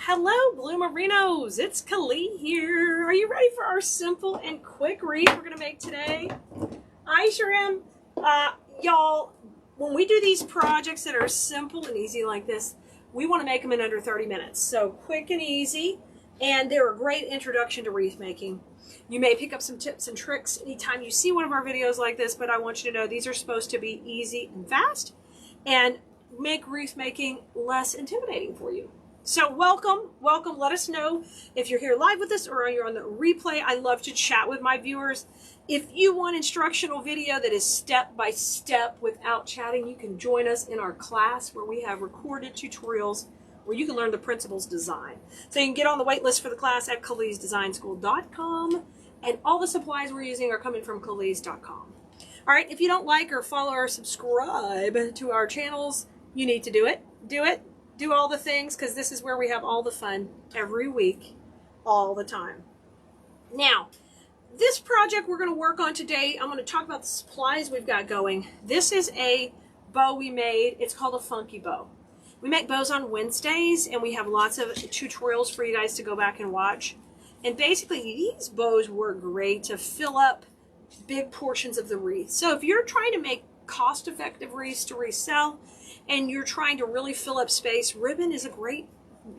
Hello, Bloomerinos. It's Kelea here. Are you ready for our simple and quick wreath we're going to make today? I sure am. Y'all, when we do these projects that are simple and easy like this, we want to make them in under 30 minutes. So quick and easy, and they're a great introduction to wreath making. You may pick up some tips and tricks anytime you see one of our videos like this, but I want you to know these are supposed to be easy and fast and make wreath making less intimidating for you. So welcome. Let us know if you're here live with us or you're on the replay. I love to chat with my viewers. If you want instructional video that is step by step without chatting, you can join us in our class where we have recorded tutorials where you can learn the principles design. So you can get on the wait list for the class at keleasdesignschool.com, and all the supplies we're using are coming from keleas.com. All right, if you don't like or follow or subscribe to our channels, you need to do it. Do all the things, because this is where we have all the fun every week, all the time. Now, this project we're going to work on today, I'm going to talk about the supplies we've got going. This is a bow we made. It's called a funky bow. We make bows on Wednesdays, and we have lots of tutorials for you guys to go back and watch. And basically, these bows work great to fill up big portions of the wreath. So if you're trying to make cost-effective wreaths to resell, and you're trying to really fill up space, ribbon is a great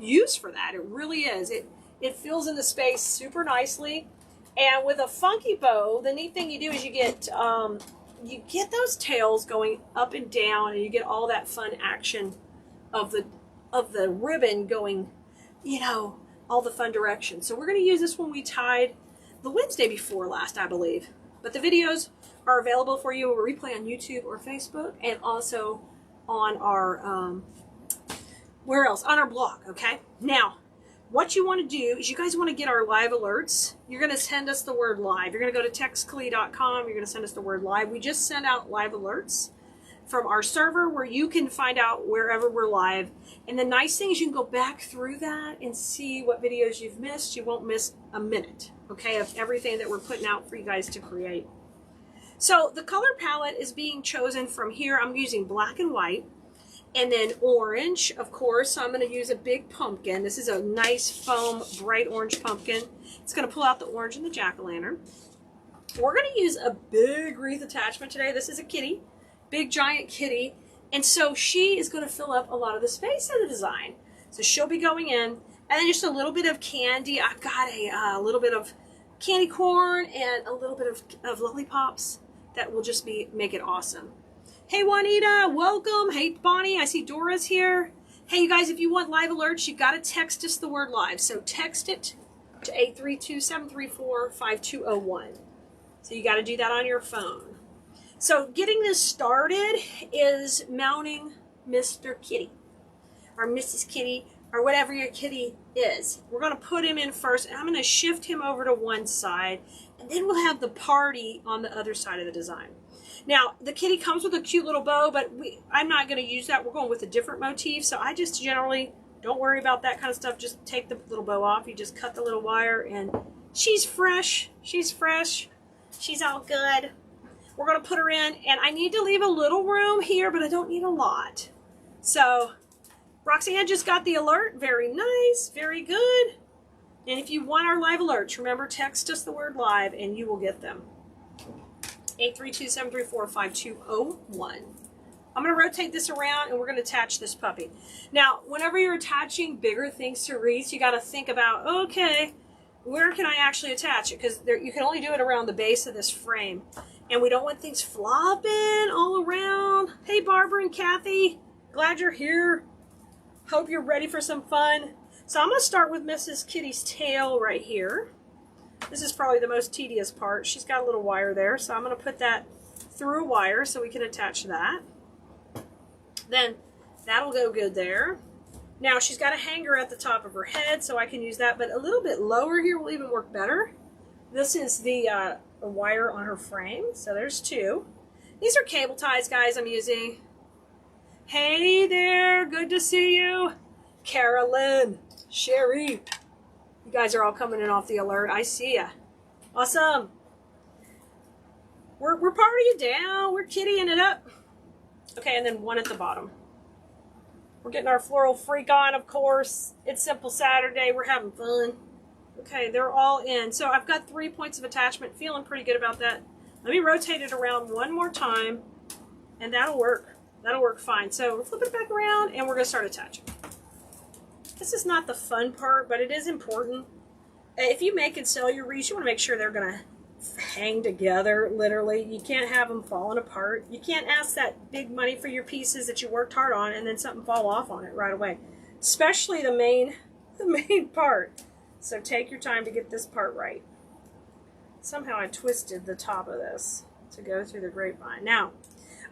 use for that. It really is. It fills in the space super nicely. And with a funky bow, the neat thing you do is you get those tails going up and down, and you get all that fun action of the ribbon going, you know, all the fun directions. So we're going to use this one we tied the Wednesday before last, I believe. But the videos are available for you. We'll replay on YouTube or Facebook, and also on our where else? On our blog. Okay, now what you want to do is you guys want to get our live alerts. You're going to send us the word live. You're going to go to textkelea.com. You're going to send us the word live. We just send out live alerts from our server where you can find out wherever we're live. And the nice thing is you can go back through that and see what videos you've missed. You won't miss a minute, okay, of everything that we're putting out for you guys to create. So the color palette is being chosen from here. I'm using black and white, and then orange, of course. So I'm going to use a big pumpkin. This is a nice foam, bright orange pumpkin. It's going to pull out the orange and the jack-o'-lantern. We're going to use a big wreath attachment today. This is a kitty, big giant kitty. And so she is going to fill up a lot of the space in the design. So she'll be going in, and then just a little bit of candy. I've got a little bit of candy corn and a little bit of lollipops. That will just make it awesome. Hey, Juanita, welcome. Hey, Bonnie, I see Dora's here. Hey, you guys, if you want live alerts, you got to text us the word live. So text it to 832-734-5201. So you got to do that on your phone. So getting this started is mounting Mr. Kitty or Mrs. Kitty or whatever your kitty is. We're going to put him in first, and I'm going to shift him over to one side, and then we'll have the party on the other side of the design. Now, the kitty comes with a cute little bow, but I'm not going to use that. We're going with a different motif, so I just generally don't worry about that kind of stuff. Just take the little bow off. You just cut the little wire, and she's fresh. She's fresh. She's all good. We're going to put her in, and I need to leave a little room here, but I don't need a lot. So Roxanne just got the alert. Very nice. Very good. And if you want our live alerts, remember, text us the word live and you will get them. 832-734-5201. I'm going to rotate this around and we're going to attach this puppy. Now, whenever you're attaching bigger things to wreaths, you got to think about, okay, where can I actually attach it? Because you can only do it around the base of this frame. And we don't want things flopping all around. Hey, Barbara and Kathy. Glad you're here. Hope you're ready for some fun. So I'm going to start with Mrs. Kitty's tail right here. This is probably the most tedious part. She's got a little wire there, so I'm going to put that through a wire so we can attach that. Then that'll go good there. Now she's got a hanger at the top of her head, so I can use that, but a little bit lower here will even work better. This is the wire on her frame, so there's two. These are cable ties, guys, I'm using. Hey there, good to see you. Carolyn, Sherry, you guys are all coming in off the alert. I see ya. Awesome. We're partying down. We're kittying it up. Okay, and then one at the bottom. We're getting our floral freak on, of course. It's Simple Saturday. We're having fun. Okay, they're all in. So I've got 3 points of attachment. Feeling pretty good about that. Let me rotate it around one more time, and that'll work. That'll work fine. So we'll flip it back around, and we're going to start attaching. This is not the fun part, but it is important. If you make and sell your wreaths, you want to make sure they're going to hang together, literally. You can't have them falling apart. You can't ask that big money for your pieces that you worked hard on and then something fall off on it right away. Especially the main part. So take your time to get this part right. Somehow I twisted the top of this to go through the grapevine. Now,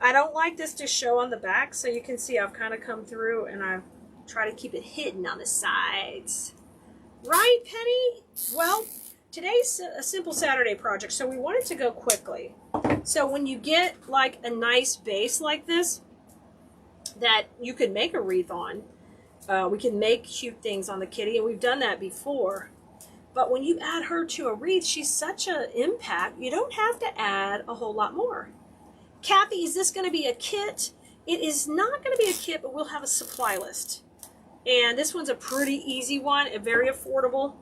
I don't like this to show on the back, so you can see I've kind of come through and I've tried to keep it hidden on the sides. Right, Penny? Well, today's a Simple Saturday project, so we want it to go quickly. So when you get like a nice base like this that you can make a wreath on, we can make cute things on the kitty, and we've done that before. But when you add her to a wreath, she's such an impact, you don't have to add a whole lot more. Kathy, is this going to be a kit? It is not going to be a kit, but we'll have a supply list. And this one's a pretty easy one, and very affordable.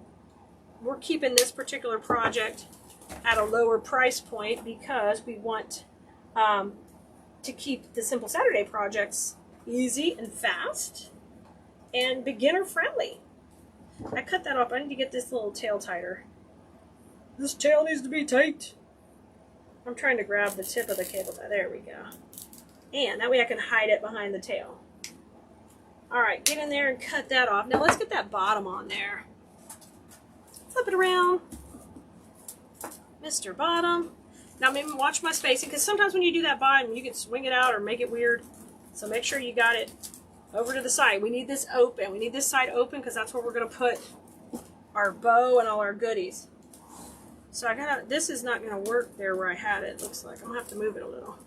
We're keeping this particular project at a lower price point because we want to keep the Simple Saturday projects easy and fast and beginner friendly. I cut that off. I need to get this little tail tighter. This tail needs to be tight. I'm trying to grab the tip of the cable tie. There we go. And that way I can hide it behind the tail. Alright, get in there and cut that off. Now let's get that bottom on there. Flip it around. Mr. Bottom. Now maybe watch my spacing, because sometimes when you do that bottom, you can swing it out or make it weird. So make sure you got it over to the side. We need this open. We need this side open because that's where we're going to put our bow and all our goodies. So I gotta, this is not going to work there where I had it, looks like. I'm going to have to move it a little.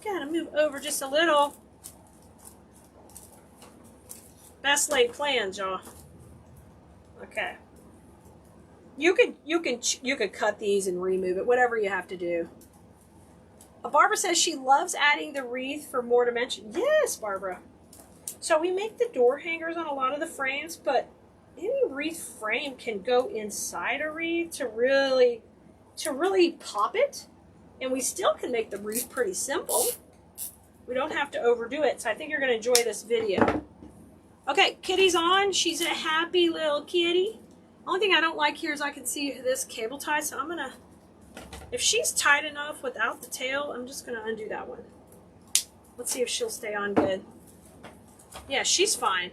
Gotta move over just a little. Best laid plans, y'all. Okay. You could cut these and remove it, whatever you have to do. Barbara says she loves adding the wreath for more dimension. Yes, Barbara. So we make the door hangers on a lot of the frames, but any wreath frame can go inside a wreath to really pop it. And we still can make the wreath pretty simple. We don't have to overdo it, so I think you're going to enjoy this video. Okay, kitty's on. She's a happy little kitty. Only thing I don't like here is I can see this cable tie, so I'm going to, if she's tight enough without the tail, I'm just going to undo that one. Let's see if she'll stay on good. Yeah, she's fine.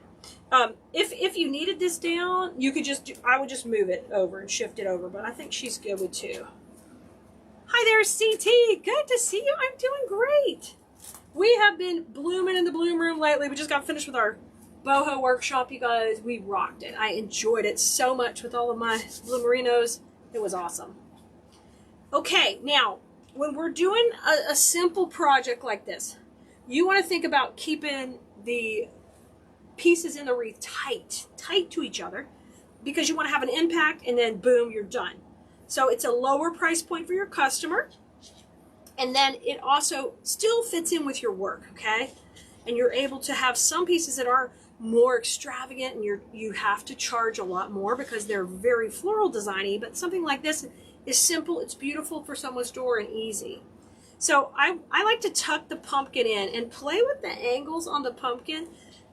If you needed this down, you could just, I would just move it over and shift it over, but I think she's good with two. Hi there, CT. Good to see you. I'm doing great. We have been blooming in the bloom room lately. We just got finished with our boho workshop, you guys. We rocked it. I enjoyed it so much with all of my bloomerinos. It was awesome. Okay, now, when we're doing a simple project like this, you want to think about keeping the pieces in the wreath tight to each other, because you want to have an impact, and then boom, you're done. So it's a lower price point for your customer, and then it also still fits in with your work, okay? And you're able to have some pieces that are more extravagant, and you have to charge a lot more because they're very floral designy, but something like this is simple, it's beautiful for someone's door, and easy. So I like to tuck the pumpkin in and play with the angles on the pumpkin.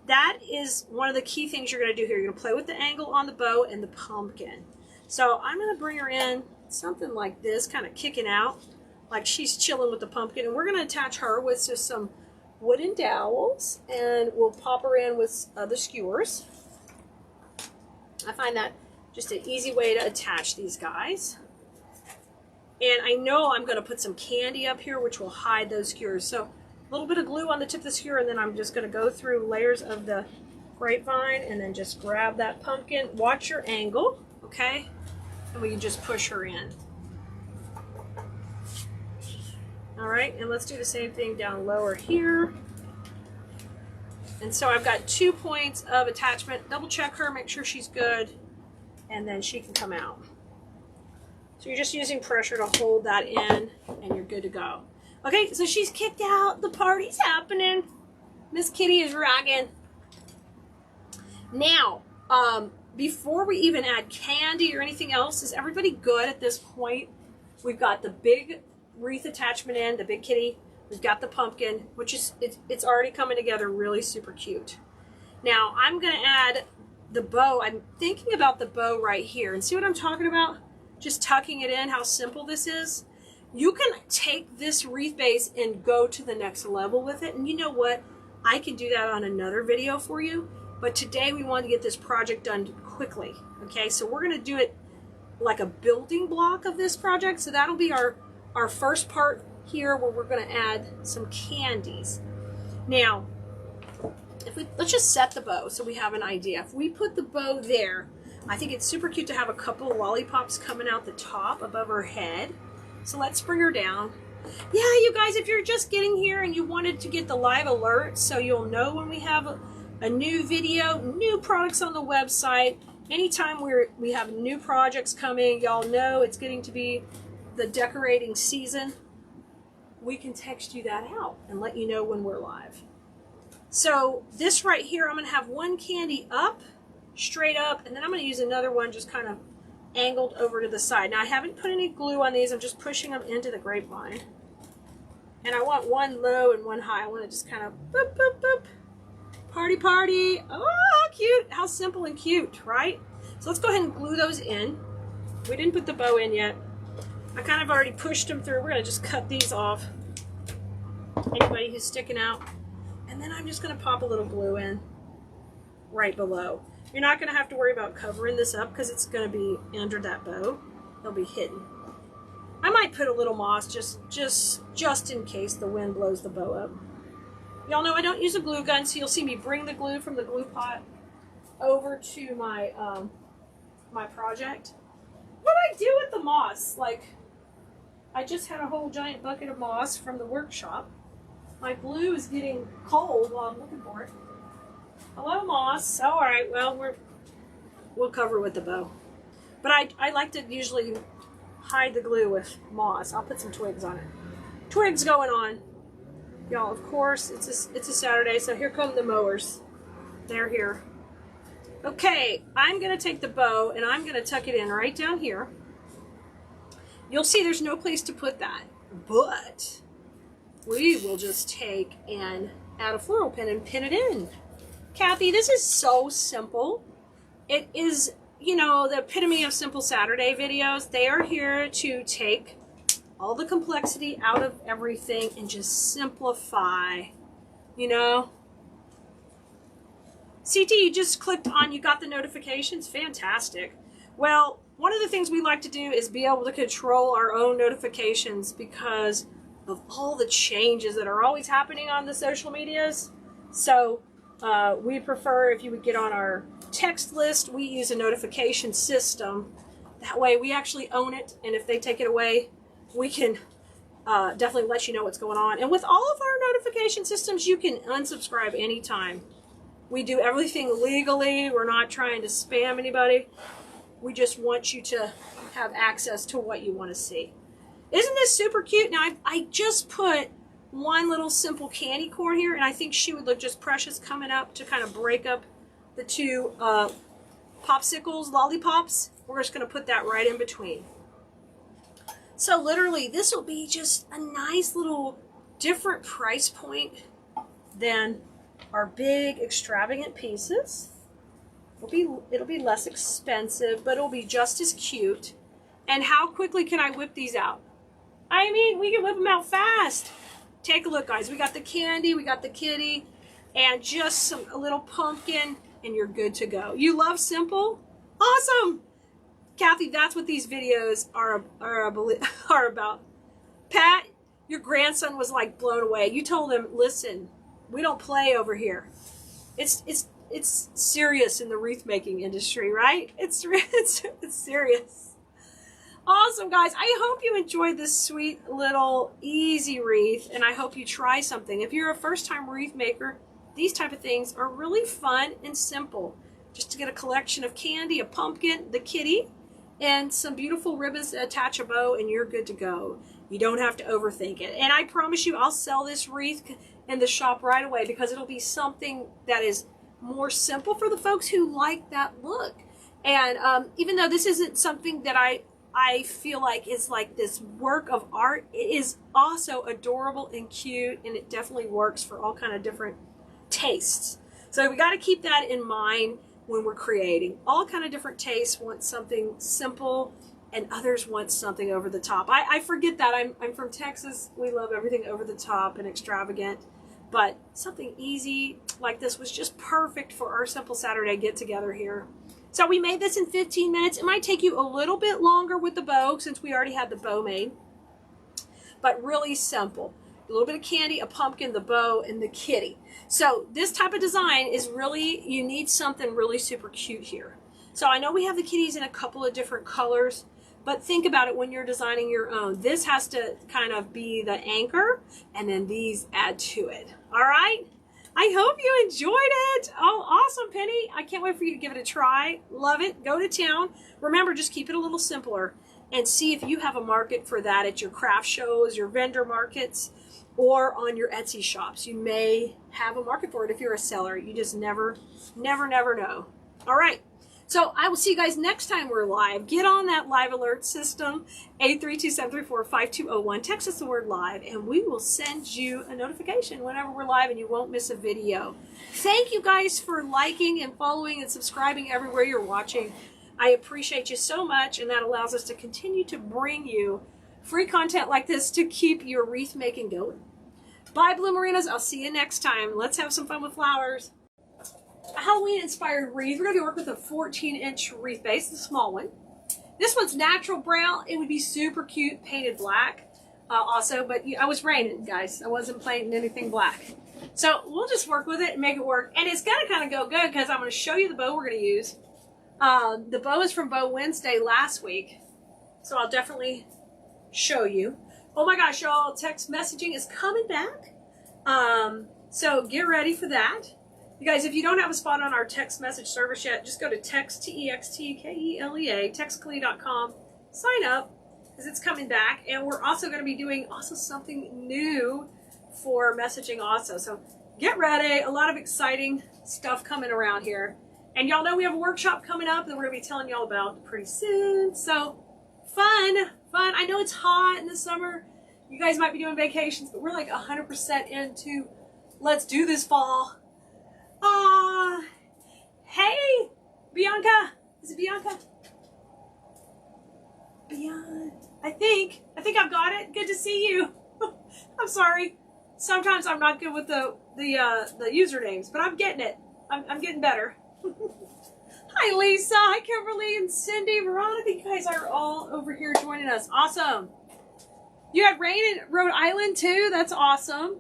That is one of the key things you're going to do here. You're going to play with the angle on the bow and the pumpkin. So I'm going to bring her in something like this, kind of kicking out, like she's chilling with the pumpkin. And we're going to attach her with just some wooden dowels, and we'll pop her in with the skewers. I find that just an easy way to attach these guys. And I know I'm going to put some candy up here, which will hide those skewers. So a little bit of glue on the tip of the skewer, and then I'm just going to go through layers of the grapevine and then just grab that pumpkin. Watch your angle, okay? And we can just push her in. All right, and let's do the same thing down lower here. And so I've got 2 points of attachment. Double check her, make sure she's good, and then she can come out. So you're just using pressure to hold that in, and you're good to go. Okay, so she's kicked out. The party's happening. Miss Kitty is rocking. Now, before we even add candy or anything else, is everybody good at this point? We've got the big wreath attachment in, the big kitty. We've got the pumpkin, which is, it's already coming together really super cute. Now, I'm going to add the bow. I'm thinking about the bow right here. And see what I'm talking about? Just tucking it in, how simple this is. You can take this wreath base and go to the next level with it. And you know what? I can do that on another video for you. But today we want to get this project done quickly. Okay, so we're going to do it like a building block of this project. So that'll be our first part here, where we're going to add some candies. Now, let's just set the bow so we have an idea. If we put the bow there, I think it's super cute to have a couple of lollipops coming out the top above her head. So let's bring her down. Yeah, you guys, if you're just getting here and you wanted to get the live alerts so you'll know when we have a new video, new products on the website, anytime we have new projects coming, y'all know it's getting to be the decorating season, we can text you that out and let you know when we're live. So this right here, I'm going to have one candy up, straight up, and then I'm going to use another one just kind of angled over to the side. Now I haven't put any glue on these, I'm just pushing them into the grapevine. And I want one low and one high. I want to just kind of boop, boop, boop. Party, party. Oh, cute. How simple and cute, right? So let's go ahead and glue those in. We didn't put the bow in yet. I kind of already pushed them through. We're going to just cut these off. Anybody who's sticking out. And then I'm just going to pop a little glue in right below. You're not going to have to worry about covering this up because it's going to be under that bow. It'll be hidden. I might put a little moss just in case the wind blows the bow up. Y'all know I don't use a glue gun, so you'll see me bring the glue from the glue pot over to my my project. What I do with the moss, like, I just had a whole giant bucket of moss from the workshop. My glue is getting cold while I'm looking for it. Hello, moss. All right, well, we'll cover with the bow. But I like to usually hide the glue with moss. I'll put some twigs on it. Twigs going on. Y'all, of course, it's a Saturday, so here come the mowers. They're here. Okay, I'm going to take the bow and I'm going to tuck it in right down here. You'll see there's no place to put that, but we will just take and add a floral pin and pin it in. Kathy, this is so simple. It is, you know, the epitome of Simple Saturday videos. They are here to take all the complexity out of everything and just simplify, you know. CT, you just clicked on, you got the notifications. Fantastic. Well, one of the things we like to do is be able to control our own notifications because of all the changes that are always happening on the social medias. So we prefer if you would get on our text list. We use a notification system. That way we actually own it, and if they take it away, we can definitely let you know what's going on. And with all of our notification systems, you can unsubscribe anytime. We do everything legally. We're not trying to spam anybody. We just want you to have access to what you want to see. Isn't this super cute? Now, I just put one little simple candy corn here, and I think she would look just precious coming up to kind of break up the two popsicles, lollipops. We're just going to put that right in between. So literally, this will be just a nice little different price point than our big extravagant pieces. It'll be less expensive, but it'll be just as cute. And how quickly can I whip these out? I mean, we can whip them out fast. Take a look, guys. We got the candy, we got the kitty, and just a little pumpkin, and you're good to go. You love simple? Awesome! Kathy, that's what these videos are about. Pat, your grandson was like blown away. You told him, listen, we don't play over here. It's serious in the wreath making industry, right? It's serious. Awesome, guys. I hope you enjoyed this sweet little easy wreath, and I hope you try something. If you're a first-time wreath maker, these type of things are really fun and simple. Just to get a collection of candy, a pumpkin, the kitty, and some beautiful ribbons to attach a bow, and you're good to go. You don't have to overthink it. And I promise you, I'll sell this wreath in the shop right away, because it'll be something that is more simple for the folks who like that look. And even though this isn't something that I feel like is like this work of art, it is also adorable and cute, and it definitely works for all kind of different tastes. So we got to keep that in mind when we're creating. All kind of different tastes want something simple, and others want something over the top. I forget that. I'm from Texas. We love everything over the top and extravagant, but something easy like this was just perfect for our Simple Saturday get together here. So we made this in 15 minutes. It might take you a little bit longer with the bow since we already had the bow made, but really simple. A little bit of candy, a pumpkin, the bow, and the kitty. So this type of design is really, you need something really super cute here. So I know we have the kitties in a couple of different colors, but think about it when you're designing your own. This has to kind of be the anchor, and then these add to it. All right? I hope you enjoyed it. Oh, awesome, Penny. I can't wait for you to give it a try. Love it. Go to town. Remember, just keep it a little simpler and see if you have a market for that at your craft shows, your vendor markets, or on your Etsy shops. You may have a market for it if you're a seller. You just never know. All right. So I will see you guys next time we're live. Get on that live alert system, 832-734-5201. Text us the word live, and we will send you a notification whenever we're live, and you won't miss a video. Thank you guys for liking and following and subscribing everywhere you're watching. I appreciate you so much, and that allows us to continue to bring you free content like this to keep your wreath making going. Bye, Bloomerinas. I'll see you next time. Let's have some fun with flowers. A Halloween inspired wreath. We're going to work with a 14-inch wreath base, the small one. This one's natural brown. It would be super cute painted black also, but I was raining, guys. I wasn't painting anything black. So we'll just work with it and make it work. And it's going to kind of go good because I'm going to show you the bow we're going to use. The bow is from Bow Wednesday last week, so I'll definitely show you. Oh my gosh, y'all, text messaging is coming back. So get ready for that. You guys, if you don't have a spot on our text message service yet, just go to text, T-E-X-T-K-E-L-E-A, textkelea.com, sign up, because it's coming back. And we're also going to be doing also something new for messaging also. So get ready. A lot of exciting stuff coming around here. And y'all know we have a workshop coming up that we're going to be telling y'all about pretty soon. So fun. I know it's hot in the summer. You guys might be doing vacations, but we're like 100% into let's do this fall. Hey, Bianca. Is it Bianca? Bianca. I think I've got it. Good to see you. I'm sorry. Sometimes I'm not good with the usernames, but I'm getting it. I'm getting better. Hi, Lisa. Hi, Kimberly and Cindy. Veronica, you guys are all over here joining us. Awesome. You had rain in Rhode Island too? That's awesome.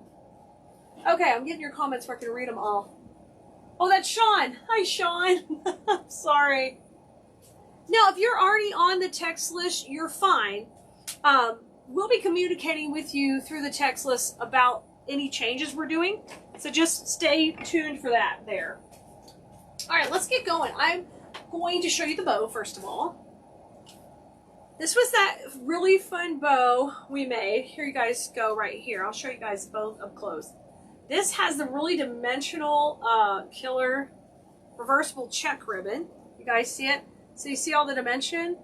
Okay, I'm getting your comments so I can read them all. Oh, that's Sean. Hi, Sean. I'm sorry. Now, if you're already on the text list, you're fine. We'll be communicating with you through the text list about any changes we're doing. So just stay tuned for that there. All right, let's get going. I'm going to show you the bow, first of all. This was that really fun bow we made. Here you guys go right here. I'll show you guys both up close. This has the really dimensional killer reversible check ribbon. You guys see it? So you see all the dimension?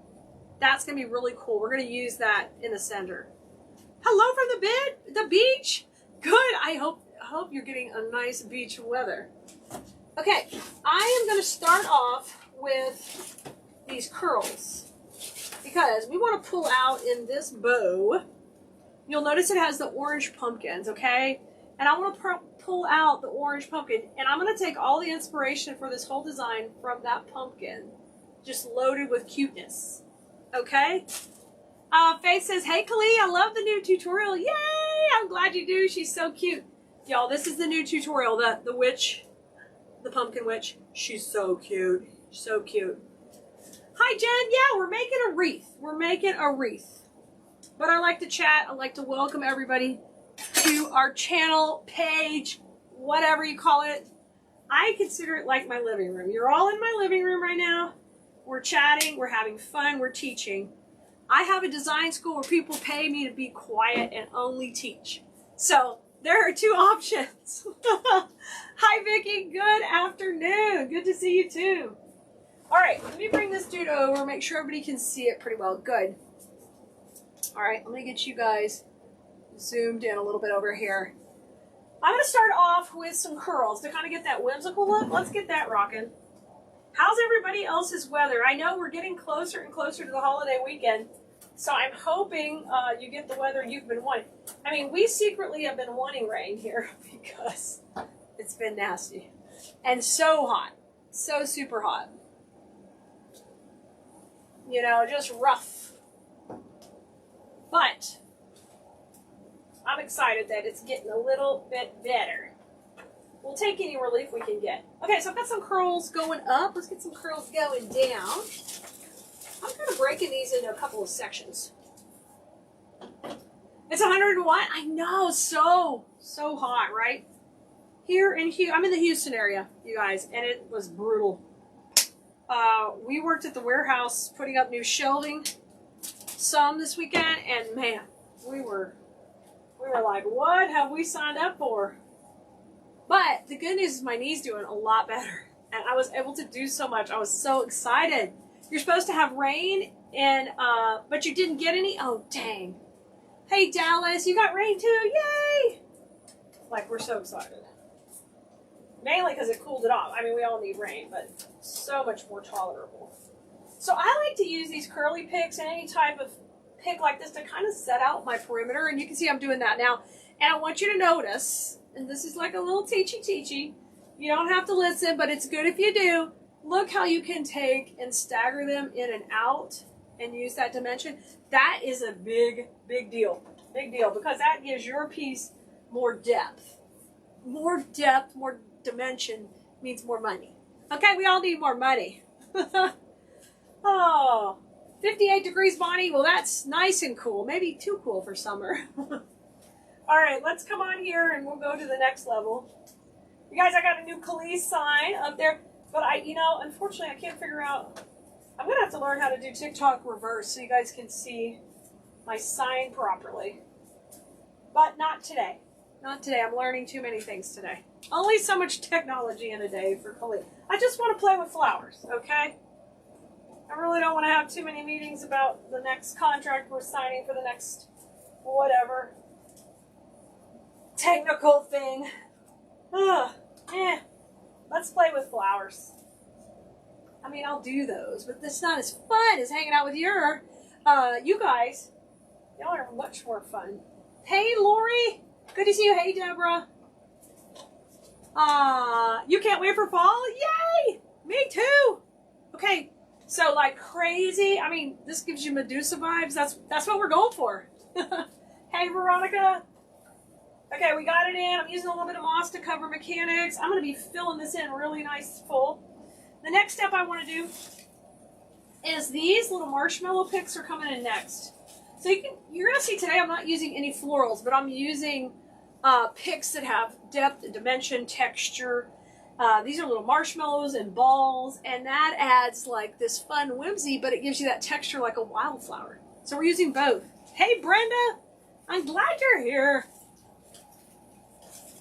That's going to be really cool. We're going to use that in the center. Hello from the beach. Good. I hope you're getting a nice beach weather. Okay, I am going to start off with these curls because we want to pull out in this bow. You'll notice it has the orange pumpkins, okay? And I want to pull out the orange pumpkin, and I'm going to take all the inspiration for this whole design from that pumpkin, just loaded with cuteness, okay? Faith says, hey, Kelea, I love the new tutorial. Yay! I'm glad you do. She's so cute. Y'all, this is the new tutorial, the witch, the pumpkin witch. She's so cute. So cute. Hi, Jen. Yeah, we're making a wreath. We're making a wreath. But I like to chat. I like to welcome everybody to our channel, page, whatever you call it. I consider it like my living room. You're all in my living room right now. We're chatting, we're having fun, we're teaching. I have a design school where people pay me to be quiet and only teach. So There are two options. Hi, Vicki. Good afternoon. Good to see you, too. All right, let me bring this dude over, make sure everybody can see it pretty well. Good. All right, I'm going to get you guys zoomed in a little bit over here. I'm going to start off with some curls to kind of get that whimsical look. Let's get that rocking. How's everybody else's weather? I know we're getting closer and closer to the holiday weekend, so I'm hoping you get the weather you've been wanting. I mean, we secretly have been wanting rain here because it's been nasty and so hot, so super hot. You know, just rough. But I'm excited that it's getting a little bit better. We'll take any relief we can get. Okay, so I've got some curls going up. Let's get some curls going down. I'm kind of breaking these into a couple of sections. It's 101. I know, so hot, right? Here in Houston, I'm in the Houston area, you guys, and it was brutal. We worked at the warehouse putting up new shelving some this weekend, and man, we were like, what have we signed up for? But the good news is my knee's doing a lot better, and I was able to do so much. I was so excited. You're supposed to have rain, and but you didn't get any? Oh, dang. Hey, Dallas, you got rain too? Yay! Like, we're so excited. Mainly because it cooled it off. I mean, we all need rain, but so much more tolerable. So I like to use these curly picks and any type of pick like this to kind of set out my perimeter, and you can see I'm doing that now. And I want you to notice, and this is like a little teachy. You don't have to listen, but it's good if you do. Look how you can take and stagger them in and out and use that dimension. That is a big deal. Big deal, because that gives your piece more depth. More depth, more dimension means more money. Okay, we all need more money. Oh, 58 degrees, Bonnie. Well, that's nice and cool. Maybe too cool for summer. All right, let's come on here and we'll go to the next level. You guys, I got a new Keleas sign up there, but unfortunately, I can't figure out. I'm going to have to learn how to do TikTok reverse so you guys can see my sign properly. But not today. Not today. I'm learning too many things today. Only so much technology in a day for Keleas. I just want to play with flowers, okay? I really don't want to have too many meetings about the next contract we're signing for the next whatever technical thing. Let's play with flowers. I mean, I'll do those, but it's not as fun as hanging out with you guys. Y'all are much more fun. Hey, Lori. Good to see you. Hey, Deborah. You can't wait for fall? Yay! Me too. Okay, so like crazy. I mean, this gives you Medusa vibes. That's what we're going for. Hey, Veronica. Okay, we got it in. I'm using a little bit of moss to cover mechanics. I'm going to be filling this in really nice full. The next step I want to do is these little marshmallow picks are coming in next. So you're going to see today I'm not using any florals, but I'm using picks that have depth and dimension, texture. These are little marshmallows and balls, and that adds like this fun whimsy, but it gives you that texture like a wildflower. So we're using both. Hey, Brenda, I'm glad you're here.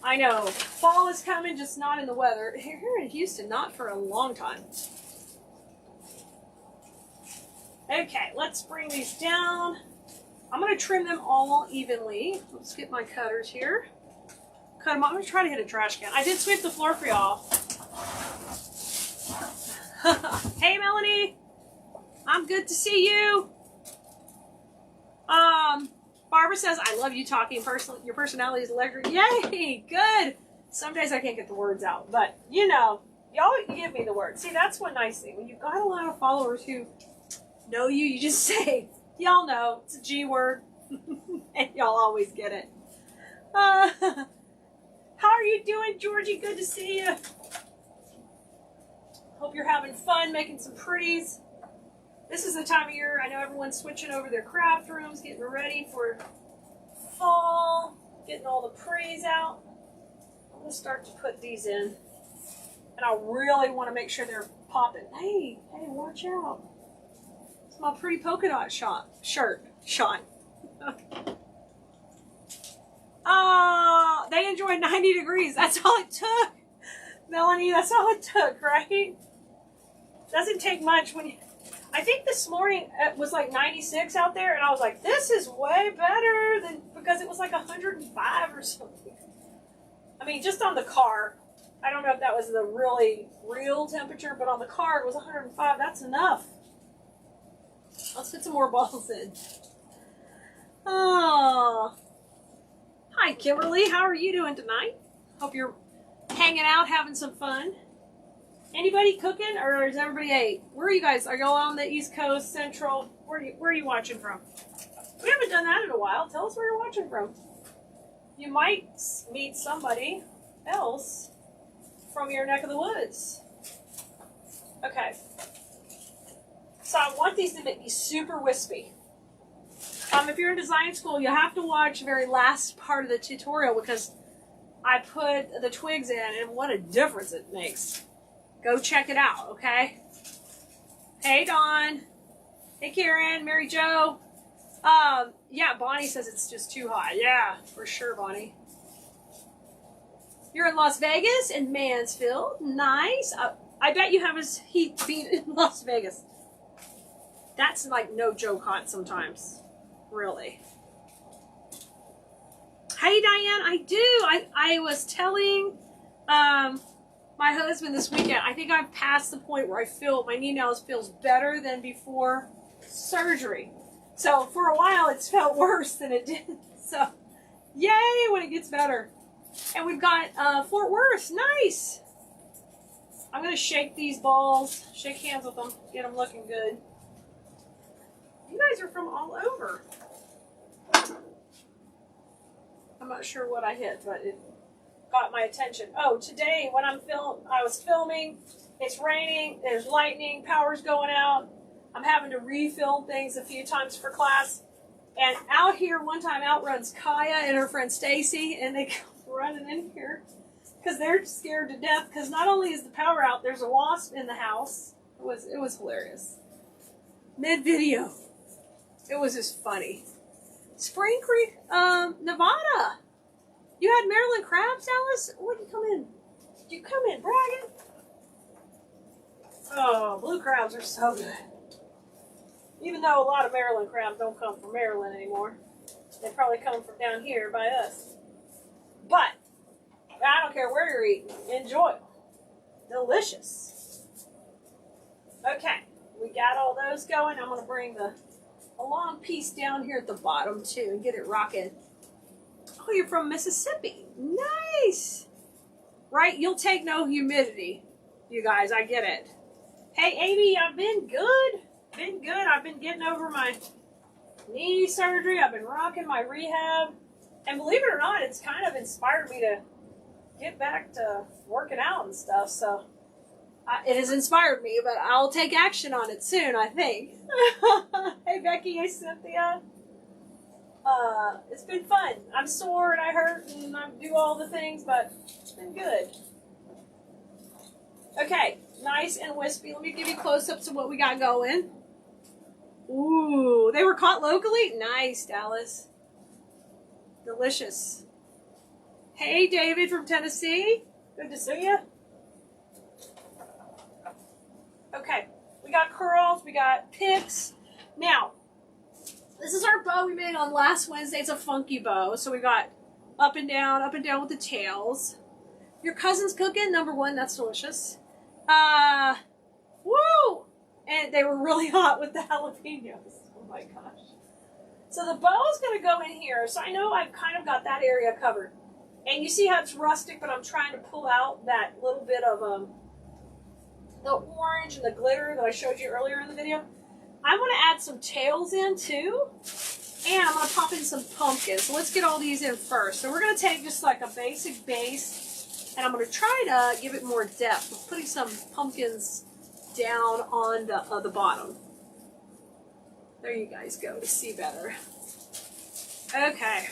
I know, fall is coming, just not in the weather. Here in Houston, not for a long time. Okay, let's bring these down. I'm going to trim them all evenly. Let's get my cutters here. Cut them off. I'm going to try to hit a trash can. I did sweep the floor for y'all. Hey, Melanie. I'm good to see you. Barbara says, I love you talking. Your personality is electric. Yay, good. Some days I can't get the words out, but y'all give me the words. See, that's one nice thing. When you've got a lot of followers who know you, you just say, y'all know, it's a G word, and y'all always get it. How are you doing, Georgie? Good to see you. Hope you're having fun making some pretties. This is the time of year, I know everyone's switching over their craft rooms, getting ready for fall, getting all the pretties out. I'm going to start to put these in. And I really want to make sure they're popping. Hey, watch out. It's my pretty polka dot shirt. Oh, they enjoyed 90 degrees. That's all it took. Melanie, that's all it took, right? Doesn't take much when you... I think this morning it was like 96 out there, and I was like, this is way better than... Because it was like 105 or something. I mean, just on the car. I don't know if that was the really real temperature, but on the car it was 105. That's enough. Let's put some more balls in. Oh. Hi, Kimberly. How are you doing tonight? Hope you're hanging out, having some fun. Anybody cooking, or is everybody ate? Where are you guys? Are y'all on the East Coast, Central? Where are you watching from? We haven't done that in a while. Tell us where you're watching from. You might meet somebody else from your neck of the woods. Okay. So I want these to be super wispy. If you're in design school, you have to watch the very last part of the tutorial because I put the twigs in, and what a difference it makes. Go check it out, okay? Hey, Dawn. Hey, Karen, Mary Jo. Yeah, Bonnie says it's just too hot. Yeah, for sure, Bonnie. You're in Las Vegas and Mansfield. Nice. I bet you have a heat beat in Las Vegas. That's like no joke hot sometimes. Really. Hey, Diane, I do. I was telling my husband this weekend, I think I've passed the point where I feel my knee now feels better than before surgery. So for a while it's felt worse than it did. So yay when it gets better. And we've got Fort Worth. Nice. I'm going to shake these balls. Shake hands with them. Get them looking good. You guys are from all over. I'm not sure what I hit, but it got my attention. Oh, today when I was filming, it's raining, there's lightning, power's going out. I'm having to refilm things a few times for class. And out here, one time out runs Kaya and her friend Stacy, and they come running in here because they're scared to death because not only is the power out, there's a wasp in the house. It was hilarious. Mid-video. It was just funny. Spring Creek, Nevada. You had Maryland crabs, Alice? What did you come in? Did you come in bragging? Oh, blue crabs are so good. Even though a lot of Maryland crabs don't come from Maryland anymore. They probably come from down here by us. But, I don't care where you're eating. Enjoy. Delicious. Okay, we got all those going. I'm going to bring a long piece down here at the bottom, too, and get it rocking. Oh, you're from Mississippi. Nice. Right? You'll take no humidity, you guys. I get it. Hey, Amy, I've been good. I've been getting over my knee surgery. I've been rocking my rehab. And believe it or not, it's kind of inspired me to get back to working out and stuff. So it has inspired me, but I'll take action on it soon, I think. Hey, Becky. Hey, Cynthia. It's been fun. I'm sore and I hurt and I do all the things, but it's been good. Okay, nice and wispy. Let me give you close-ups of what we got going. Ooh, they were caught locally? Nice, Dallas. Delicious. Hey, David from Tennessee. Good to see you. Okay, we got curls, we got picks. Now, this is our bow we made on last Wednesday. It's a funky bow. So we got up and down with the tails. Your cousin's cooking, number one. That's delicious. Woo! And they were really hot with the jalapenos. Oh my gosh. So the bow is going to go in here. So I know I've kind of got that area covered. And you see how it's rustic, but I'm trying to pull out that little bit of the orange and the glitter that I showed you earlier in the video. I want to add some tails in too. And I'm going to pop in some pumpkins. So let's get all these in first. So we're going to take just like a basic base. And I'm going to try to give it more depth. We're putting some pumpkins down on the bottom. There you guys go to see better. Okay.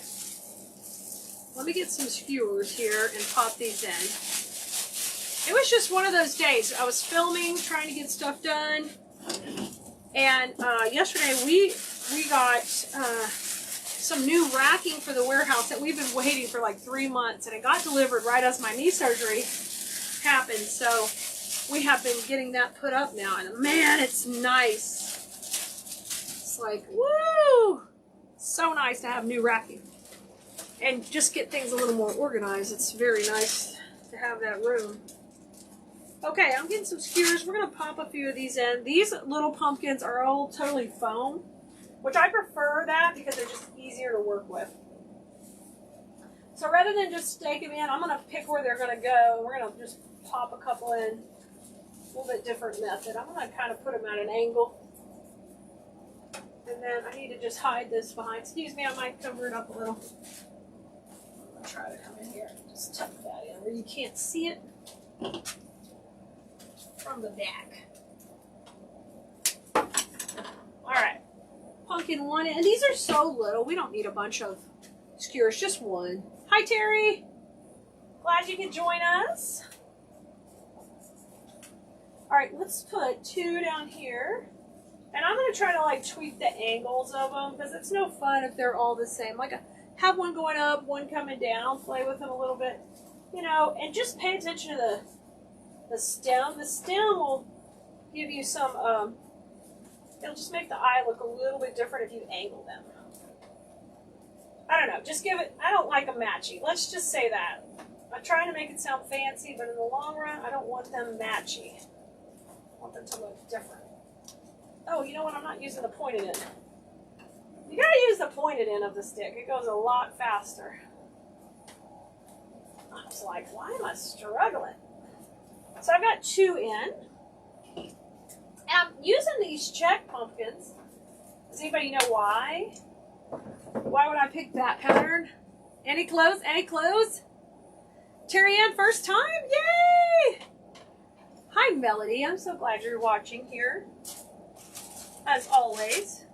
Let me get some skewers here and pop these in. It was just one of those days. I was filming, trying to get stuff done. And yesterday we got some new racking for the warehouse that we've been waiting for like 3 months, and it got delivered right as my knee surgery happened. So we have been getting that put up now, and man, it's nice. It's like, woo! So nice to have new racking and just get things a little more organized. It's very nice to have that room. Okay, I'm getting some skewers. We're going to pop a few of these in. These little pumpkins are all totally foam, which I prefer that because they're just easier to work with. So rather than just stake them in, I'm going to pick where they're going to go. We're going to just pop a couple in. A little bit different method. I'm going to kind of put them at an angle. And then I need to just hide this behind. Excuse me, I might cover it up a little. I'm going to try to come in here and just tuck that in where you can't see it from the back. Alright. Pumpkin one. And these are so little. We don't need a bunch of skewers. Just one. Hi, Terry. Glad you could join us. Alright, let's put 2 down here. And I'm going to try to like tweak the angles of them because it's no fun if they're all the same. Like have one going up, one coming down, play with them a little bit, you know, and just pay attention to the stem. The stem will give you some, it'll just make the eye look a little bit different if you angle them. I don't know, just give it, I don't like them matchy. Let's just say that. I'm trying to make it sound fancy, but in the long run, I don't want them matchy. I want them to look different. Oh, you know what? I'm not using the pointed end. You gotta use the pointed end of the stick. It goes a lot faster. I was like, why am I struggling? So I've got 2 in. And I'm using these check pumpkins. Does anybody know why? Why would I pick that pattern? Any clues? Any clues? Terry Ann, first time? Yay! Hi, Melody. I'm so glad you're watching here. As always.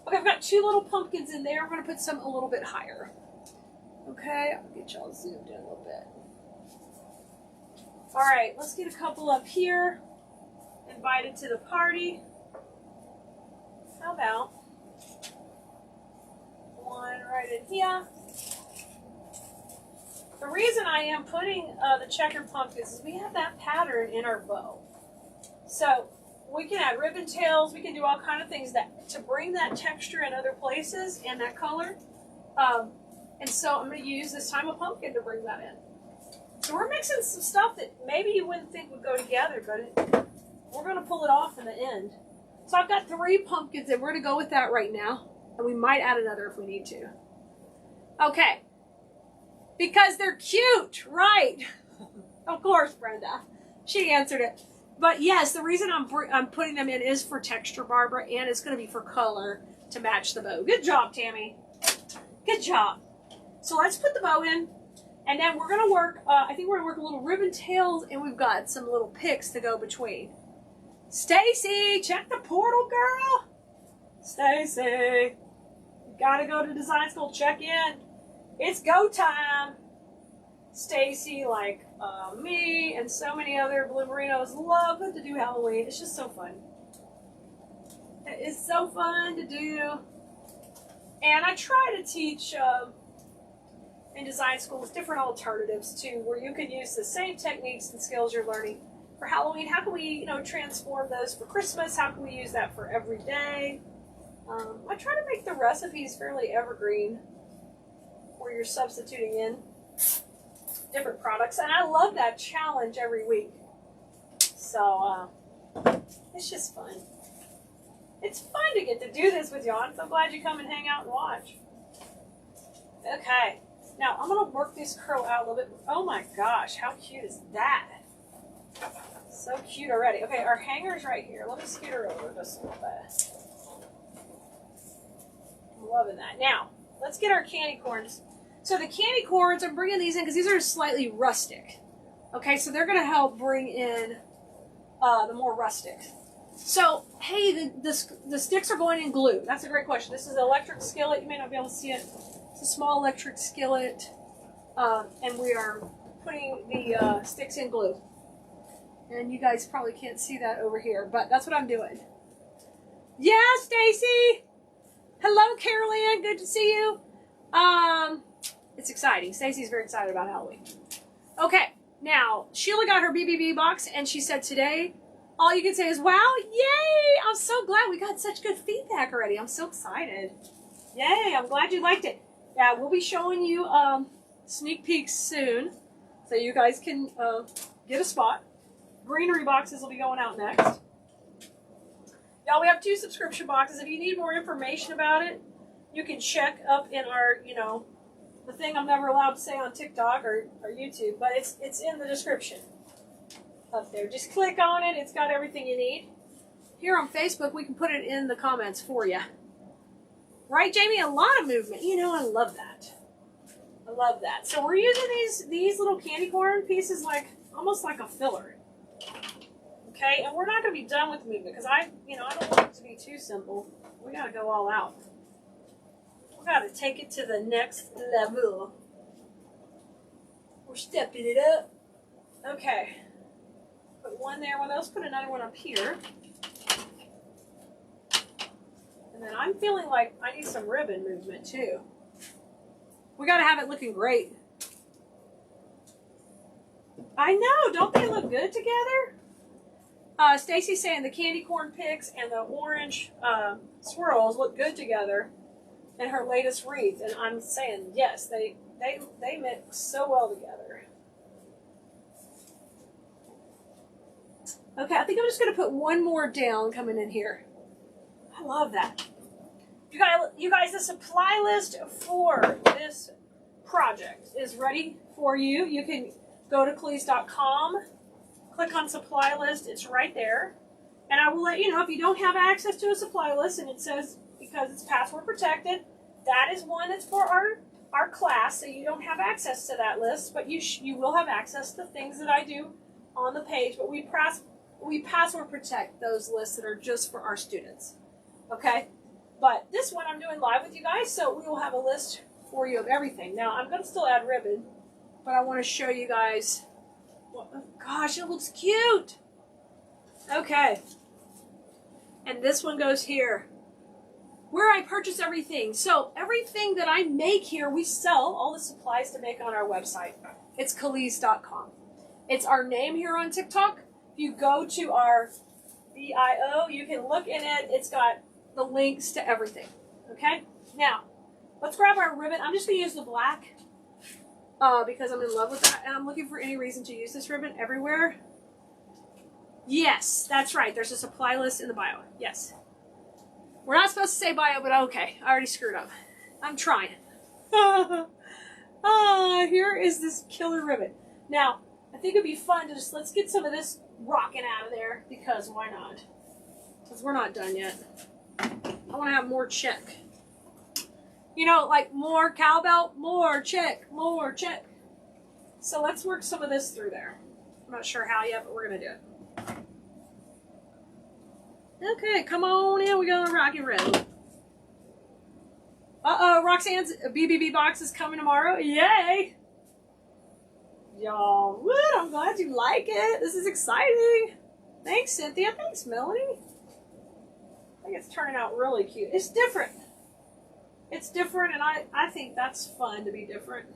Okay, I've got 2 little pumpkins in there. I'm going to put some a little bit higher. Okay, I'll get y'all zoomed in a little bit. Alright, let's get a couple up here. Invited to the party. How about one right in here? The reason I am putting the checkered pumpkins is we have that pattern in our bow. So we can add ribbon tails, we can do all kind of things that to bring that texture in other places and that color. And so I'm going to use this time a pumpkin to bring that in. So we're mixing some stuff that maybe you wouldn't think would go together, but we're going to pull it off in the end. So I've got 3 pumpkins and we're going to go with that right now. And we might add another if we need to. Okay. Because they're cute, right? Of course, Brenda. She answered it. But yes, the reason I'm putting them in is for texture, Barbara, and it's going to be for color to match the bow. Good job, Tammy. Good job. So let's put the bow in, and then we're going to work, I think we're going to work a little ribbon tails, and we've got some little picks to go between. Stacy, check the portal, girl. Stacy, you got to go to design school, check in. It's go time. Stacy, like me and so many other Bloomerinos, love to do Halloween. It's just so fun. It's so fun to do. And I try to teach in design schools different alternatives too, where you can use the same techniques and skills you're learning for Halloween. How can we, transform those for Christmas? How can we use that for every day? I try to make the recipes fairly evergreen, where you're substituting in different products, and I love that challenge every week. So it's just fun. It's fun to get to do this with y'all. I'm so glad you come and hang out and watch. Okay, now I'm gonna work this curl out a little bit. Oh my gosh, how cute is that? So cute already. Okay, our hanger's right here. Let me scoot her over just a little bit. I'm loving that. Now let's get our candy corns. So the candy corns, I'm bringing these in because these are slightly rustic. Okay, so they're going to help bring in the more rustic. So, hey, the sticks are going in glue. That's a great question. This is an electric skillet. You may not be able to see it. It's a small electric skillet. And we are putting the sticks in glue. And you guys probably can't see that over here, but that's what I'm doing. Yeah, Stacy! Hello, Carolyn. Good to see you. It's exciting. Stacy's very excited about Halloween. Okay, now Sheila got her BBB box, and she said today, all you can say is, "Wow, yay!" I'm so glad we got such good feedback already. I'm so excited. Yay! I'm glad you liked it. Yeah, we'll be showing you sneak peeks soon, so you guys can get a spot. Greenery boxes will be going out next. Y'all, we have 2 subscription boxes. If you need more information about it, you can check up in our, the thing I'm never allowed to say on TikTok or YouTube, but it's in the description up there. Just click on it. It's got everything you need. Here on Facebook, we can put it in the comments for you. Right, Jamie? A lot of movement. I love that. I love that. So we're using these little candy corn pieces almost like a filler. Okay, and we're not going to be done with movement because I don't want it to be too simple. We got to go all out. We got to take it to the next level. We're stepping it up. Okay. Put one there. Well, let's put another one up here. And then I'm feeling like I need some ribbon movement too. We got to have it looking great. I know. Don't they look good together? Stacy's saying the candy corn picks and the orange swirls look good together in her latest wreath, and I'm saying yes, they mix so well together. Okay, I think I'm just going to put one more down coming in here. I love that. You guys, the supply list for this project is ready for you. You can go to Keleas.com. Click on supply list, it's right there. And I will let you know if you don't have access to a supply list and it says because it's password protected, that is one that's for our class, so you don't have access to that list, but you will have access to things that I do on the page, but we password protect those lists that are just for our students. Okay? But this one I'm doing live with you guys, so we will have a list for you of everything. Now, I'm going to still add ribbon, but I want to show you guys. Oh, gosh, it looks cute. Okay. And this one goes here. Where I purchase everything. So everything that I make here, we sell all the supplies to make on our website. It's Keleas.com. It's our name here on TikTok. If you go to our bio, you can look in it. It's got the links to everything. Okay? Now, let's grab our ribbon. I'm just going to use the black. Because I'm in love with that, and I'm looking for any reason to use this ribbon everywhere. Yes, that's right. There's a supply list in the bio. Yes. We're not supposed to say bio, but okay. I already screwed up. I'm trying. Here is this killer ribbon. Now, I think it'd be fun to let's get some of this rocking out of there, because why not? Because we're not done yet. I want to have more check. Like more cowbell, more check. So let's work some of this through there. I'm not sure how yet, but we're going to do it. Okay, come on in. We got a rocky red. Uh-oh, Roxanne's BBB box is coming tomorrow. Yay! Y'all, what? I'm glad you like it. This is exciting. Thanks, Cynthia. Thanks, Melanie. I think it's turning out really cute. It's different. It's different, and I think that's fun to be different.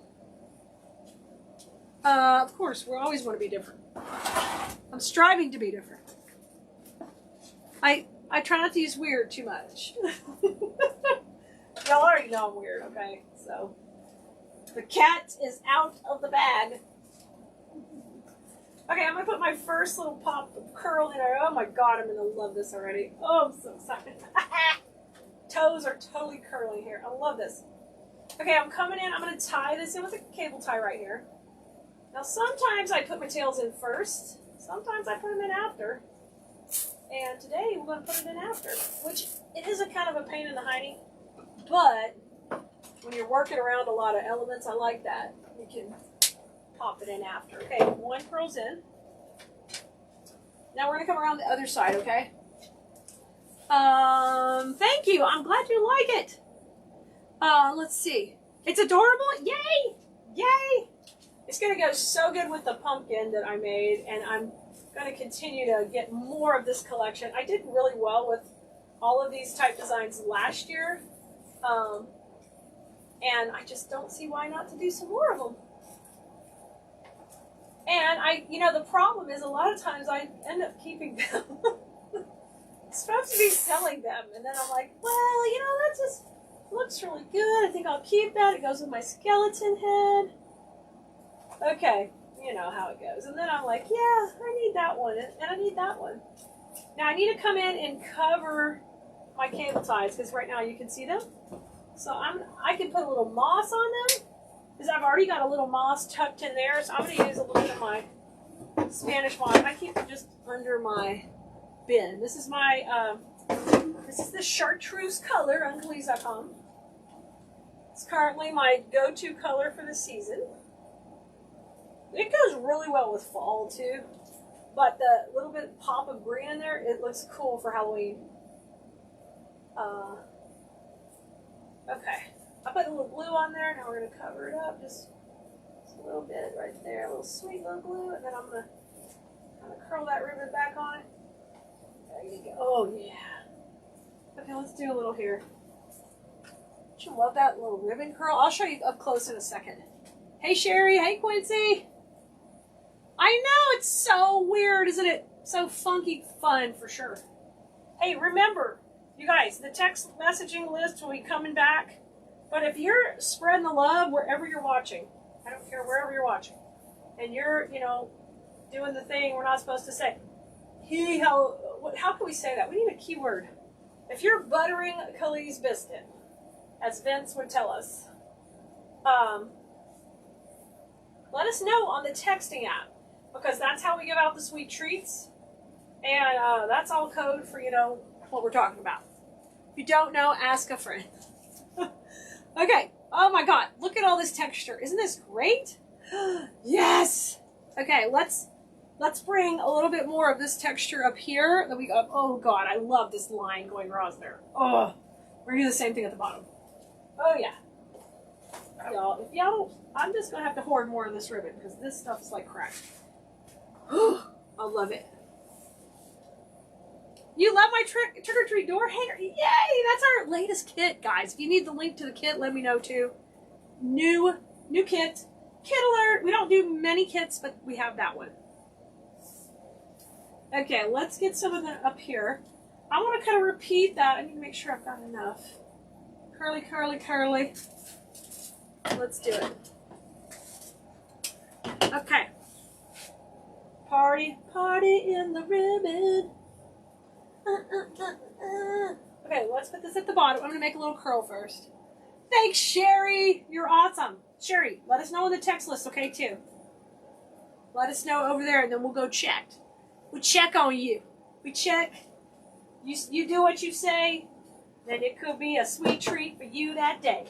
Of course, we always want to be different. I'm striving to be different. I try not to use weird too much. Y'all already know I'm weird, okay? So, the cat is out of the bag. Okay, I'm going to put my first little pop of curl in there. Oh my god, I'm going to love this already. Oh, I'm so excited. Toes are totally curly here. I love this. Okay, I'm coming in. I'm going to tie this in with a cable tie right here. Now, sometimes I put my tails in first. Sometimes I put them in after. And today, we're going to put it in after, which it is a kind of a pain in the hiney. But when you're working around a lot of elements, I like that. You can pop it in after. Okay, one curl's in. Now we're going to come around the other side, okay? Thank you. I'm glad you like it. Let's see. It's adorable. Yay! Yay! It's going to go so good with the pumpkin that I made, and I'm going to continue to get more of this collection. I did really well with all of these type designs last year, And I just don't see why not to do some more of them. And the problem is a lot of times I end up keeping them. I'm supposed to be selling them, and then I'm like, well, that just looks really good. I think I'll keep that. It goes with my skeleton head. Okay, you know how it goes. And then I'm like, yeah, I need that one, and I need that one. Now I need to come in and cover my cable ties, because right now you can see them. So I can put a little moss on them, because I've already got a little moss tucked in there. So I'm going to use a little bit of my Spanish moss. I keep it just under my bin. This is my, this is the chartreuse color on Keleas.com. It's currently my go-to color for the season. It goes really well with fall too. But the little bit pop of green in there, it looks cool for Halloween. Okay. I put a little glue on there. Now we're going to cover it up just a little bit right there. A little sweet little glue. And then I'm going to kind of curl that ribbon back on it. There you go. Oh, yeah. Okay, let's do a little here. Don't you love that little ribbon curl? I'll show you up close in a second. Hey, Sherry. Hey, Quincy. I know, it's so weird, isn't it? So funky fun, for sure. Hey, remember, you guys, the text messaging list will be coming back. But if you're spreading the love wherever you're watching, I don't care wherever you're watching, and you're, doing the thing we're not supposed to say, how can we say that? We need a keyword. If you're buttering Keleas biscuit, as Vince would tell us, let us know on the texting app, because that's how we give out the sweet treats, and that's all code for, what we're talking about. If you don't know, ask a friend. Okay. Oh my God. Look at all this texture. Isn't this great? Yes. Okay. Let's bring a little bit more of this texture up here. That we got. Oh God. I love this line going across there. Oh, we're gonna do the same thing at the bottom. Oh yeah. Y'all, if y'all don't, I'm just gonna have to hoard more of this ribbon, because this stuff is like crack. I love it. You love my trick-or-treat door hanger? Yay! That's our latest kit, guys. If you need the link to the kit, let me know too. New kit. Kit alert! We don't do many kits, but we have that one. Okay, let's get some of that up here. I want to kind of repeat that. I need to make sure I've got enough. Curly, curly, curly. Let's do it. Okay. Party, party in the ribbon. Okay, let's put this at the bottom. I'm going to make a little curl first. Thanks, Sherry. You're awesome. Sherry, let us know in the text list, okay, too. Let us know over there, and then we'll go check. We check on you. We check. You do what you say, then it could be a sweet treat for you that day.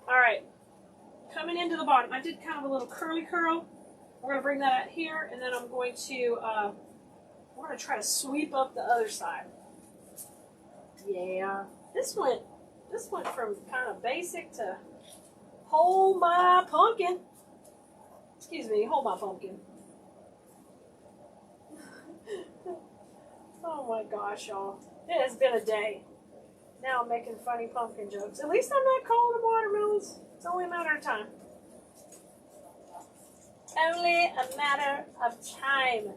All right. Coming into the bottom, I did kind of a little curly curl. We're going to bring that out here, and then I'm going to... we're going to try to sweep up the other side. Yeah. This went from kind of basic to hold my pumpkin. Excuse me, hold my pumpkin. Oh my gosh, y'all. It has been a day. Now I'm making funny pumpkin jokes. At least I'm not calling them watermelons. It's only a matter of time. Only a matter of time.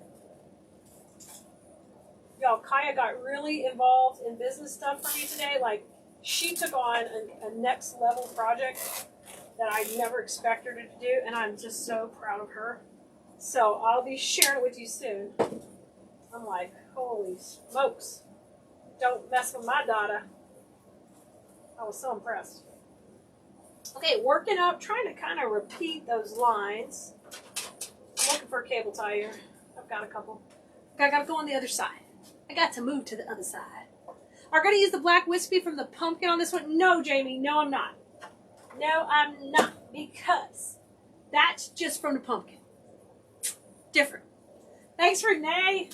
Y'all, Kaya got really involved in business stuff for me today. Like, she took on a next level project that I never expected her to do, and I'm just so proud of her. So I'll be sharing it with you soon. I'm like, holy smokes. Don't mess with my daughter. I was so impressed. Okay, working up, trying to kind of repeat those lines. I'm looking for a cable tie here. I've got a couple. Okay, I gotta go on the other side. I got to move to the other side. Are going to use the black wispy from the pumpkin on this one? No, Jamie. No, I'm not. No, I'm not. Because that's just from the pumpkin. Different. Thanks, Renee.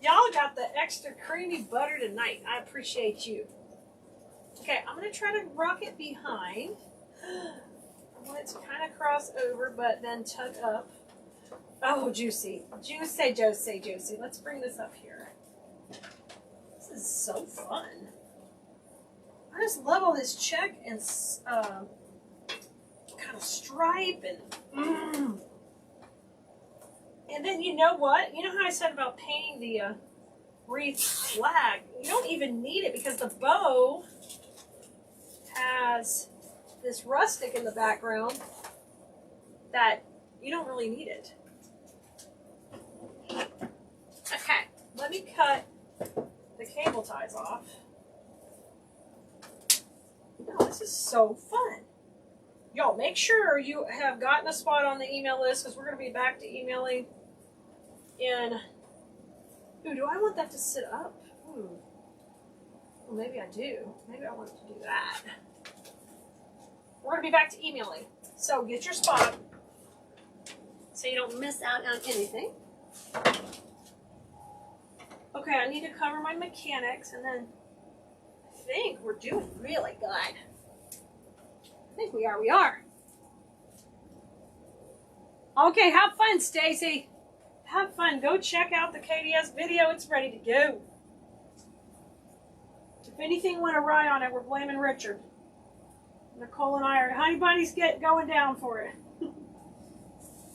Y'all got the extra creamy butter tonight. I appreciate you. Okay, I'm going to try to rock it behind. I want it to kind of cross over, but then tuck up. Oh, juicy. Juicy, juicy, juicy. Let's bring this up here. This is so fun. I just love all this check and kind of stripe and and then you know what? You know how I said about painting the wreath black? You don't even need it because the bow has this rustic in the background that you don't really need it. Okay, let me cut the cable ties off. Oh, this is so fun. Y'all, make sure you have gotten a spot on the email list because we're going to be back to emailing in... Ooh, do I want that to sit up? Ooh. Well, maybe I do. Maybe I want to do that. We're going to be back to emailing. So get your spot so you don't miss out on anything. Okay, I need to cover my mechanics, and then I think we're doing really good. I think we are. Okay, have fun, Stacy. Have fun. Go check out the Keleas video. It's ready to go. If anything went awry on it, we're blaming Richard. Nicole and I are honey bunnies going down for it.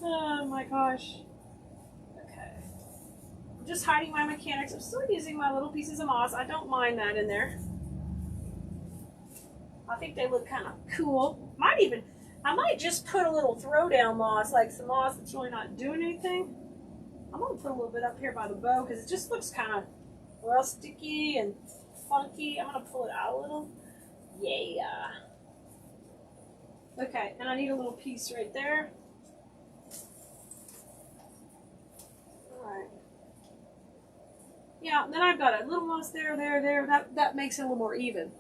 Oh my gosh. Okay. I'm just hiding my mechanics. I'm still using my little pieces of moss. I don't mind that in there. I think they look kind of cool. I might just put a little throwdown moss, like some moss that's really not doing anything. I'm going to put a little bit up here by the bow because it just looks kind of rusticy and funky. I'm going to pull it out a little. Yeah. Okay, and I need a little piece right there. Alright. Yeah, then I've got a little moss there. That makes it a little more even.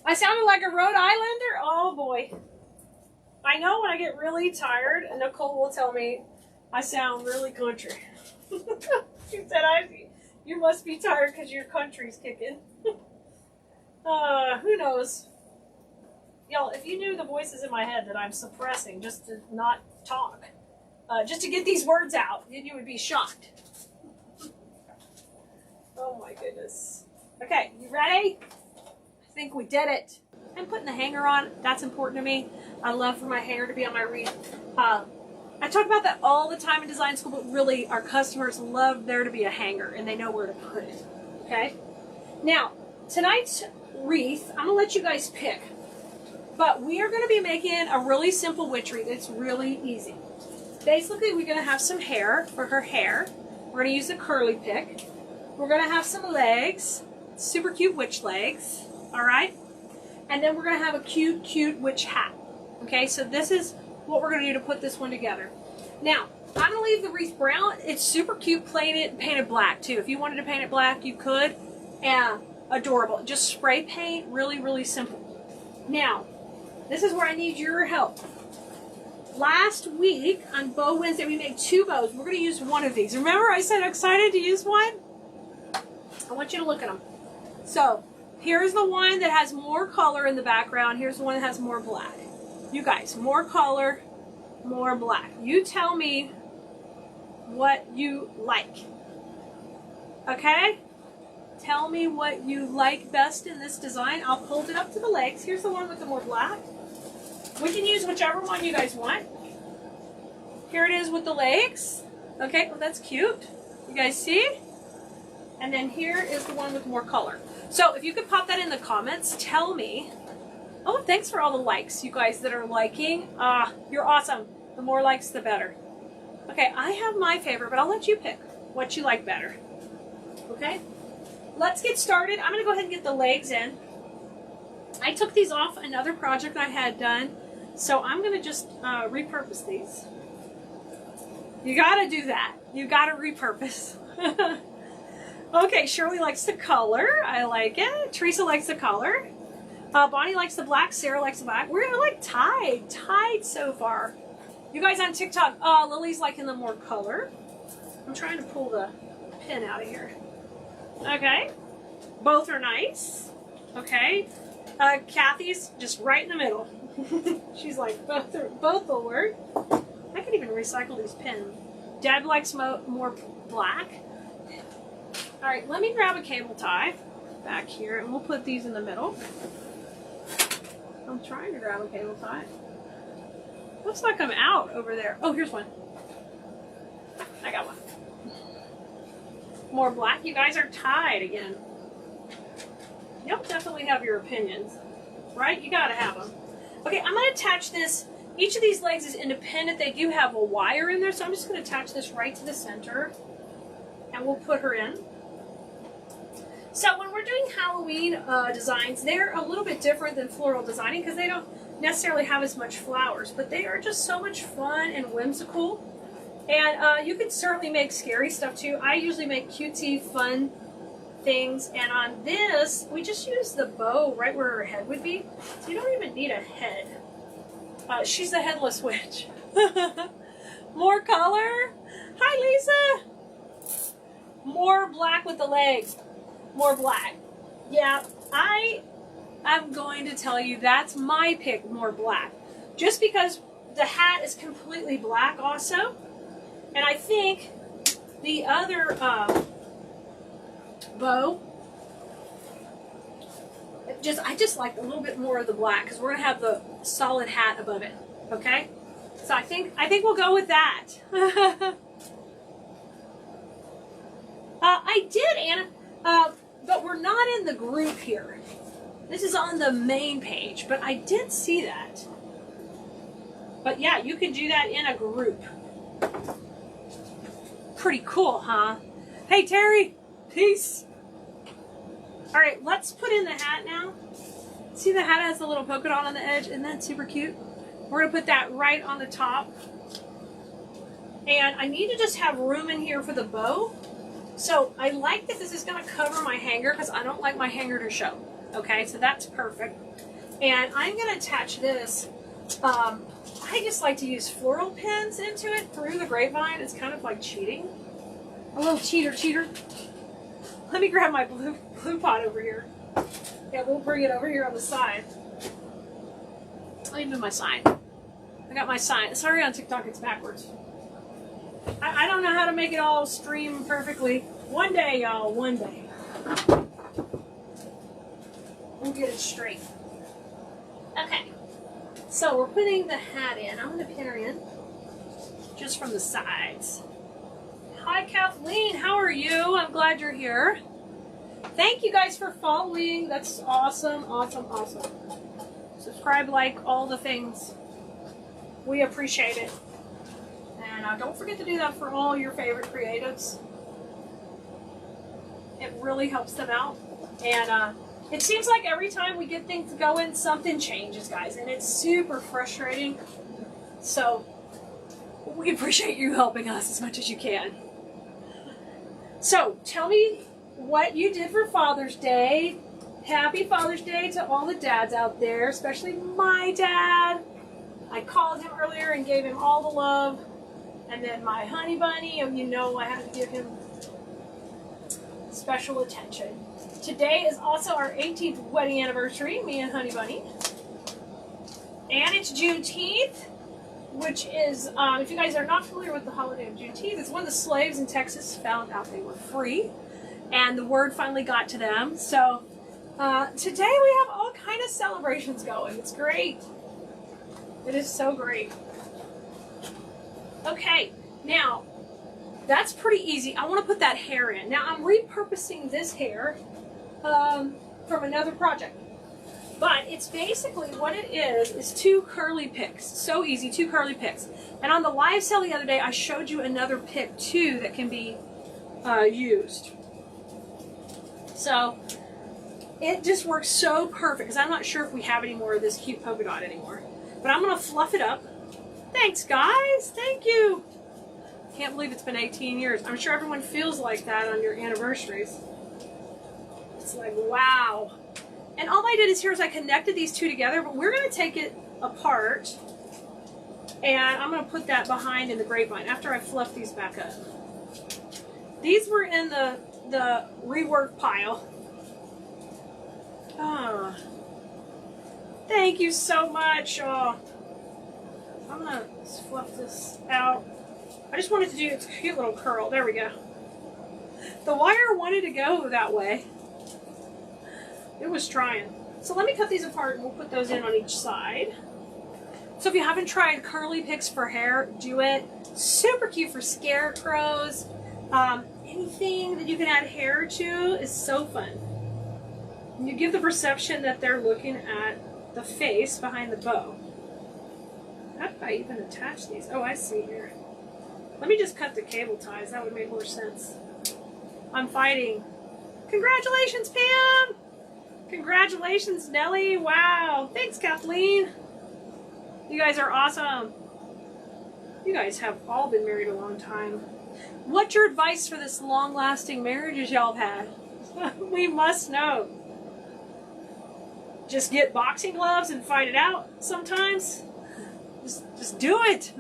I sounded like a Rhode Islander? Oh boy. I know when I get really tired, and Nicole will tell me I sound really country. She said, you must be tired because your country's kicking. Who knows? Y'all, if you knew the voices in my head that I'm suppressing just to not talk, just to get these words out, then you would be shocked. Oh my goodness. Okay, you ready? I think we did it. I'm putting the hanger on. That's important to me. I love for my hanger to be on my wreath. I talk about that all the time in design school, but really our customers love there to be a hanger and they know where to put it. Okay? Now, tonight's wreath, I'm going to let you guys pick. But we are going to be making a really simple witch wreath. It's really easy. Basically, we're going to have some hair for her hair. We're going to use a curly pick. We're going to have some legs. Super cute witch legs. Alright? And then we're going to have a cute, cute witch hat. Okay, so this is what we're going to do to put this one together. Now, I'm going to leave the wreath brown. It's super cute painted black too. If you wanted to paint it black, you could. And adorable. Just spray paint. Really, really simple. Now, this is where I need your help. Last week on Bow Wednesday, we made 2 bows. We're going to use one of these. Remember I said excited to use one? I want you to look at them. So, here's the one that has more color in the background. Here's the one that has more black. You guys, more color, more black. You tell me what you like. Okay? Tell me what you like best in this design. I'll hold it up to the legs. Here's the one with the more black. We can use whichever one you guys want. Here it is with the legs. Okay, well that's cute. You guys see? And then here is the one with more color. So if you could pop that in the comments, tell me. Oh, thanks for all the likes, you guys that are liking. You're awesome. The more likes, the better. Okay, I have my favorite, but I'll let you pick what you like better. Okay? Let's get started. I'm going to go ahead and get the legs in. I took these off another project I had done, so I'm going to just repurpose these. You got to do that. You got to repurpose. Okay, Shirley likes the color. I like it. Teresa likes the color. Bonnie likes the black. Sarah likes the black. We're like tied so far. You guys on TikTok, Lily's liking the more color. I'm trying to pull the pin out of here. Okay, both are nice. Okay, Kathy's just right in the middle. She's like, both will work. I can even recycle these pins. Dad likes more black. All right, let me grab a cable tie. back here, and we'll put these in the middle. I'm trying to grab a cable tie. Looks like I'm out over there. Oh, here's one. I got one. More black. You guys are tied again. You'll definitely have your opinions, right? You gotta have them. Okay, I'm gonna attach this. Each of these legs is independent. They do have a wire in there, so I'm just gonna attach this right to the center, and we'll put her in. So when we're doing Halloween designs, they're a little bit different than floral designing because they don't necessarily have as much flowers, but they are just so much fun and whimsical. And you can certainly make scary stuff too. I usually make cutesy, fun things, and on this, we just use the bow right where her head would be, so you don't even need a head. She's the headless witch. More color. Hi, Lisa. More black with the legs. More black. Yeah, I'm going to tell you that's my pick, more black. Just because the hat is completely black also. And I think the other bow, I just like a little bit more of the black because we're going to have the solid hat above it. Okay? So I think we'll go with that. I did, Anna. But we're not in the group here. This is on the main page, but I did see that. But yeah, you can do that in a group. Pretty cool, huh? Hey, Terry. Peace. All right, let's put in the hat now. See the hat has a little polka dot on the edge? Isn't that super cute? We're going to put that right on the top. And I need to just have room in here for the bow. So I like that this is going to cover my hanger because I don't like my hanger to show. Okay, so that's perfect. And I'm going to attach this. I just like to use floral pins into it through the grapevine. It's kind of like cheating. A little cheater. Let me grab my blue pot over here. Yeah, we'll bring it over here on the side. Let me move my sign. I got my sign. Sorry, on TikTok it's backwards. I don't know how to make it all stream perfectly. One day, y'all, one day. We'll get it straight. Okay. So we're putting the hat in. I'm going to pin her in just from the sides. Hi, Kathleen. How are you? I'm glad you're here. Thank you guys for following. That's awesome, awesome, awesome. Subscribe, like, all the things. We appreciate it. And don't forget to do that for all your favorite creatives. It really helps them out. And it seems like every time we get things going, something changes, guys. And it's super frustrating. So we appreciate you helping us as much as you can. So tell me what you did for Father's Day. Happy Father's Day to all the dads out there, especially my dad. I called him earlier and gave him all the love. And then my honey bunny, and you know I had to give him special attention. Today is also our 18th wedding anniversary, me and honey bunny. And it's Juneteenth, which is, if you guys are not familiar with the holiday of Juneteenth, it's when the slaves in Texas found out they were free. And the word finally got to them. So today we have all kind of celebrations going. It's great. It is so great. Okay, now that's pretty easy. I want to put that hair in. Now I'm repurposing this hair from another project. But it's basically what it is 2 curly picks. So easy, 2 curly picks. And on the live sale the other day, I showed you another pick too that can be used. So it just works so perfect because I'm not sure if we have any more of this cute polka dot anymore. But I'm going to fluff it up. Thanks, guys. Thank you. Can't believe it's been 18 years. I'm sure everyone feels like that on your anniversaries. It's like, wow. And all I did is here is I connected these two together, but we're going to take it apart. And I'm going to put that behind in the grapevine after I fluff these back up. These were in the rework pile. Ah. Thank you so much. Oh. I'm going to fluff this out. I just wanted to do a cute little curl. There we go. The wire wanted to go that way. It was trying. So let me cut these apart and we'll put those in on each side. So if you haven't tried curly picks for hair, do it. Super cute for scarecrows. Anything that you can add hair to is so fun. And you give the perception that they're looking at the face behind the bow. How did I even attach these? Oh, I see here. Let me just cut the cable ties. That would make more sense. I'm fighting. Congratulations, Pam! Congratulations, Nellie. Wow. Thanks, Kathleen. You guys are awesome. You guys have all been married a long time. What's your advice for this long-lasting marriages y'all have had? We must know. Just get boxing gloves and fight it out sometimes. Just do it.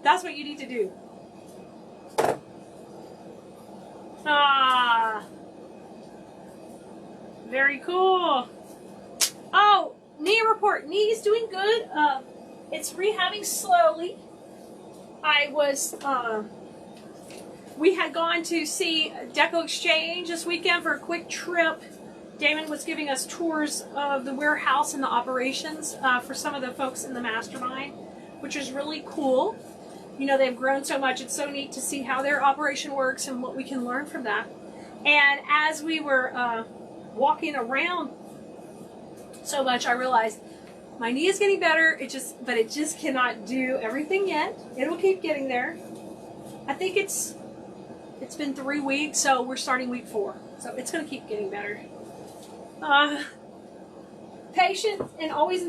That's what you need to do. Very cool. Oh, knee report. Knee's doing good. It's rehabbing slowly. We had gone to see Deco Exchange this weekend for a quick trip. Damon was giving us tours of the warehouse and the operations for some of the folks in the mastermind, which is really cool. You know, they've grown so much. It's so neat to see how their operation works and what we can learn from that. And as we were walking around so much, I realized my knee is getting better. But it just cannot do everything yet. It'll keep getting there. I think it's been 3 weeks, so we're starting week 4. So it's going to keep getting better. Patient and always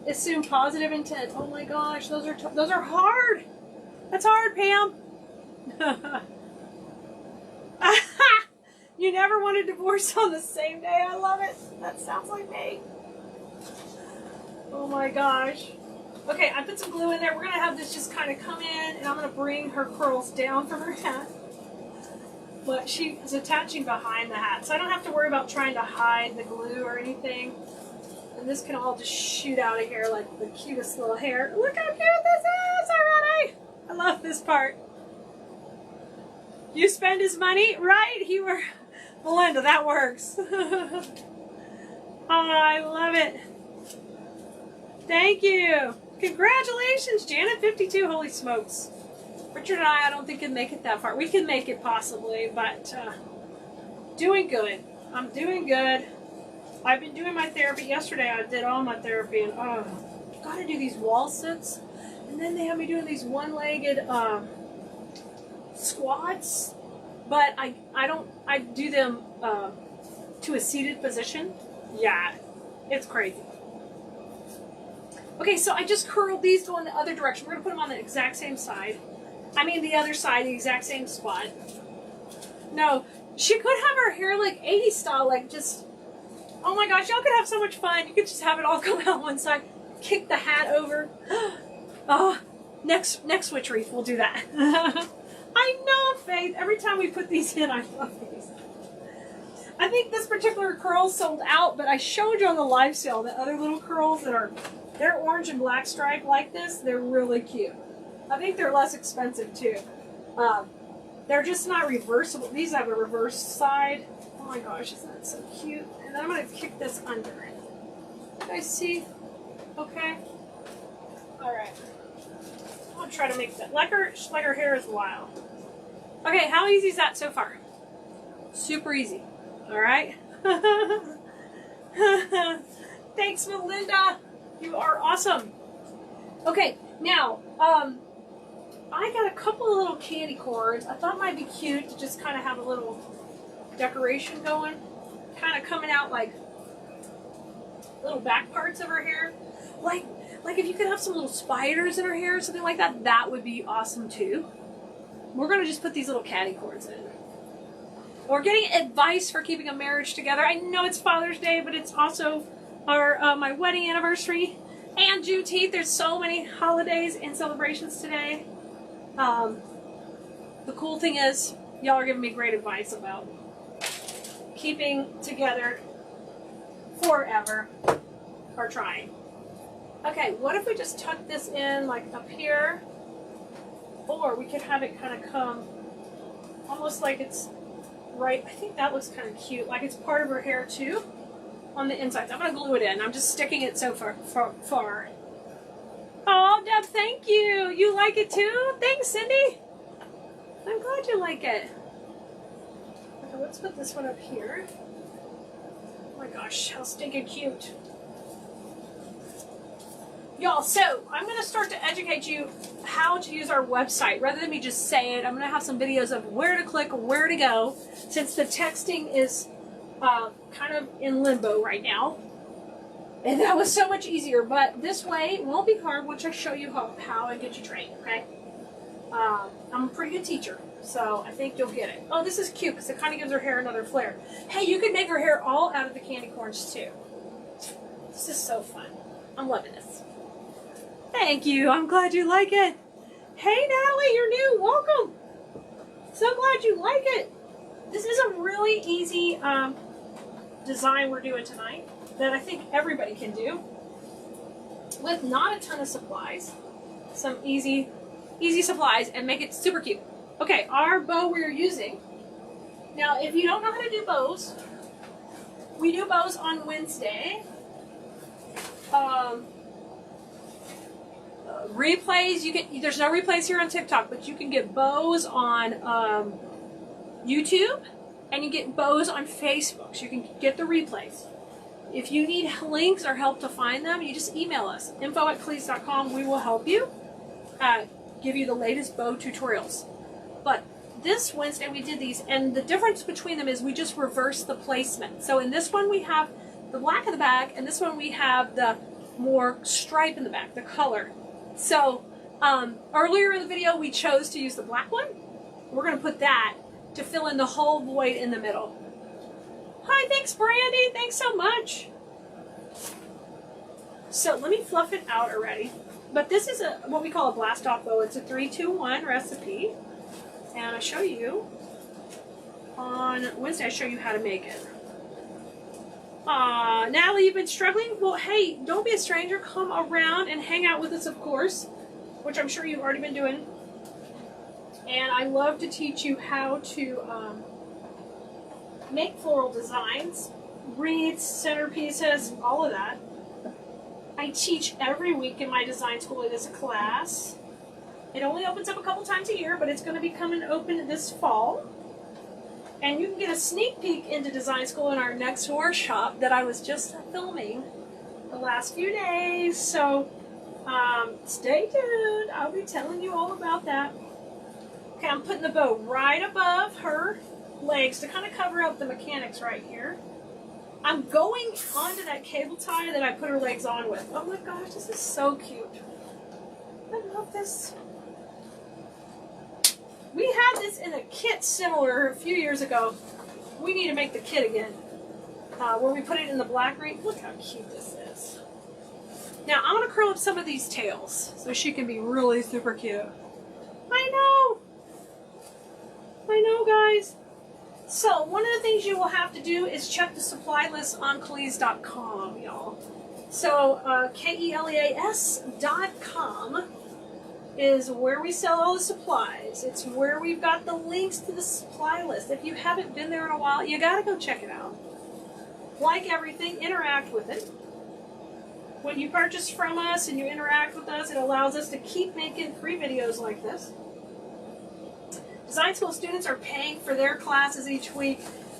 assume positive intent. Oh my gosh, those are hard. That's hard, Pam. You never want a divorce on the same day. I love it. That sounds like me. Oh my gosh. Okay, I put some glue in there. We're going to have this just kind of come in, and I'm going to bring her curls down from her hat. But she is attaching behind the hat, so I don't have to worry about trying to hide the glue or anything. And this can all just shoot out of here like the cutest little hair. Look how cute this is already! I love this part. You spend his money, right? Melinda, that works. Oh, I love it. Thank you. Congratulations, Janet 52. Holy smokes. Richard and I don't think can make it that far. We can make it possibly, but doing good. I'm doing good. I've been doing my therapy. Yesterday I did all my therapy, and gotta do these wall sits. And then they have me doing these one-legged squats, but I do them to a seated position. Yeah, it's crazy. Okay, so I just curled these going the other direction. We're gonna put them on the exact same side. I mean the other side, the exact same spot. No, she could have her hair like 80s style, like just, oh my gosh, y'all could have so much fun. You could just have it all come out one side, kick the hat over. Oh, next Witch Wreath, we'll do that. I know, Faith. Every time we put these in, I love these. I think this particular curl sold out, but I showed you on the live sale the other little curls they're orange and black stripe like this. They're really cute. I think they're less expensive too. They're just not reversible. These have a reverse side. Oh my gosh, isn't that so cute? And then I'm going to kick this under. You guys see? Okay. Alright. I'll try to make that. Like her hair is wild. Okay, how easy is that so far? Super easy. Alright? Thanks, Melinda. You are awesome. Okay, now, I got a couple of little candy corns. I thought it might be cute to just kind of have a little decoration going. Kind of coming out like little back parts of her hair. Like if you could have some little spiders in her hair or something like that, that would be awesome too. We're going to just put these little candy corns in. We're getting advice for keeping a marriage together. I know it's Father's Day, but it's also my wedding anniversary and Juneteenth. There's so many holidays and celebrations today. The cool thing is, y'all are giving me great advice about keeping together forever, or trying. Okay, what if we just tuck this in like up here, or we could have it kind of come almost like it's right, I think that looks kind of cute. Like it's part of her hair too on the inside. I'm going to glue it in. I'm just sticking it so far. Oh, Deb, thank you. You like it too? Thanks, Cindy. I'm glad you like it. Okay, let's put this one up here. Oh my gosh, how stinking cute. Y'all, so I'm going to start to educate you how to use our website. Rather than me just say it, I'm going to have some videos of where to click, where to go, since the texting is kind of in limbo right now. And that was so much easier, but this way it won't be hard once I show you how and get you trained, okay? I'm a pretty good teacher, so I think you'll get it. Oh, this is cute because it kind of gives her hair another flair. Hey, you can make her hair all out of the candy corns too. This is so fun. I'm loving this. Thank you. I'm glad you like it. Hey, Natalie, you're new. Welcome. So glad you like it. This is a really easy design we're doing tonight that I think everybody can do with not a ton of supplies. Some easy supplies and make it super cute. Okay, our bow we're using. Now, if you don't know how to do bows, we do bows on Wednesday. Replays, there's no replays here on TikTok, but you can get bows on YouTube and you get bows on Facebook, so you can get the replays. If you need links or help to find them, you just email us, info@keleas.com. We will help you, give you the latest bow tutorials. But this Wednesday we did these, and the difference between them is we just reversed the placement. So in this one we have the black in the back, and this one we have the more stripe in the back, the color. So earlier in the video we chose to use the black one. We're going to put that to fill in the whole void in the middle. Hi, thanks Brandy, thanks so much. So let me fluff it out already. But this is what we call a blast off bow. It's a 3-2-1 recipe. And I show you on Wednesday, I show you how to make it. Natalie, you've been struggling? Well, hey, don't be a stranger. Come around and hang out with us, of course, which I'm sure you've already been doing. And I love to teach you how to make floral designs, wreaths, centerpieces, all of that. I teach every week in my design school. It is a class. It only opens up a couple times a year, but it's going to be coming open this fall. And you can get a sneak peek into design school in our next workshop that I was just filming the last few days. So stay tuned. I'll be telling you all about that. Okay, I'm putting the bow right above her legs to kind of cover up the mechanics right here. I'm going onto that cable tie that I put her legs on with. Oh my gosh, this is so cute. I love this. We had this in a kit similar a few years ago. We need to make the kit again. Where we put it in the black wreath. Look how cute this is. Now I'm going to curl up some of these tails so she can be really super cute. I know. I know, guys. So one of the things you will have to do is check the supply list on Keleas.com, y'all. So Keleas.com is where we sell all the supplies. It's where we've got the links to the supply list. If you haven't been there in a while, you gotta go check it out. Like everything, interact with it. When you purchase from us and you interact with us, it allows us to keep making free videos like this. Design school students are paying for their classes each week,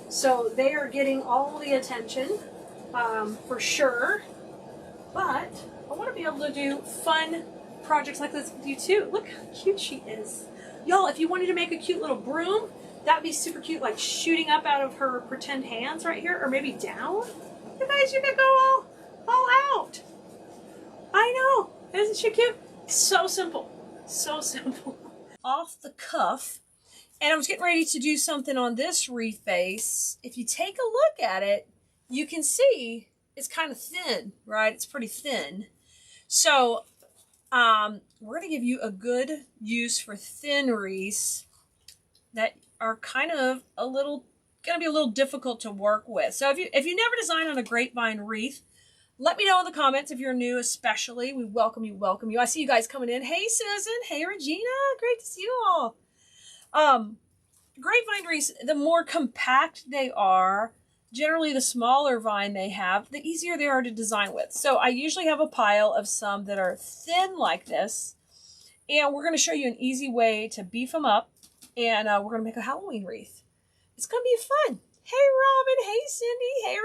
so they are getting all the attention, for sure. But I want to be able to do fun projects like this with you too. Look how cute she is. Y'all, if you wanted to make a cute little broom, that'd be super cute, like shooting up out of her pretend hands right here, or maybe down. You guys, you could go all out. I know. Isn't she cute? So simple. So simple. Off the cuff. And I was getting ready to do something on this wreath base. If you take a look at it, you can see it's kind of thin, right? It's pretty thin. So we're going to give you a good use for thin wreaths that are kind of going to be a little difficult to work with. So if you never designed on a grapevine wreath, let me know in the comments if you're new, especially. We welcome you, welcome you. I see you guys coming in. Hey, Susan. Hey, Regina. Great to see you all. grapevine wreaths, the more compact they are, generally the smaller vine they have, the easier they are to design with. So I usually have a pile of some that are thin like this, and we're going to show you an easy way to beef them up, and we're going to make a Halloween wreath. It's going to be fun. Hey, Robin. Hey, Cindy. Hey,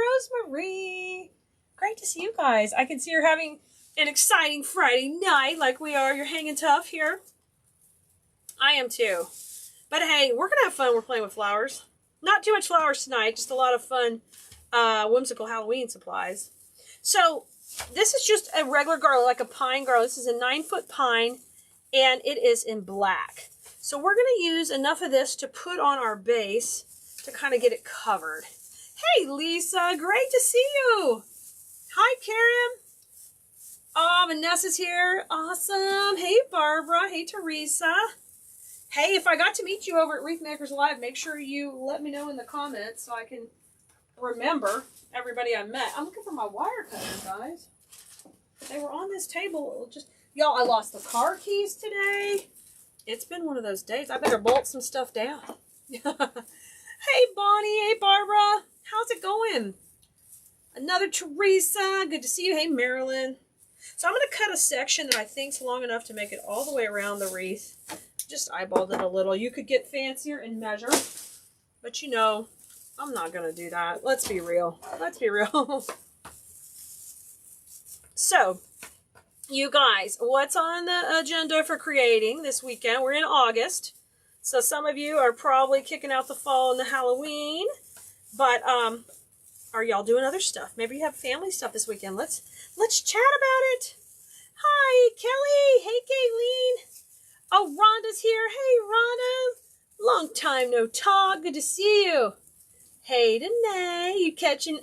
Rosemary. Great to see you guys. I can see you're having an exciting Friday night like we are. You're hanging tough here. I am too. But hey, we're going to have fun. We're playing with flowers. Not too much flowers tonight, just a lot of fun whimsical Halloween supplies. So this is just a regular garland, like a pine garland. This is a 9-foot pine, and it is in black. So we're going to use enough of this to put on our base to kind of get it covered. Hey, Lisa, great to see you. Hi, Karen. Oh, Vanessa's here. Awesome. Hey, Barbara. Hey, Teresa. Hey, if I got to meet you over at Wreath Makers Live, make sure you let me know in the comments so I can remember everybody I met. I'm looking for my wire cutters, guys. They were on this table. Y'all, I lost the car keys today. It's been one of those days. I better bolt some stuff down. Hey, Bonnie. Hey, Barbara. How's it going? Another Teresa. Good to see you. Hey, Marilyn. So I'm going to cut a section that I think's long enough to make it all the way around the wreath. Just eyeballed it a little. You could get fancier and measure, but you know, I'm not going to do that. Let's be real. Let's be real. So, you guys, what's on the agenda for creating this weekend? We're in August, so some of you are probably kicking out the fall and the Halloween, but are y'all doing other stuff? Maybe you have family stuff this weekend. Let's chat about it. Hi, Kelly. Hey, Kayleen. Oh, Rhonda's here. Hey, Rhonda. Long time no talk. Good to see you. Hey, Danae. You catching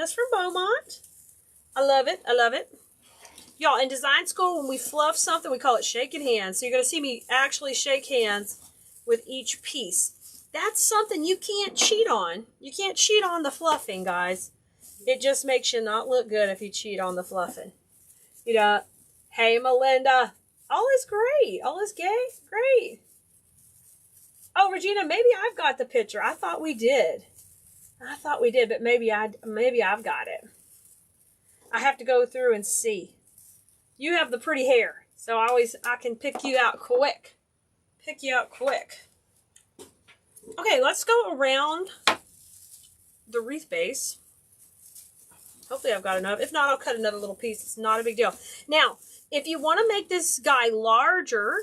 us from Beaumont? I love it. I love it. Y'all, in design school, when we fluff something, we call it shaking hands. So you're going to see me actually shake hands with each piece. That's something you can't cheat on. You can't cheat on the fluffing, guys. It just makes you not look good if you cheat on the fluffing. You know, hey, Melinda. All is great. All is gay. Great. Oh, Regina, maybe I've got the picture. I thought we did. But maybe I've got it. I have to go through and see. You have the pretty hair, so I can pick you out quick. Okay, let's go around the wreath base. Hopefully I've got enough. If not, I'll cut another little piece. It's not a big deal. Now, if you want to make this guy larger,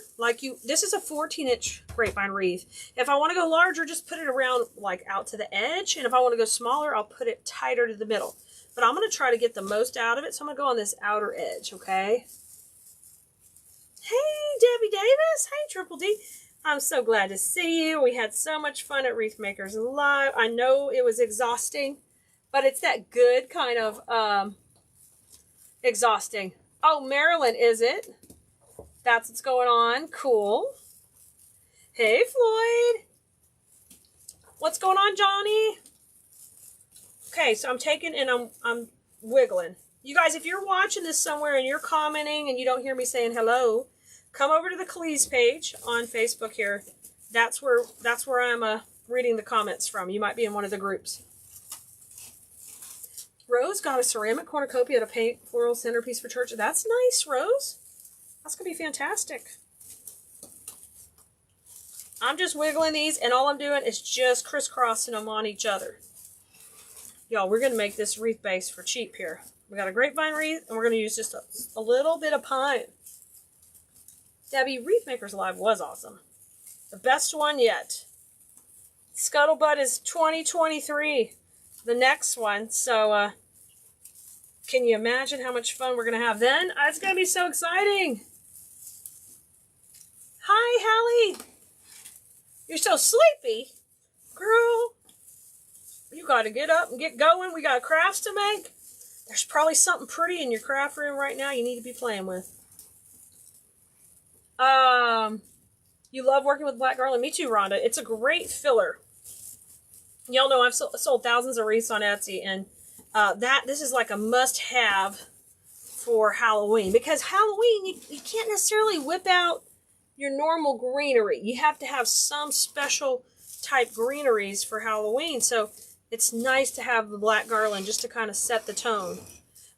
this is a 14-inch grapevine wreath. If I want to go larger, just put it around, like, out to the edge. And if I want to go smaller, I'll put it tighter to the middle. But I'm going to try to get the most out of it, so I'm going to go on this outer edge, okay? Hey, Debbie Davis. Hey, Triple D. I'm so glad to see you. We had so much fun at Wreath Makers Live. I know it was exhausting, but it's that good kind of exhausting. Oh, Marilyn, is it? That's what's going on. Cool. Hey, Floyd. What's going on, Johnny? Okay, so I'm taking and I'm wiggling. You guys, if you're watching this somewhere and you're commenting and you don't hear me saying hello, come over to the Keleas page on Facebook here. That's where I'm reading the comments from. You might be in one of the groups. Rose got a ceramic cornucopia to paint floral centerpiece for church. That's nice, Rose. That's going to be fantastic. I'm just wiggling these, and all I'm doing is just crisscrossing them on each other. Y'all, we're going to make this wreath base for cheap here. We got a grapevine wreath, and we're going to use just a little bit of pine. Debbie, Wreath Makers Live was awesome. The best one yet. Scuttlebutt is 2023. The next one. So, can you imagine how much fun we're going to have then? It's going to be so exciting. Hi, Hallie. You're so sleepy. Girl, you got to get up and get going. We got crafts to make. There's probably something pretty in your craft room right now you need to be playing with. You love working with black garland. Me too, Rhonda. It's a great filler. Y'all know I've sold thousands of wreaths on Etsy, and this is like a must-have for Halloween. Because Halloween, you can't necessarily whip out your normal greenery. You have to have some special type greeneries for Halloween. So it's nice to have the black garland just to kind of set the tone.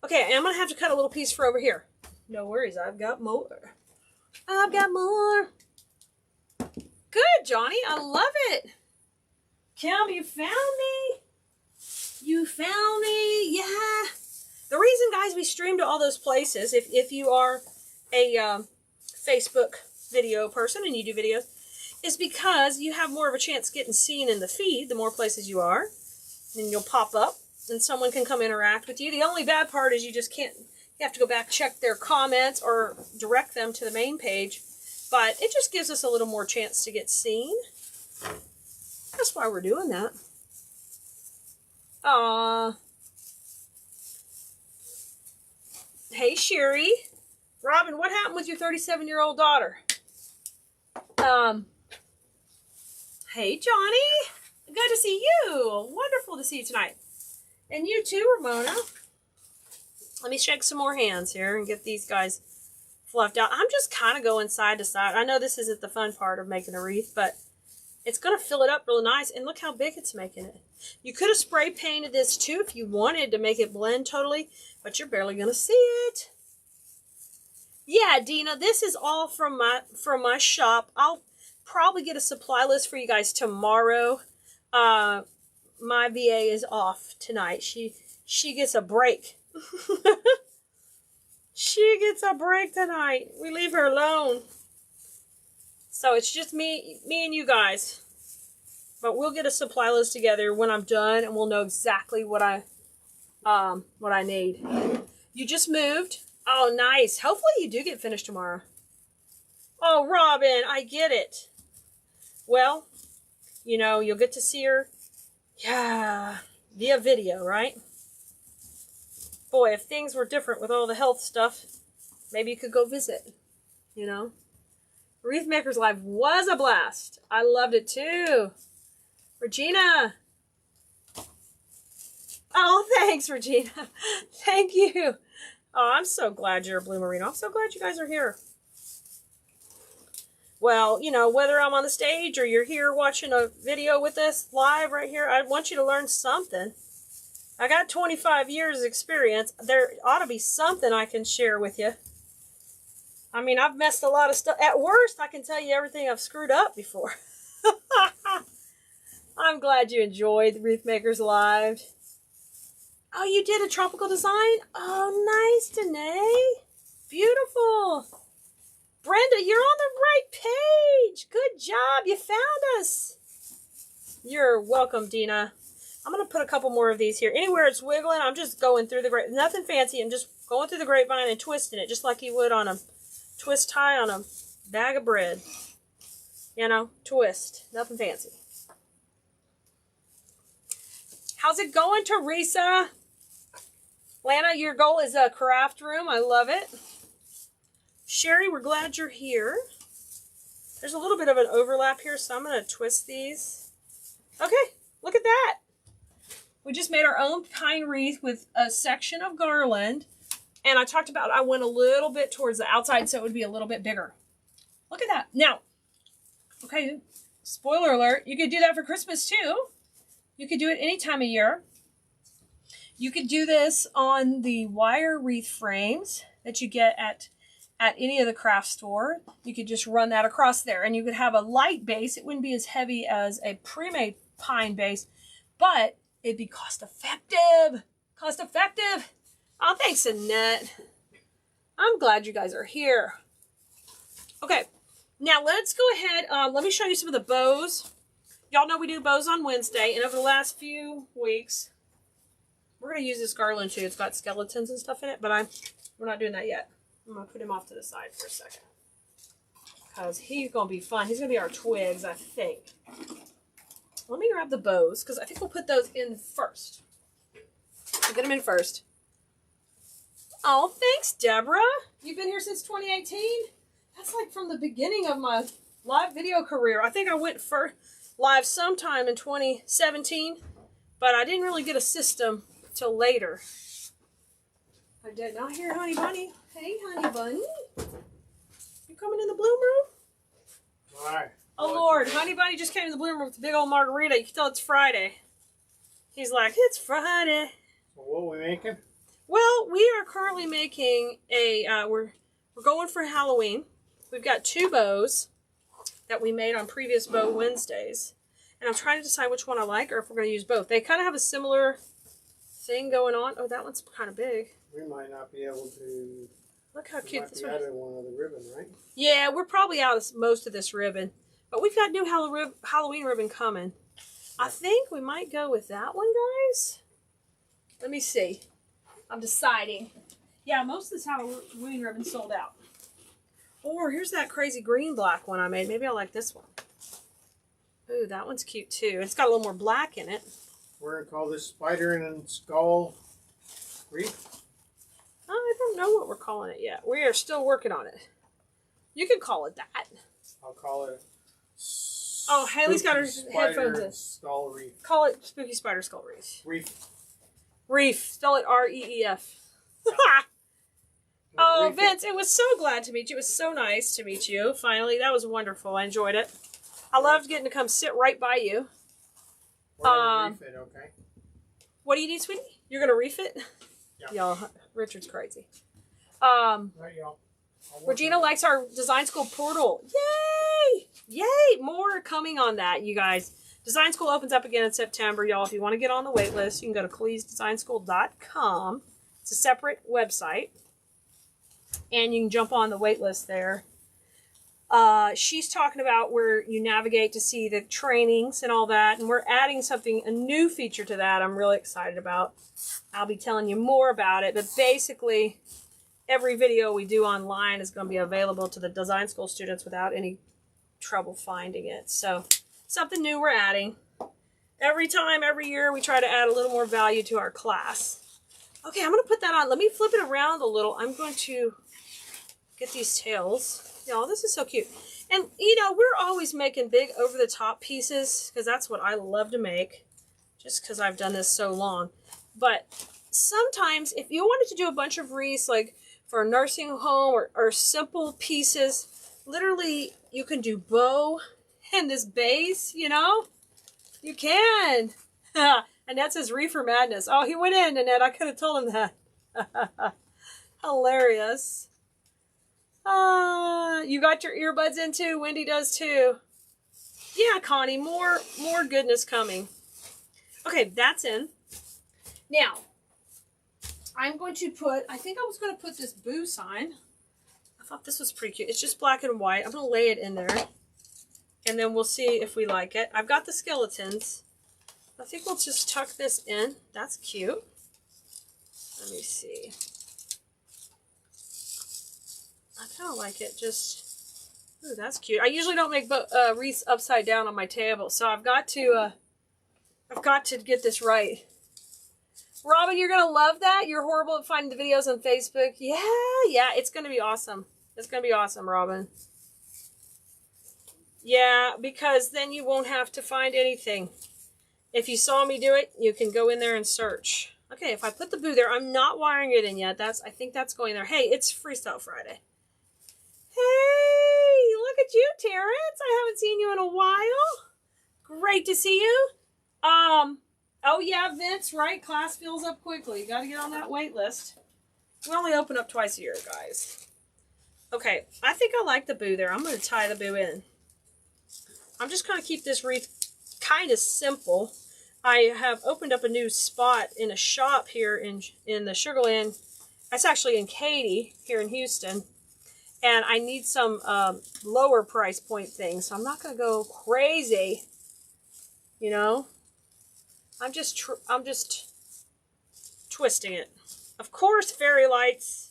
Okay, I'm going to have to cut a little piece for over here. No worries, I've got more. I've got more. Good, Johnny. I love it. Kim, you found me. You found me. Yeah. The reason, guys, we stream to all those places, if you are a Facebook video person and you do videos, is because you have more of a chance getting seen in the feed the more places you are. And you'll pop up and someone can come interact with you. The only bad part is you just can't, you have to go back, check their comments or direct them to the main page. But it just gives us a little more chance to get seen. That's why we're doing that. Hey, Sherry. Robin, what happened with your 37-year-old daughter? Hey, Johnny. Good to see you. Wonderful to see you tonight. And you too, Ramona. Let me shake some more hands here and get these guys fluffed out. I'm just kind of going side to side. I know this isn't the fun part of making a wreath, but it's going to fill it up really nice. And look how big it's making it. You could have spray painted this too if you wanted to make it blend totally, but you're barely going to see it. Yeah, Dina, this is all from my shop. I'll probably get a supply list for you guys tomorrow. My VA is off tonight. She gets a break. She gets a break tonight. We leave her alone. So it's just me and you guys. But we'll get a supply list together when I'm done, and we'll know exactly what I need. You just moved. Oh, nice. Hopefully you do get finished tomorrow. Oh, Robin, I get it. Well, you know, you'll get to see her, yeah, via video, right? Boy, if things were different with all the health stuff, maybe you could go visit, you know? Wreath Makers Live was a blast. I loved it too. Regina. Oh, thanks, Regina. Thank you. Oh, I'm so glad you're a Blue Marino. I'm so glad you guys are here. Well, you know, whether I'm on the stage or you're here watching a video with us live right here, I want you to learn something. I got 25 years experience. There ought to be something I can share with you. I mean, I've messed a lot of stuff. At worst, I can tell you everything I've screwed up before. I'm glad you enjoyed the Wreath Makers Live. Oh, you did a tropical design? Oh, nice, Danae. Beautiful. Brenda, you're on the right page. Good job. You found us. You're welcome, Dina. I'm going to put a couple more of these here. Anywhere it's wiggling, I'm just going through the grapevine. Nothing fancy. I'm just going through the grapevine and twisting it just like you would on a twist tie on a bag of bread. You know, twist. Nothing fancy. How's it going, Teresa? Lana, your goal is a craft room. I love it. Sherry, we're glad you're here. There's a little bit of an overlap here, so I'm going to twist these. Okay, look at that. We just made our own pine wreath with a section of garland. And I talked about I went a little bit towards the outside so it would be a little bit bigger. Look at that. Now, okay, spoiler alert, you could do that for Christmas too. You could do it any time of year. You could do this on the wire wreath frames that you get at any of the craft store. You could just run that across there and you could have a light base. It wouldn't be as heavy as a pre-made pine base, but it'd be cost effective. Cost effective. Oh, thanks, Annette. I'm glad you guys are here. Okay, now let's go ahead. Let me show you some of the bows. Y'all know we do bows on Wednesday, and over the last few weeks, we're going to use this garland too. It's got skeletons and stuff in it, but we're not doing that yet. I'm going to put him off to the side for a second. Because he's going to be fun. He's going to be our twigs, I think. Let me grab the bows, because I think we'll put those in first. We'll get them in first. Oh, thanks, Deborah. You've been here since 2018? That's like from the beginning of my live video career. I think I went live sometime in 2017, but I didn't really get a system till later. I did not hear Honey Bunny. Hey, Honey Bunny. You coming in the bloom room? Why? Oh, Lord. Honey Bunny just came to the bloom room with a big old margarita. You can tell it's Friday. He's like, it's Friday. So what are we making? Well, we are currently making a, we're going for Halloween. We've got 2 bows that we made on previous Bow Wednesdays. And I'm trying to decide which one I like or if we're going to use both. They kind of have a similar thing going on. Oh, that one's kind of big. We might not be able to... Look how cute this one is. We might be out of one of the ribbon, right? Yeah, we're probably out of most of this ribbon. But we've got new Halloween ribbon coming. I think we might go with that one, guys. Let me see. I'm deciding. Yeah, most of this Halloween ribbon sold out. Or here's that crazy green-black one I made. Maybe I like this one. Ooh, that one's cute too. It's got a little more black in it. We're going to call this Spider and Skull Wreath. I don't know what we're calling it yet. We are still working on it. You can call it that. I'll call it... Oh, Haley's got her headphones in. Skull Wreath. Call it Spooky Spider Skull Wreath. Wreath. Wreath. Spell it R-E-E-F. Oh, Vince, it was so glad to meet you. It was so nice to meet you. Finally, that was wonderful. I enjoyed it. I loved getting to come sit right by you. We're going to reef it, okay? What do you need, sweetie? You're going to reef it? Yeah. Y'all, Richard's crazy. Right, y'all. Regina likes our design school portal. Yay! Yay! More coming on that, you guys. Design school opens up again in September, y'all. If you want to get on the wait list, you can go to KeleasDesignSchool.com. It's a separate website. And you can jump on the wait list there. She's talking about where you navigate to see the trainings and all that. And we're adding something, a new feature to that I'm really excited about. I'll be telling you more about it. But basically, every video we do online is going to be available to the design school students without any trouble finding it. So, something new we're adding. Every year, we try to add a little more value to our class. Okay, I'm going to put that on. Let me flip it around a little. I'm going to get these tails. Y'all, this is so cute. And, you know, we're always making big over-the-top pieces because that's what I love to make just because I've done this so long. But sometimes if you wanted to do a bunch of wreaths, like for a nursing home or simple pieces, literally you can do bow and this base, you know? You can. Annette says Reefer Madness. Oh, he went in, Annette. I could have told him that. Hilarious. You got your earbuds in too? Wendy does too. Yeah, Connie, more goodness coming. Okay, that's in. Now, I'm going to put, I think I was going to put this boo sign. I thought this was pretty cute. It's just black and white. I'm going to lay it in there. And then we'll see if we like it. I've got the skeletons. I think we'll just tuck this in. That's cute. Let me see. I kind of like it. Just, ooh, that's cute. I usually don't make wreaths upside down on my table, so I've got to get this right. Robin, you're gonna love that. You're horrible at finding the videos on Facebook. Yeah, it's gonna be awesome. It's gonna be awesome, Robin. Yeah, because then you won't have to find anything. If you saw me do it, you can go in there and search. Okay, if I put the boo there, I'm not wiring it in yet. I think that's going there. Hey, it's Freestyle Friday. Hey, look at you, Terrence. I haven't seen you in a while. Great to see you. Oh yeah, Vince, right? Class fills up quickly. You got to get on that wait list. We only open up twice a year, guys. Okay, I think I like the boo there. I'm going to tie the boo in. I'm just going to keep this wreath kind of simple. I have opened up a new spot in a shop here in the Sugar Land. That's actually in Katy, here in Houston. And I need some lower price point things. So I'm not going to go crazy. You know? I'm just twisting it. Of course, fairy lights.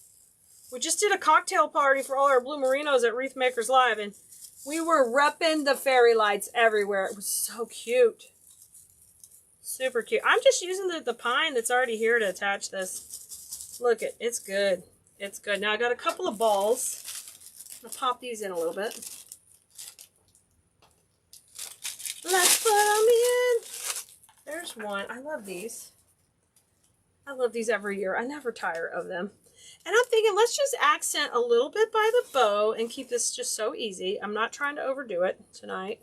We just did a cocktail party for all our Blue Merinos at Wreath Makers Live. And we were repping the fairy lights everywhere. It was so cute. Super cute. I'm just using the pine that's already here to attach this. Look, it's good. It's good. Now I got a couple of balls. I'm going to pop these in a little bit. Let's put them in. There's one. I love these. I love these every year. I never tire of them. And I'm thinking, let's just accent a little bit by the bow and keep this just so easy. I'm not trying to overdo it tonight.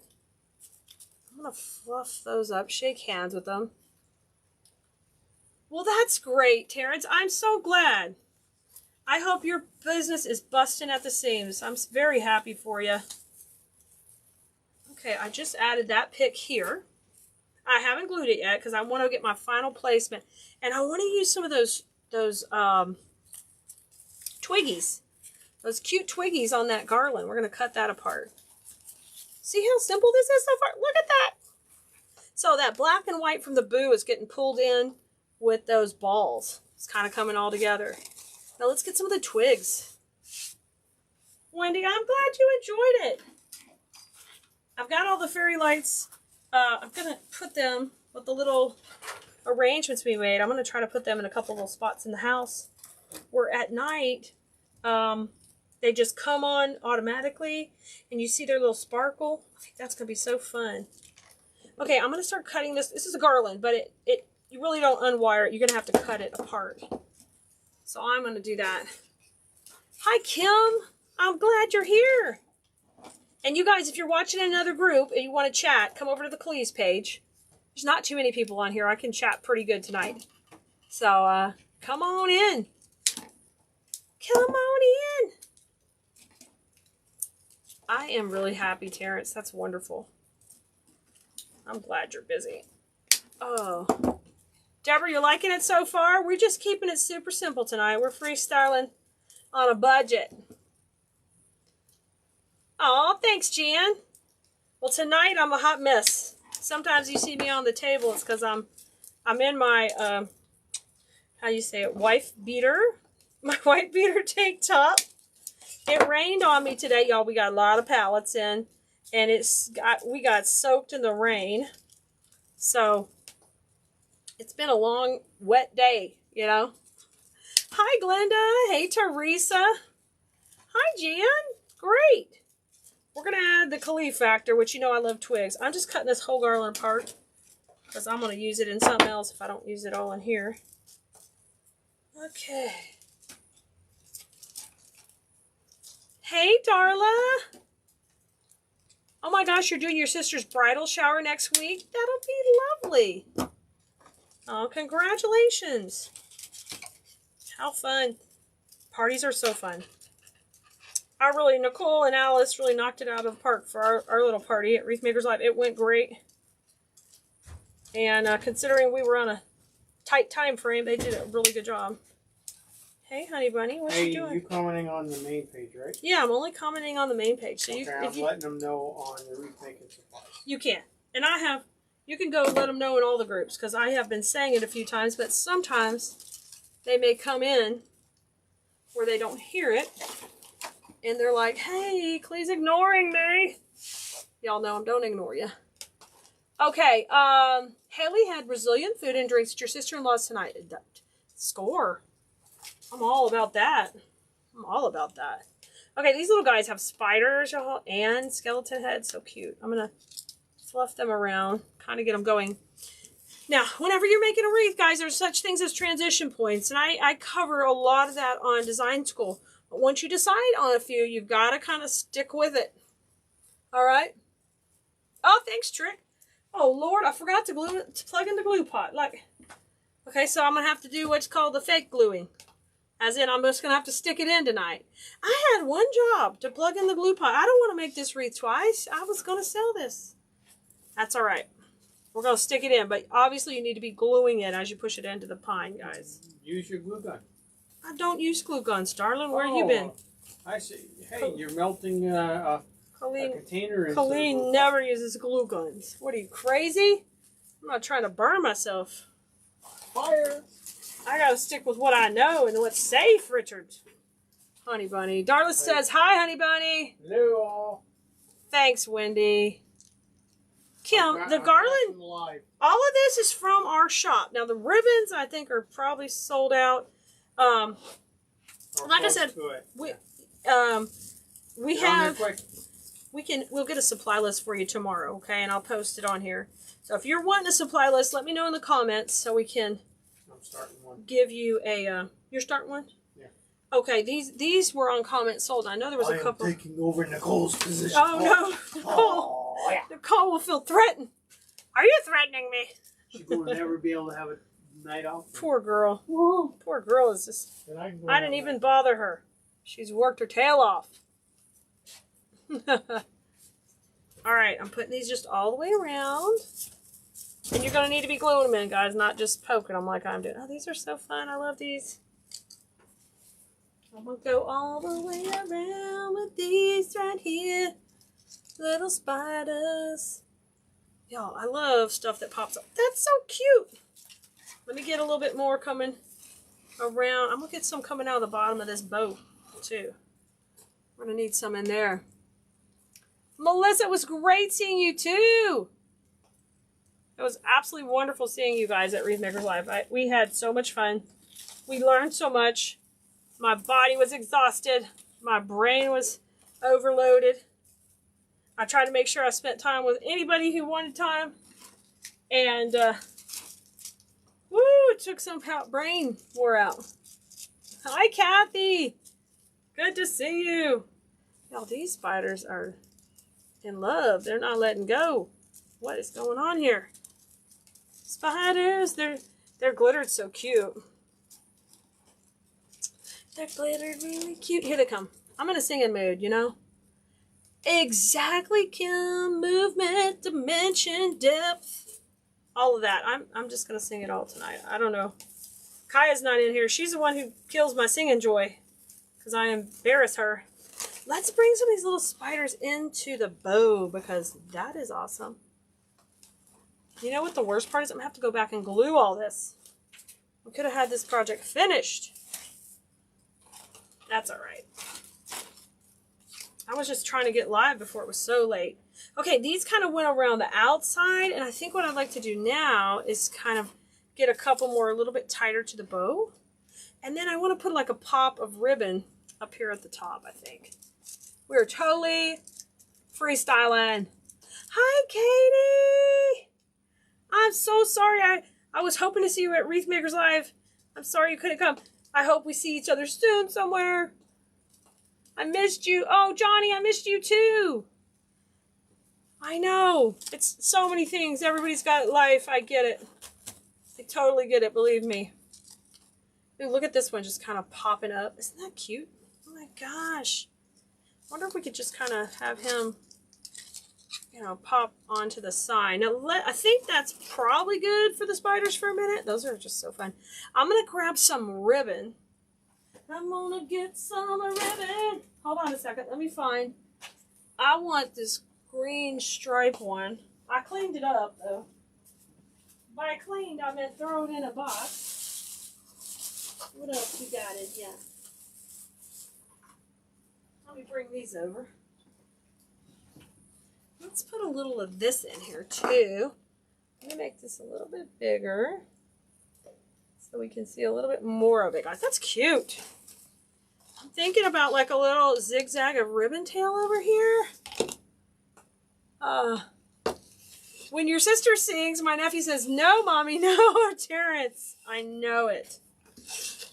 I'm going to fluff those up, shake hands with them. Well, that's great, Terrence. I'm so glad. I hope your business is busting at the seams. I'm very happy for you. Okay, I just added that pick here. I haven't glued it yet because I want to get my final placement. And I want to use some of those twiggies. Those cute twiggies on that garland. We're going to cut that apart. See how simple this is so far? Look at that. So that black and white from the boo is getting pulled in with those balls. It's kind of coming all together. Now let's get some of the twigs. Wendy, I'm glad you enjoyed it. I've got all the fairy lights. I'm going to put them with the little arrangements we made. I'm going to try to put them in a couple little spots in the house where at night they just come on automatically and you see their little sparkle. I think that's going to be so fun. Okay, I'm going to start cutting this. This is a garland, but you really don't unwire it. You're going to have to cut it apart. So I'm going to do that. Hi, Kim. I'm glad you're here. And you guys, if you're watching another group and you want to chat, come over to the Keleas page. There's not too many people on here. I can chat pretty good tonight. So, come on in. Come on in. I am really happy, Terrence. That's wonderful. I'm glad you're busy. Oh. Deborah, you liking it so far? We're just keeping it super simple tonight. We're freestyling on a budget. Oh, thanks, Jan. Well, tonight I'm a hot mess. Sometimes you see me on the table. It's because I'm in my, how you say it, wife beater. My white beater tank top. It rained on me today, y'all. We got a lot of pallets in, and we got soaked in the rain. So it's been a long, wet day, you know. Hi, Glenda. Hey, Teresa. Hi, Jan. Great. We're going to add the Kelea factor, which you know I love twigs. I'm just cutting this whole garland apart because I'm going to use it in something else if I don't use it all in here. Okay. Hey, Darla. Oh my gosh, you're doing your sister's bridal shower next week? That'll be lovely. Oh, congratulations. How fun. Parties are so fun. Nicole and Alice really knocked it out of the park for our little party at Wreath Makers Live. It went great. And considering we were on a tight time frame, they did a really good job. Hey, honey bunny, what you doing? Hey, you commenting on the main page, right? Yeah, I'm only commenting on the main page. So I'm letting them know on the wreath making supplies. You can. And you can go let them know in all the groups, because I have been saying it a few times, but sometimes they may come in where they don't hear it, and they're like, hey, Clee's ignoring me. Y'all know him, don't ignore you. Okay, Haley had resilient food and drinks at your sister-in-law's tonight. Score. I'm all about that. I'm all about that. Okay, these little guys have spiders, y'all, and skeleton heads. So cute. I'm going to fluff them around, kind of get them going. Now, whenever you're making a wreath, guys, there's such things as transition points, and I cover a lot of that on design school. But once you decide on a few, you've got to kind of stick with it. All right? Oh, thanks, Trick. Oh, Lord, I forgot to plug in the glue pot. Okay, so I'm going to have to do what's called the fake gluing. As in, I'm just going to have to stick it in tonight. I had one job, to plug in the glue pot. I don't want to make this wreath twice. I was going to sell this. That's all right. We're going to stick it in, but obviously you need to be gluing it as you push it into the pine, guys. Use your glue gun. I don't use glue guns, darling. Where have you been? I see. Hey, you're melting a container. Colleen never uses glue guns. What are you, crazy? I'm not trying to burn myself. Fire. I got to stick with what I know and what's safe, Richard. Honey Bunny. Darla says, hi, Honey Bunny. Hello, all. Thanks, Wendy. Kim, the garland, all of this is from our shop. Now, the ribbons, I think, are probably sold out. Like I said, we'll get a supply list for you tomorrow, okay? And I'll post it on here. So if you're wanting a supply list, let me know in the comments so we can... I'm starting one. Give you a, you're starting one? Yeah. Okay, these were on comment sold. I know there was a couple. I am taking over Nicole's position. Oh no, Nicole! Oh, yeah. Nicole will feel threatened. Are you threatening me? She will never be able to have a night off. Poor girl. Poor girl is just. I didn't even bother her. She's worked her tail off. All right, I'm putting these just all the way around. And you're going to need to be gluing them in, guys, not just poking them like I'm doing. Oh, these are so fun. I love these. I'm going to go all the way around with these right here. Little spiders. Y'all, I love stuff that pops up. That's so cute. Let me get a little bit more coming around. I'm going to get some coming out of the bottom of this boat, too. We're going to need some in there. Melissa, it was great seeing you, too. It was absolutely wonderful seeing you guys at Wreath Makers Live. We had so much fun. We learned so much. My body was exhausted. My brain was overloaded. I tried to make sure I spent time with anybody who wanted time. And, woo, it took some brain wore out. Hi, Kathy. Good to see you. Y'all, these spiders are in love. They're not letting go. What is going on here? Spiders, they're glittered so cute. They're glittered really cute. Here they come. I'm in a singing mood, you know. Exactly, Kim. Movement, dimension, depth. All of that. I'm just going to sing it all tonight. I don't know. Kaya's not in here. She's the one who kills my singing joy. Because I embarrass her. Let's bring some of these little spiders into the bow. Because that is awesome. You know what the worst part is? I'm going to have to go back and glue all this. We could have had this project finished. That's all right. I was just trying to get live before it was so late. Okay, these kind of went around the outside, and I think what I'd like to do now is kind of get a couple more a little bit tighter to the bow. And then I want to put like a pop of ribbon up here at the top, I think. We're totally freestyling. Hi, Katie! I'm so sorry. I was hoping to see you at Wreath Makers Live. I'm sorry you couldn't come. I hope we see each other soon somewhere. I missed you. Oh, Johnny, I missed you too. I know. It's so many things. Everybody's got life. I get it. I totally get it. Believe me. Ooh, look at this one just kind of popping up. Isn't that cute? Oh my gosh. I wonder if we could just kind of have him, you know, pop onto the side. Now, I think that's probably good for the spiders for a minute. Those are just so fun. I'm going to grab some ribbon. I'm going to get some ribbon. Hold on a second. Let me find. I want this green stripe one. I cleaned it up, though. By cleaned, I meant throw it in a box. What else you got in here? Let me bring these over. Let's put a little of this in here, too. Let me make this a little bit bigger so we can see a little bit more of it, guys. That's cute. I'm thinking about like a little zigzag of ribbon tail over here. When your sister sings, my nephew says, "No, Mommy, no, Terrence." I know it.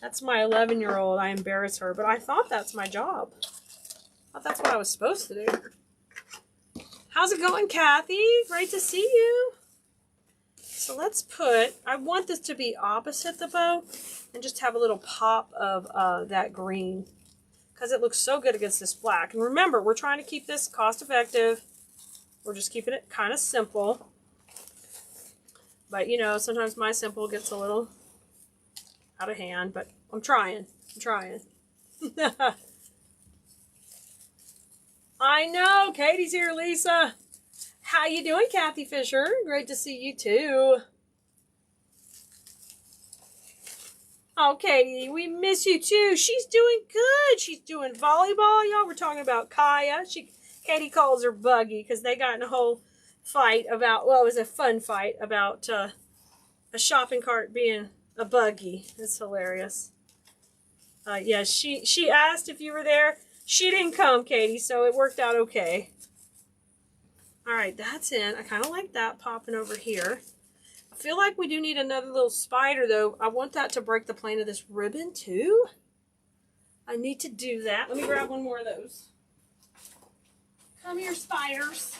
That's my 11-year-old. I embarrass her, but I thought that's my job. I thought that's what I was supposed to do. How's it going, Kathy? Great to see you. So let's put, I want this to be opposite the bow and just have a little pop of that green because it looks so good against this black. And remember, we're trying to keep this cost effective. We're just keeping it kind of simple. But, you know, sometimes my simple gets a little out of hand, but I'm trying. I'm trying. I know. Katie's here, Lisa. How you doing, Kathy Fisher? Great to see you, too. Oh, Katie, we miss you, too. She's doing good. She's doing volleyball, y'all. We're talking about Kaya. Katie calls her Buggy because they got in a whole fight about, well, it was a fun fight about a shopping cart being a buggy. It's hilarious. Yeah, she asked if you were there. She didn't come, Katie, so it worked out okay. All right, that's in. I kind of like that popping over here. I feel like we do need another little spider, though. I want that to break the plane of this ribbon, too. I need to do that. Let me grab one more of those. Come here, spiders.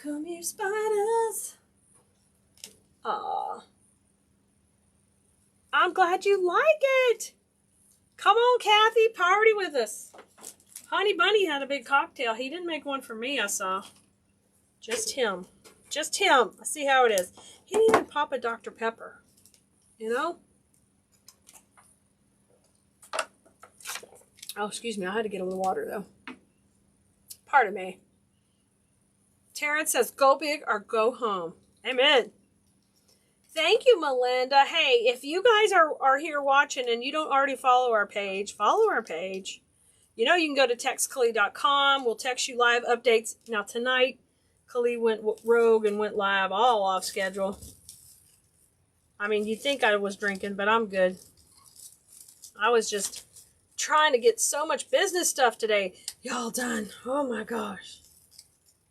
Come here, spiders. Aw. I'm glad you like it. Come on, Kathy, party with us. Honey Bunny had a big cocktail. He didn't make one for me, I saw. Just him. Just him. Let's see how it is. He didn't even pop a Dr. Pepper. You know? Oh, excuse me. I had to get a little water, though. Pardon me. Terrence says, go big or go home. Amen. Thank you, Melinda. Hey, if you guys are here watching and you don't already follow our page, follow our page. You know, you can go to textkelea.com. We'll text you live updates. Now, tonight, Kelea went rogue and went live all off schedule. I mean, you'd think I was drinking, but I'm good. I was just trying to get so much business stuff today. Y'all done. Oh, my gosh.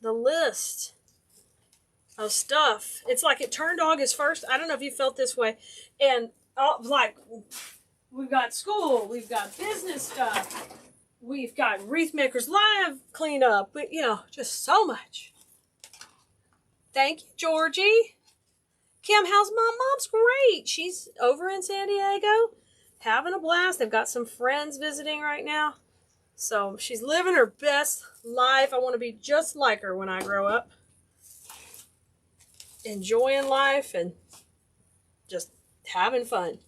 The list of stuff. It's like it turned August 1st. I don't know if you felt this way. And, like, we've got school. We've got business stuff. We've got Wreath Makers Live cleanup. But, you know, just so much. Thank you, Georgie. Kim, how's Mom? Mom's great. She's over in San Diego having a blast. They've got some friends visiting right now. So she's living her best life. I want to be just like her when I grow up. Enjoying life and just having fun.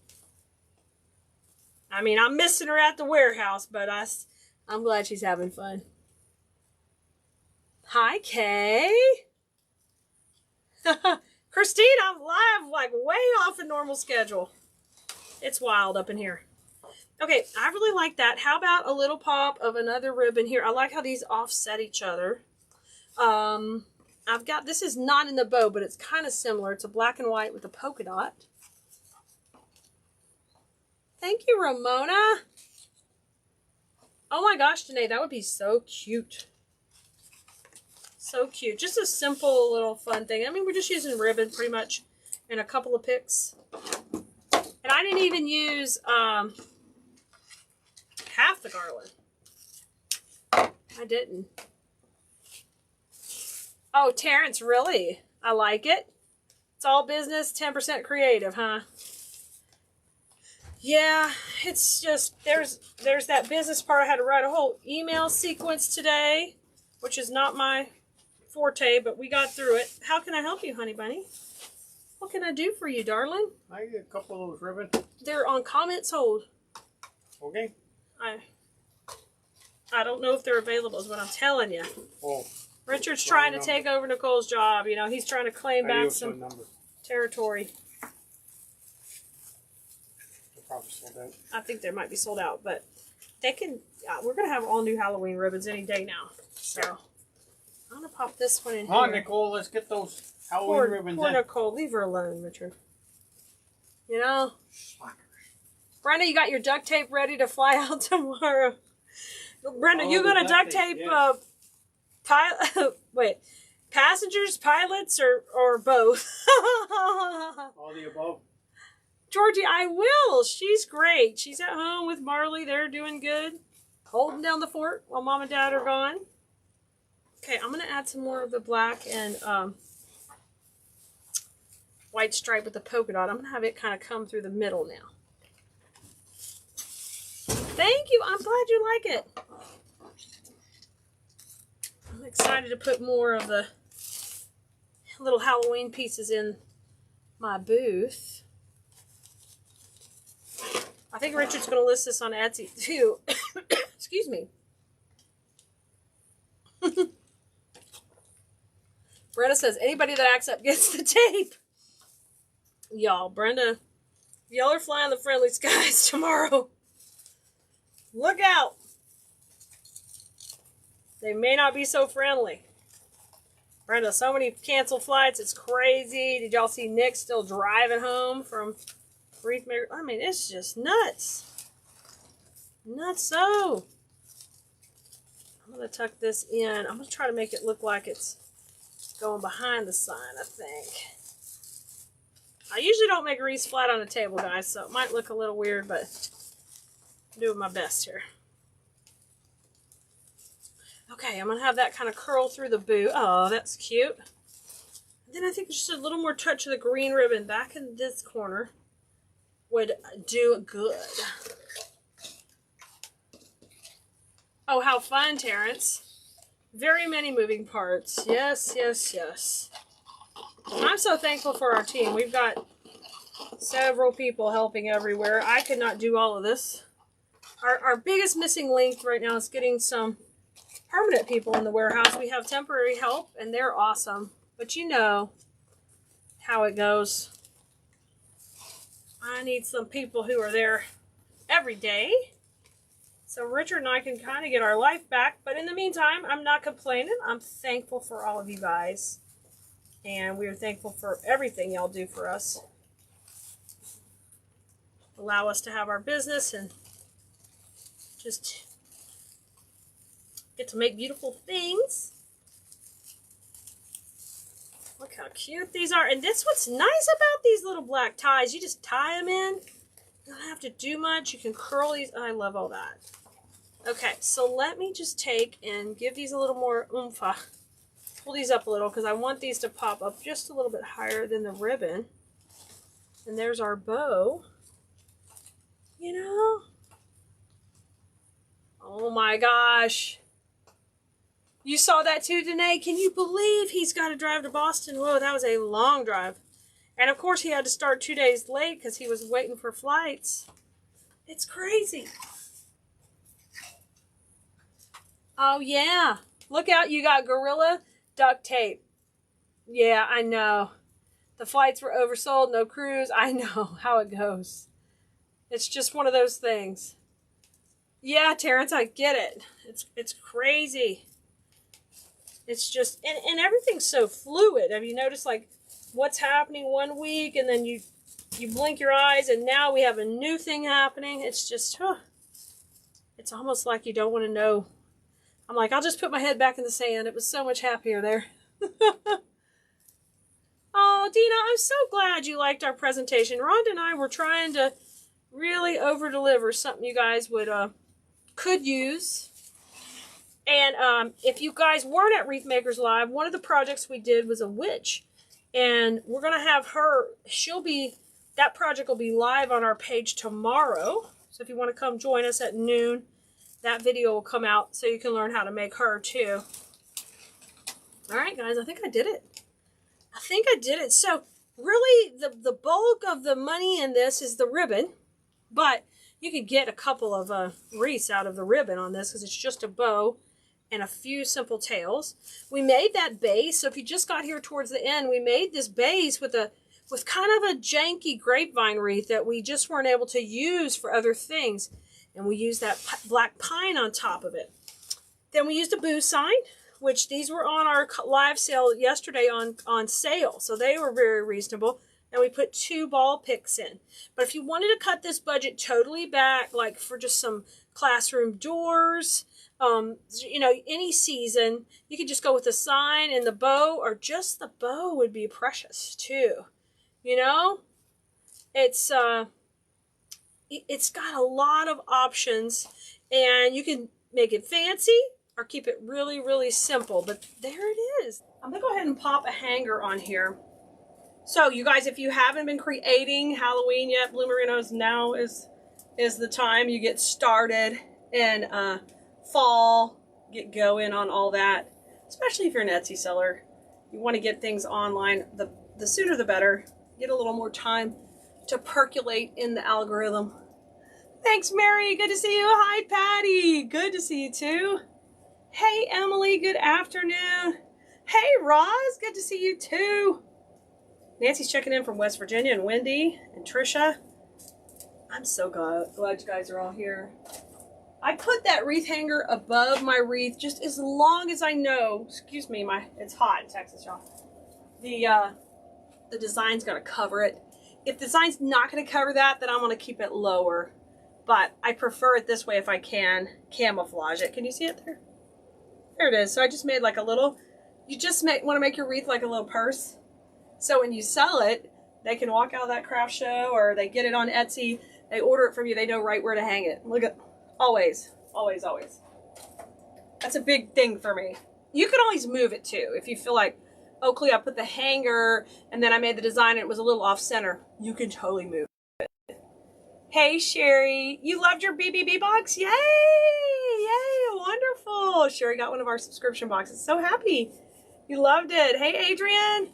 I mean, I'm missing her at the warehouse, but I'm glad she's having fun. Hi, Kay. Christine, I'm live, like way off a normal schedule. It's wild up in here. Okay, I really like that. How about a little pop of another ribbon here? I like how these offset each other. I've got, this is not in the bow, but it's kind of similar. It's a black and white with a polka dot. Thank you, Ramona. Oh my gosh, Danae, that would be so cute. So cute. Just a simple little fun thing. I mean, we're just using ribbon pretty much and a couple of picks. And I didn't even use half the garland. I didn't. Oh, Terrence, really? I like it. It's all business, 10% creative, huh? Yeah, it's just, there's that business part. I had to write a whole email sequence today, which is not my forte, but we got through it. How can I help you, honey bunny? What can I do for you, darling? I get a couple of those ribbons. They're on comments hold. Okay. I don't know if they're available, is what I'm telling you. Oh. Richard's trying to take over Nicole's job. You know, he's trying to claim back some territory. They're probably sold out. I think they might be sold out, but they can. We're gonna have all new Halloween ribbons any day now. So I'm gonna pop this one in here. Come on, Nicole, let's get those Halloween ribbons poor in. Nicole, leave her alone, Richard. You know, Brenda, you got your duct tape ready to fly out tomorrow. Brenda, you gonna duct tape? Yes. Wait, passengers, pilots, or both? All the above. Georgie, I will. She's great. She's at home with Marley. They're doing good. Holding down the fort while Mom and Dad are gone. Okay, I'm going to add some more of the black and white stripe with the polka dot. I'm going to have it kind of come through the middle now. Thank you. I'm glad you like it. I'm excited to put more of the little Halloween pieces in my booth. I think Richard's going to list this on Etsy too. Excuse me. Brenda says, anybody that acts up gets the tape. Y'all, Brenda, y'all are flying the friendly skies tomorrow. Look out. They may not be so friendly. Brenda, so many canceled flights. It's crazy. Did y'all see Nick still driving home from Wreath Maker? I mean, it's just nuts. Nuts so. I'm going to tuck this in. I'm going to try to make it look like it's going behind the sign, I think. I usually don't make wreaths flat on the table, guys, so it might look a little weird, but I'm doing my best here. Okay, I'm going to have that kind of curl through the boot. Oh, that's cute. And then I think just a little more touch of the green ribbon back in this corner would do good. Oh, how fun, Terrence. Very many moving parts. Yes, yes, yes. I'm so thankful for our team. We've got several people helping everywhere. I could not do all of this. Our biggest missing link right now is getting some permanent people in the warehouse. We have temporary help, and they're awesome. But you know how it goes. I need some people who are there every day, so Richard and I can kind of get our life back. But in the meantime, I'm not complaining. I'm thankful for all of you guys, and we are thankful for everything y'all do for us. Allow us to have our business and just get to make beautiful things. Look how cute these are. And that's what's nice about these little black ties. You just tie them in. You don't have to do much. You can curl these. I love all that. Okay, so let me just take and give these a little more oomph. Pull these up a little because I want these to pop up just a little bit higher than the ribbon. And there's our bow. You know? Oh my gosh. You saw that too, Danae? Can you believe he's got to drive to Boston? Whoa, that was a long drive. And of course he had to start 2 days late because he was waiting for flights. It's crazy. Oh yeah. Look out, you got Gorilla duct tape. Yeah, I know. The flights were oversold, no cruise. I know how it goes. It's just one of those things. Yeah, Terrence, I get it. It's crazy. It's just, and everything's so fluid. Have you noticed, like, what's happening one week, and then you blink your eyes, and now we have a new thing happening. It's just, it's almost like you don't want to know. I'm like, I'll just put my head back in the sand. It was so much happier there. Oh, Dina, I'm so glad you liked our presentation. Rhonda and I were trying to really over-deliver something you guys would could use. And if you guys weren't at Wreath Makers Live, one of the projects we did was a witch. And we're going to have her, that project will be live on our page tomorrow. So if you want to come join us at noon, that video will come out so you can learn how to make her too. All right, guys, I think I did it. I think I did it. So really, the bulk of the money in this is the ribbon. But you could get a couple of wreaths out of the ribbon on this because it's just a bow and a few simple tails. We made that base, so if you just got here towards the end, we made this base with kind of a janky grapevine wreath that we just weren't able to use for other things. And we used that black pine on top of it. Then we used a boo sign, which these were on our live sale yesterday on sale, so they were very reasonable. And we put 2 ball picks in. But if you wanted to cut this budget totally back, like for just some classroom doors, you know, any season, you could just go with the sign and the bow, or just the bow would be precious too. You know, it's got a lot of options, and you can make it fancy or keep it really, really simple. But there it is. I'm gonna go ahead and pop a hanger on here. So you guys, if you haven't been creating Halloween yet, Bloomerinos, now is the time you get started, and fall, get going on all that. Especially if you're an Etsy seller, you want to get things online. The sooner the better. Get a little more time to percolate in the algorithm. Thanks, Mary. Good to see you. Hi, Patty. Good to see you too. Hey, Emily. Good afternoon. Hey, Roz. Good to see you too. Nancy's checking in from West Virginia, and Wendy and Trisha. I'm so glad you guys are all here. I put that wreath hanger above my wreath just as long as I know. Excuse me, it's hot in Texas, y'all. The design's gonna cover it. If the design's not gonna cover that, then I'm gonna keep it lower. But I prefer it this way if I can camouflage it. Can you see it there? There it is. So I just made like a little. You just want to make your wreath like a little purse. So when you sell it, They can walk out of that craft show, or they get it on Etsy. They order it from you. They know right where to hang it. Look at, always, always, always. That's a big thing for me. You can always move it too. If you feel like, oh, Kelea, I put the hanger and then I made the design and it was a little off center. You can totally move it. Hey, Sherry, you loved your BBB box? Yay! Yay! Wonderful. Sherry got one of our subscription boxes. So happy. You loved it. Hey, Adrian.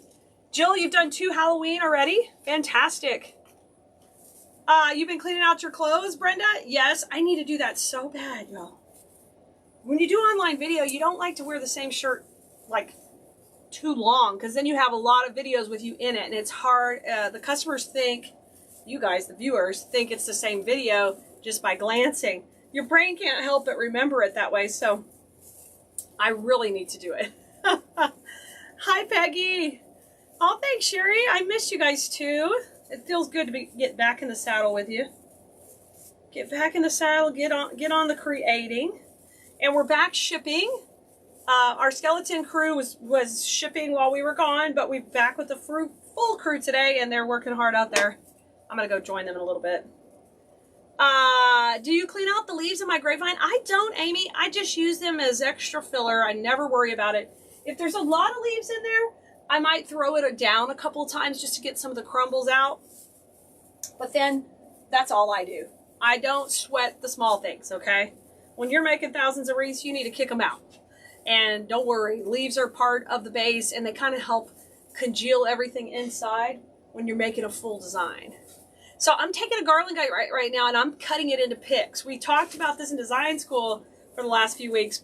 Jill, you've done 2 Halloween already? Fantastic. You've been cleaning out your clothes, Brenda? Yes, I need to do that so bad, y'all. When you do online video, you don't like to wear the same shirt like too long, because then you have a lot of videos with you in it, and it's hard. The customers think, you guys, the viewers, think it's the same video just by glancing. Your brain can't help but remember it that way, so I really need to do it. Hi, Peggy. Oh, thanks, Sherry. I missed you guys too. It feels good to get back in the saddle with you. Get back in the saddle, get on the creating. And we're back shipping. Our skeleton crew was shipping while we were gone, but we're back with the full crew today, and they're working hard out there. I'm going to go join them in a little bit. Do you clean out the leaves in my grapevine? I don't, Amy. I just use them as extra filler. I never worry about it. If there's a lot of leaves in there, I might throw it down a couple of times just to get some of the crumbles out. But then that's all I do. I don't sweat the small things, okay? When you're making thousands of wreaths, you need to kick them out. And don't worry, leaves are part of the base, and they kind of help congeal everything inside when you're making a full design. So I'm taking a garland guide right now, and I'm cutting it into picks. We talked about this in design school for the last few weeks,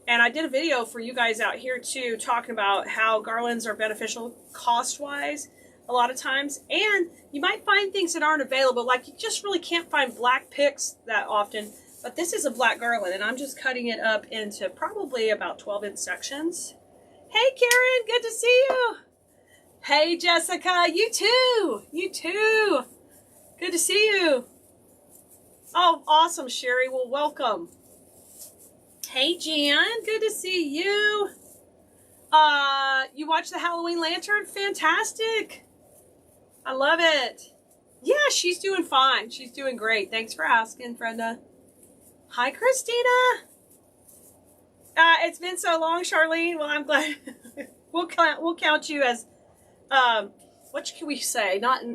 and I did a video for you guys out here too, talking about how garlands are beneficial cost-wise a lot of times. And you might find things that aren't available, like you just really can't find black picks that often. But this is a black garland, and I'm just cutting it up into probably about 12-inch sections. Hey, Karen, good to see you. Hey, Jessica, you too. You too. Good to see you. Oh, awesome, Sherry. Well, welcome. Hey, Jan, good to see you. You watched the Halloween Lantern? Fantastic. I love it. Yeah, she's doing fine. She's doing great. Thanks for asking, Brenda. Hi, Christina. It's been so long, Charlene. Well, I'm glad. we'll count you as what can we say? Not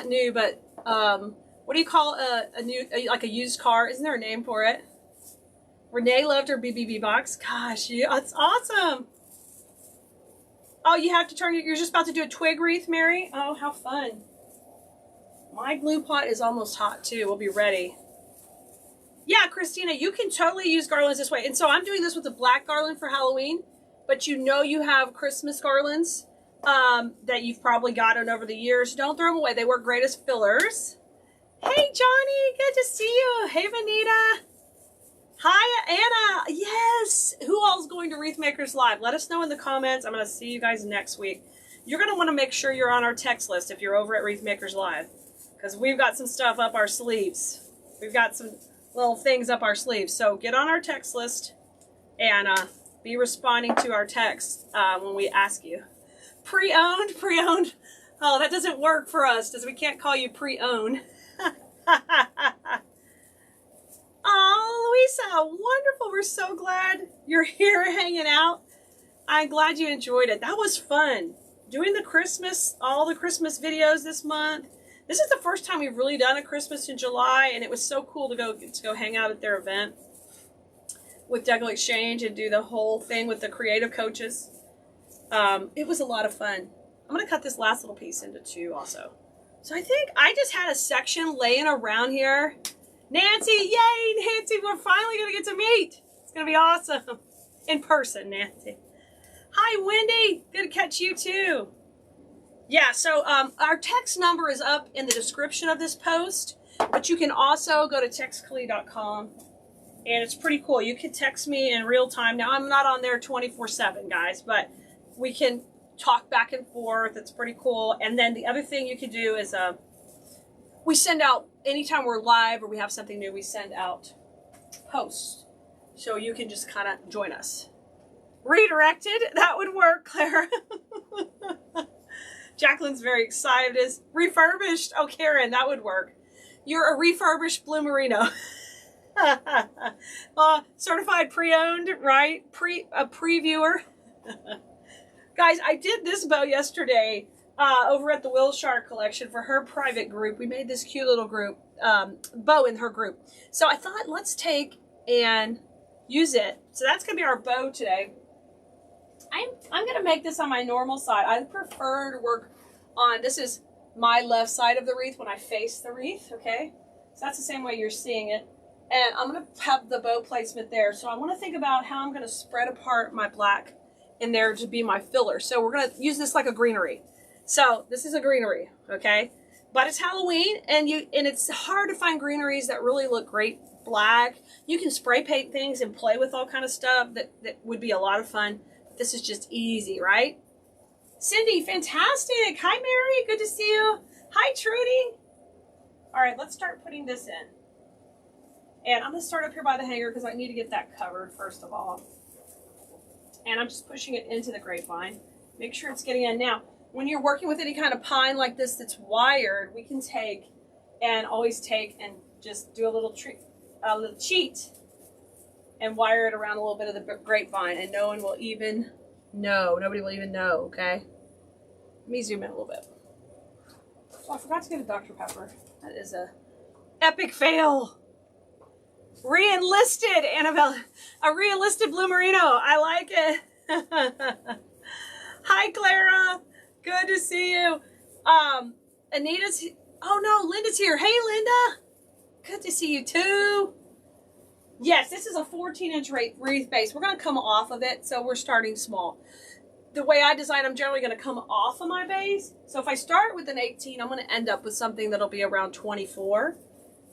new, but what do you call a new, like a used car? Isn't there a name for it? Renee loved her BBB box. Gosh, that's awesome. Oh, you have to turn it. You're just about to do a twig wreath, Mary. Oh, how fun. My glue pot is almost hot too. We'll be ready. Yeah, Christina, you can totally use garlands this way. And so I'm doing this with a black garland for Halloween, but you know you have Christmas garlands that you've probably gotten over the years. Don't throw them away. They work great as fillers. Hey, Johnny, good to see you. Hey, Vanita. Hi, Anna. Yes. Who all's going to Wreath Makers Live? Let us know in the comments. I'm going to see you guys next week. You're going to want to make sure you're on our text list if you're over at Wreath Makers Live, because we've got some stuff up our sleeves. We've got some little things up our sleeves. So get on our text list and be responding to our text when we ask you. Pre-owned? Pre-owned? Oh, that doesn't work for us, because we can't call you pre-owned. Oh, Louisa, wonderful. We're so glad you're here hanging out. I'm glad you enjoyed it. That was fun. Doing the Christmas, all the Christmas videos this month. This is the first time we've really done a Christmas in July, and it was so cool to go hang out at their event with Deckel Exchange and do the whole thing with the creative coaches. It was a lot of fun. I'm going to cut this last little piece into 2 also. So I think I just had a section laying around here. Nancy, yay, Nancy, we're finally going to get to meet. It's going to be awesome. In person, Nancy. Hi, Wendy. Good to catch you too. Yeah, so our text number is up in the description of this post, but you can also go to textkelea.com, and it's pretty cool. You can text me in real time. Now, I'm not on there 24/7, guys, but we can talk back and forth. It's pretty cool. And then the other thing you can do is we send out, anytime we're live or we have something new, we send out posts. So you can just kind of join us. Redirected, that would work, Claire. Jacqueline's very excited. Is refurbished. Oh, Karen, that would work. You're a refurbished Bloomerino. Certified pre-owned, right? A previewer. Guys, I did this bow yesterday over at the Wilshire collection for her private group. We made this cute little group bow in her group. So I thought, let's take and use it. So that's gonna be our bow today. I'm gonna make this on my normal side. I prefer to work on, this is my left side of the wreath when I face the wreath, okay? So that's the same way you're seeing it. And I'm gonna have the bow placement there. So I wanna think about how I'm gonna spread apart my black in there to be my filler. So we're gonna use this like a greenery. So this is a greenery, okay? But it's Halloween, and it's hard to find greeneries that really look great black. You can spray paint things and play with all kind of stuff that would be a lot of fun. This is just easy, right? Cindy, fantastic. Hi, Mary. Good to see you. Hi, Trudy. All right, let's start putting this in. And I'm going to start up here by the hanger because I need to get that covered first of all. And I'm just pushing it into the grapevine. Make sure it's getting in. Now, when you're working with any kind of pine like this that's wired, we can always take and just do a little cheat and wire it around a little bit of the grapevine, and no one will even know. Nobody will even know, okay? Let me zoom in a little bit. Oh, I forgot to get a Dr. Pepper. That is a epic fail. Re-enlisted, Annabelle. A re-enlisted Bloomerino. I like it. Hi, Clara. Good to see you. Anita's, oh no, Linda's here. Hey, Linda. Good to see you too. Yes, this is a 14-inch wreath base. We're going to come off of it, so we're starting small. The way I design, I'm generally going to come off of my base. So if I start with an 18, I'm going to end up with something that'll be around 24.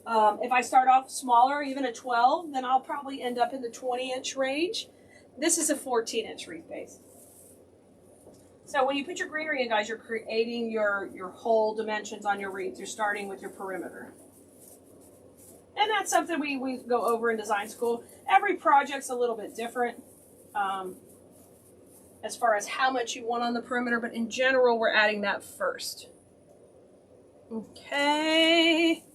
If I start off smaller, even a 12, then I'll probably end up in the 20-inch range. This is a 14-inch wreath base. So when you put your greenery in, guys, you're creating your whole dimensions on your wreath. You're starting with your perimeter. And that's something we go over in design school. Every project's a little bit different as far as how much you want on the perimeter, but in general, we're adding that first. Okay.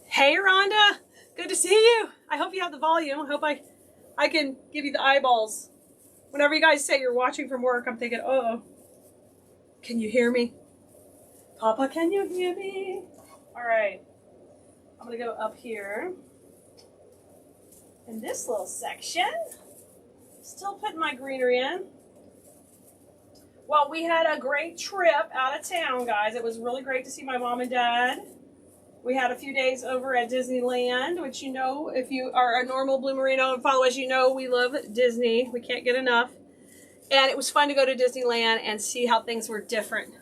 Hey, Rhonda. Good to see you. I hope you have the volume. I hope I can give you the eyeballs. Whenever you guys say you're watching from work, I'm thinking, uh-oh. Can you hear me? Papa, can you hear me? All right. I'm going to go up here in this little section. Still putting my greenery in. Well, we had a great trip out of town, guys. It was really great to see my mom and dad. We had a few days over at Disneyland, which, you know, if you are a normal Bloomerino and follow us, you know we love Disney. We can't get enough. And it was fun to go to Disneyland and see how things were different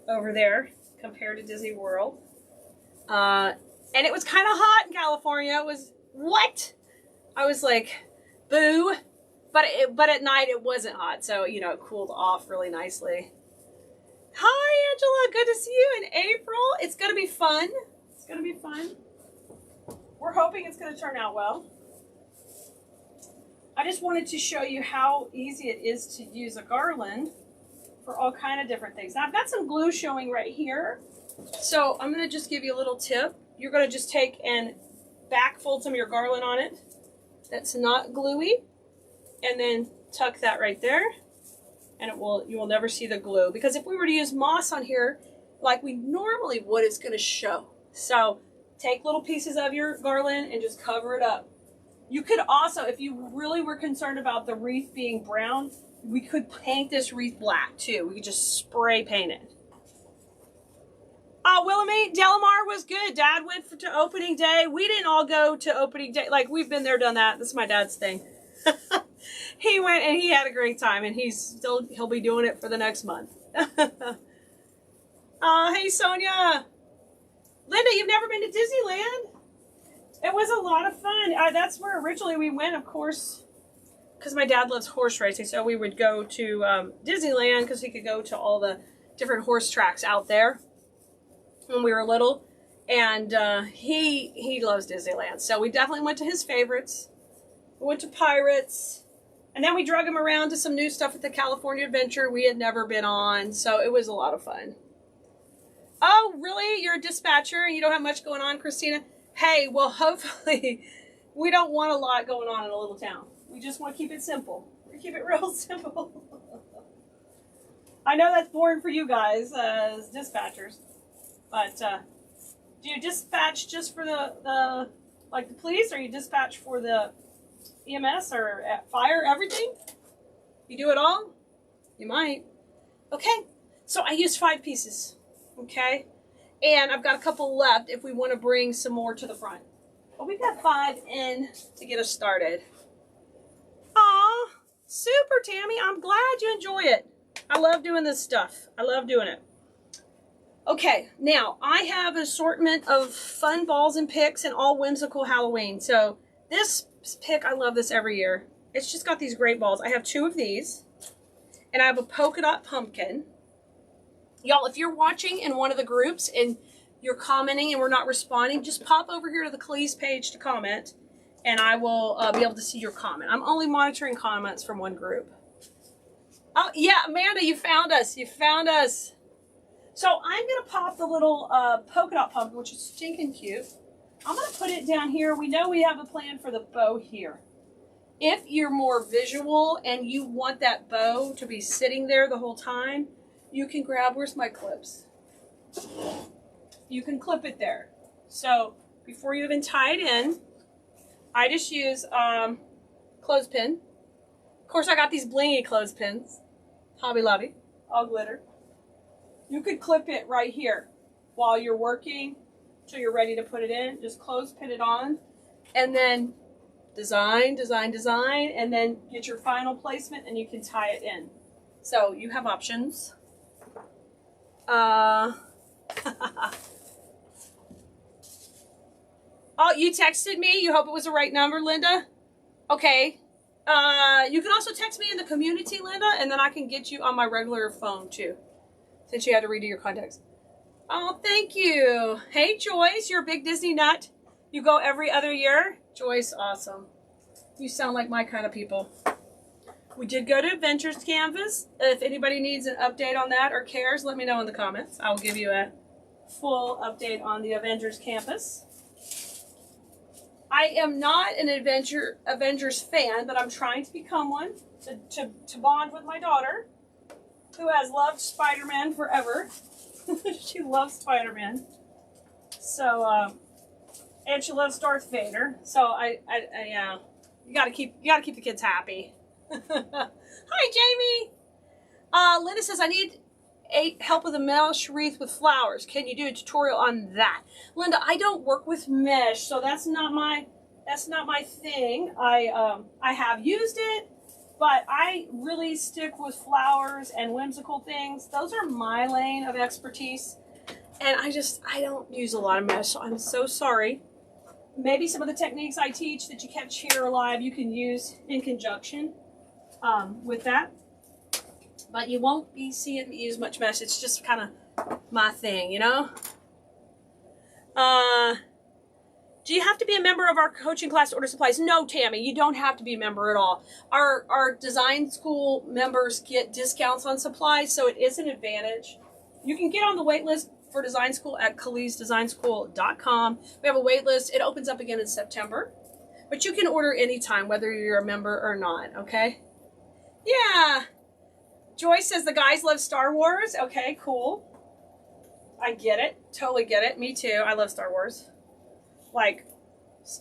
over there compared to Disney World. And it was kind of hot in California. It was, what? I was like, boo. But at night it wasn't hot, so, you know, it cooled off really nicely. Hi, Angela. Good to see you in April. It's going to be fun. It's going to be fun. We're hoping it's going to turn out well. I just wanted to show you how easy it is to use a garland for all kind of different things. Now, I've got some glue showing right here. So I'm going to just give you a little tip. You're going to just take and back fold some of your garland on it that's not gluey, and then tuck that right there, and you will never see the glue, because if we were to use moss on here like we normally would, it's going to show. So take little pieces of your garland and just cover it up. You could also, if you really were concerned about the wreath being brown, we could paint this wreath black too. We could just spray paint it. Willamette, Delamar was good. Dad went to opening day. We didn't all go to opening day. Like, we've been there, done that. This is my dad's thing. He went and he had a great time, and he'll be doing it for the next month. Hey, Sonia. Linda, you've never been to Disneyland? It was a lot of fun. That's where originally we went, of course, because my dad loves horse racing. So we would go to Disneyland because he could go to all the different horse tracks out there when we were little. And he loves Disneyland. So we definitely went to his favorites. We went to Pirates. And then we drug him around to some new stuff at the California Adventure we had never been on. So it was a lot of fun. Oh, really? You're a dispatcher and you don't have much going on, Christina? Hey, well, hopefully we don't want a lot going on in a little town. We just want to keep it simple. We keep it real simple. I know that's boring for you guys as dispatchers. But do you dispatch just for the police, or you dispatch for the EMS or fire, everything? You do it all? You might. Okay, so I used 5 pieces, okay? And I've got a couple left if we want to bring some more to the front. But we've got 5 in to get us started. Aw, super, Tammy. I'm glad you enjoy it. I love doing this stuff. I love doing it. Okay, now I have an assortment of fun balls and picks and all whimsical Halloween. So this pick, I love this every year. It's just got these great balls. I have 2 of these, and I have a polka dot pumpkin. Y'all, if you're watching in one of the groups and you're commenting and we're not responding, just pop over here to the Keleas page to comment, and I will be able to see your comment. I'm only monitoring comments from one group. Oh, yeah, Amanda, you found us. You found us. So I'm going to pop the little polka dot pumpkin, which is stinking cute. I'm going to put it down here. We know we have a plan for the bow here. If you're more visual and you want that bow to be sitting there the whole time, you can grab, where's my clips? You can clip it there. So before you even tie it in, I just use clothespin. Of course, I got these blingy clothespins. Hobby Lobby, all glitter. You could clip it right here while you're working till you're ready to put it in. Just clothespin it on and then design, design, design, and then get your final placement and you can tie it in. So you have options. Oh, you texted me? You hope it was the right number, Linda? Okay. You can also text me in the community, Linda, and then I can get you on my regular phone too, since you had to redo your contacts. Oh, thank you. Hey, Joyce, you're a big Disney nut. You go every other year? Joyce, awesome. You sound like my kind of people. We did go to Adventures Canvas. If anybody needs an update on that or cares, let me know in the comments. I will give you a full update on the Avengers Campus. I am not an Avengers fan, but I'm trying to become one to bond with my daughter, who has loved Spider-Man forever. She loves Spider-Man. So, and she loves Darth Vader. So you gotta keep the kids happy. Hi, Jamie. Linda says, I need help with a mesh wreath with flowers. Can you do a tutorial on that? Linda, I don't work with mesh, so that's not my thing. I have used it, but I really stick with flowers and whimsical things. Those are my lane of expertise, and I don't use a lot of mesh, so I'm so sorry. Maybe some of the techniques I teach that you catch here live you can use in conjunction with that. But you won't be seeing me use much mesh. It's just kind of my thing, you know? Do you have to be a member of our coaching class to order supplies? No, Tammy, you don't have to be a member at all. Our design school members get discounts on supplies, so it is an advantage. You can get on the wait list for design school at keleasdesignschool.com. We have a wait list. It opens up again in September. But you can order anytime, whether you're a member or not, okay? Yeah. Joyce says the guys love Star Wars. Okay, cool. I get it. Totally get it. Me too. I love Star Wars. Like,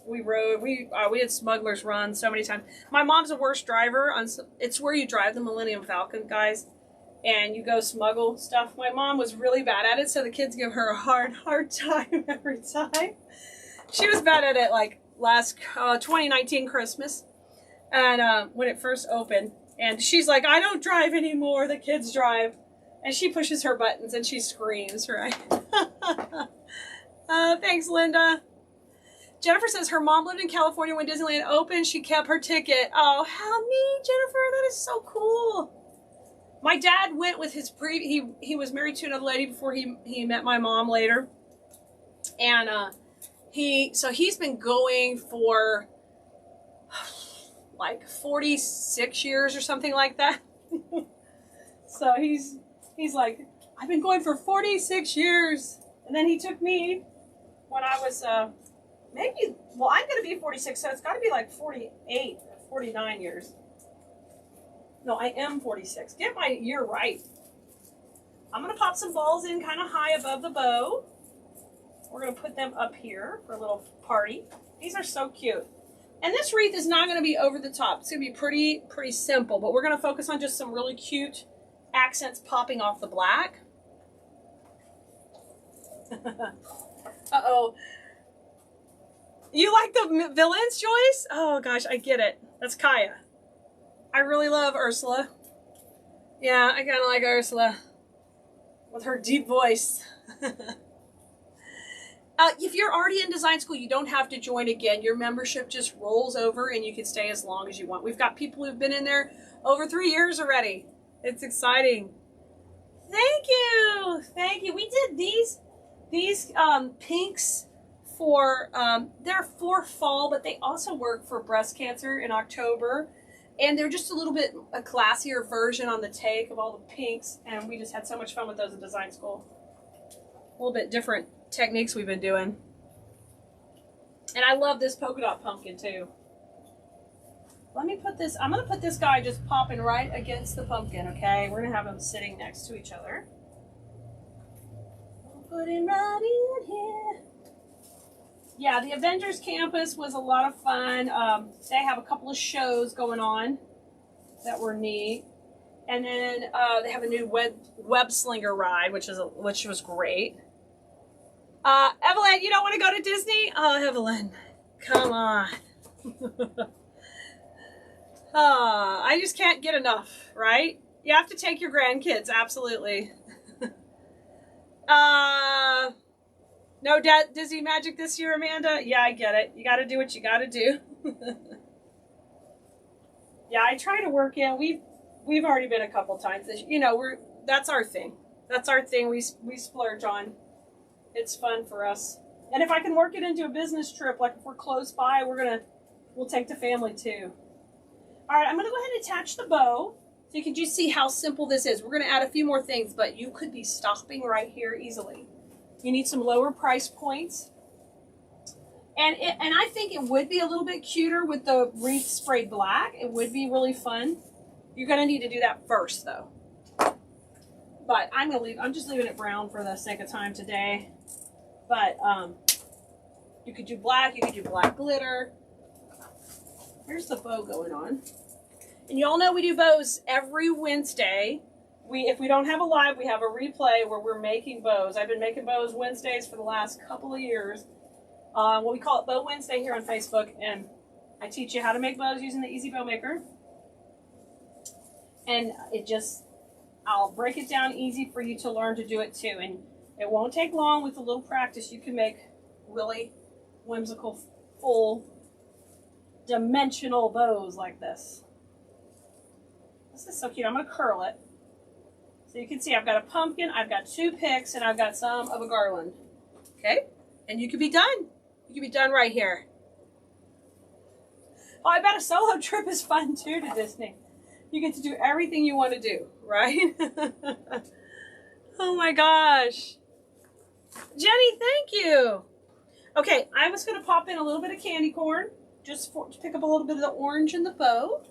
we had Smuggler's Run so many times. My mom's the worst driver. It's where you drive the Millennium Falcon, guys, and you go smuggle stuff. My mom was really bad at it, so the kids give her a hard time every time. She was bad at it, like, last 2019 Christmas, and when it first opened. And she's like, I don't drive anymore, the kids drive. And she pushes her buttons and she screams, right? Thanks, Linda. Jennifer says her mom lived in California when Disneyland opened. She kept her ticket. Oh, how neat, Jennifer. That is so cool. My dad went with his he was married to another lady before he met my mom later. And he's been going for like 46 years or something like that. So he's like, I've been going for 46 years. And then he took me when I was maybe, well, I'm going to be 46, so it's got to be like 48, 49 years. No, I am 46. Get my year right. I'm going to pop some balls in kind of high above the bow. We're going to put them up here for a little party. These are so cute. And this wreath is not going to be over the top. It's going to be pretty simple, but we're going to focus on just some really cute accents popping off the black. Uh-oh. You like the villains, Joyce? Oh, gosh, I get it. That's Kaya. I really love Ursula. Yeah, I kind of like Ursula. With her deep voice. If you're already in design school, you don't have to join again. Your membership just rolls over and you can stay as long as you want. We've got people who've been in there over 3 years already. It's exciting. Thank you. Thank you. We did these pinks for, they're for fall, but they also work for breast cancer in October. And they're just a little bit a classier version on the take of all the pinks. And we just had so much fun with those in design school. A little bit different techniques we've been doing. And I love this polka dot pumpkin too. Let me put this, I'm going to put this guy just popping right against the pumpkin, okay? We're going to have them sitting next to each other. I'll put him right in here. Yeah, the Avengers Campus was a lot of fun. They have a couple of shows going on that were neat. And then they have a new web slinger ride, which was great. Evelyn, you don't want to go to Disney? Oh, Evelyn, come on. I just can't get enough, right? You have to take your grandkids, absolutely. No Disney magic this year, Amanda? Yeah, I get it. You got to do what you got to do. Yeah, I try to work in. We've already been a couple times. You know, that's our thing. That's our thing. We splurge on. It's fun for us. And if I can work it into a business trip, like if we're close by, we'll take the family too. All right, I'm gonna go ahead and attach the bow so you can just see how simple this is. We're gonna add a few more things, but you could be stopping right here easily. You need some lower price points. And I think it would be a little bit cuter with the wreath sprayed black. It would be really fun. You're gonna need to do that first though. But I'm just leaving it brown for the sake of time today. But you could do black, you could do black glitter. Here's the bow going on. And you all know we do bows every Wednesday. If we don't have a live, we have a replay where we're making bows. I've been making bows Wednesdays for the last couple of years. Well, we call it Bow Wednesday here on Facebook, and I teach you how to make bows using the Easy Bow Maker. And I'll break it down easy for you to learn to do it too. And it won't take long. With a little practice, you can make really whimsical, full, dimensional bows like this. This is so cute. I'm going to curl it. So you can see I've got a pumpkin, I've got 2 picks, and I've got some of a garland. Okay? And you can be done. You can be done right here. Oh, I bet a solo trip is fun too to Disney. You get to do everything you want to do, right? Oh my gosh. Jenny, thank you. Okay, I was going to pop in a little bit of candy corn just to pick up a little bit of the orange in the bow.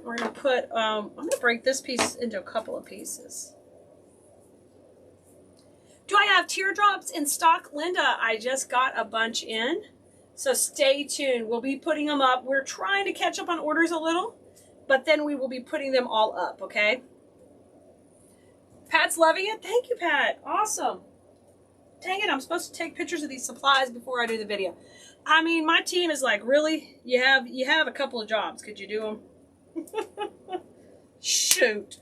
We're going to put, I'm going to break this piece into a couple of pieces. Do I have teardrops in stock, Linda? I just got a bunch in, so stay tuned. We'll be putting them up. We're trying to catch up on orders a little, but then we will be putting them all up, okay? Pat's loving it. Thank you, Pat. Awesome. Dang it, I'm supposed to take pictures of these supplies before I do the video. I mean, my team is like, really? You have a couple of jobs. Could you do them? Shoot.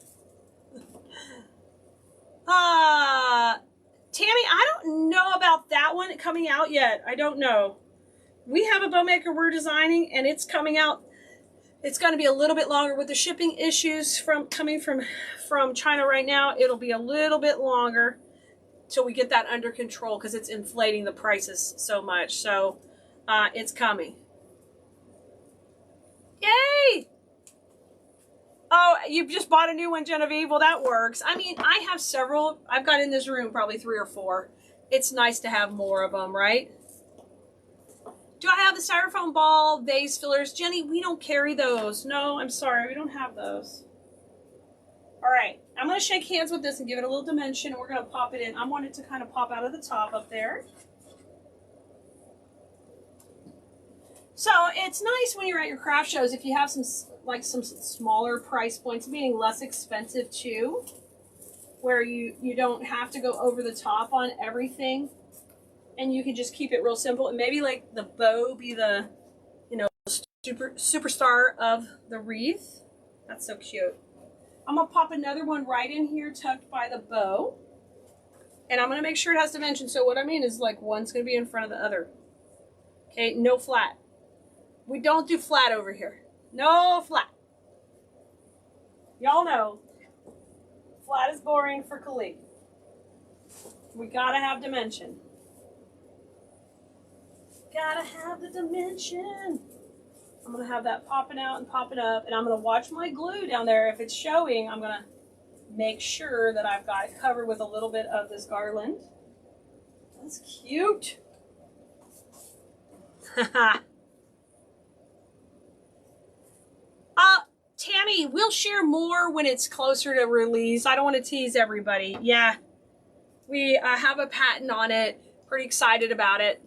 Tammy, I don't know about that one coming out yet. I don't know. We have a bow maker we're designing, and it's coming out. It's going to be a little bit longer with the shipping issues coming from China right now. It'll be a little bit longer till we get that under control because it's inflating the prices so much. So it's coming. Yay! Oh, you just bought a new one, Genevieve. Well, that works. I mean, I have several. I've got in this room probably 3 or 4. It's nice to have more of them, right? Do I have the styrofoam ball vase fillers? Jenny, we don't carry those. No, I'm sorry. We don't have those. All right. I'm going to shake hands with this and give it a little dimension, and we're going to pop it in. I want it to kind of pop out of the top up there. So it's nice when you're at your craft shows if you have some smaller price points, meaning less expensive too, where you don't have to go over the top on everything, and you can just keep it real simple. And maybe like the bow be the, you know, superstar of the wreath. That's so cute. I'm gonna pop another one right in here, tucked by the bow, and I'm gonna make sure it has dimension. So what I mean is like one's gonna be in front of the other. Okay, no flat. We don't do flat over here. No flat. Y'all know, flat is boring for Kelea. We gotta have dimension. Gotta have the dimension. I'm gonna have that popping out and popping up, and I'm gonna watch my glue down there. If it's showing, I'm gonna make sure that I've got it covered with a little bit of this garland. That's cute. Tammy, we'll share more when it's closer to release. I don't want to tease everybody. Yeah, we have a patent on it. Pretty excited about it.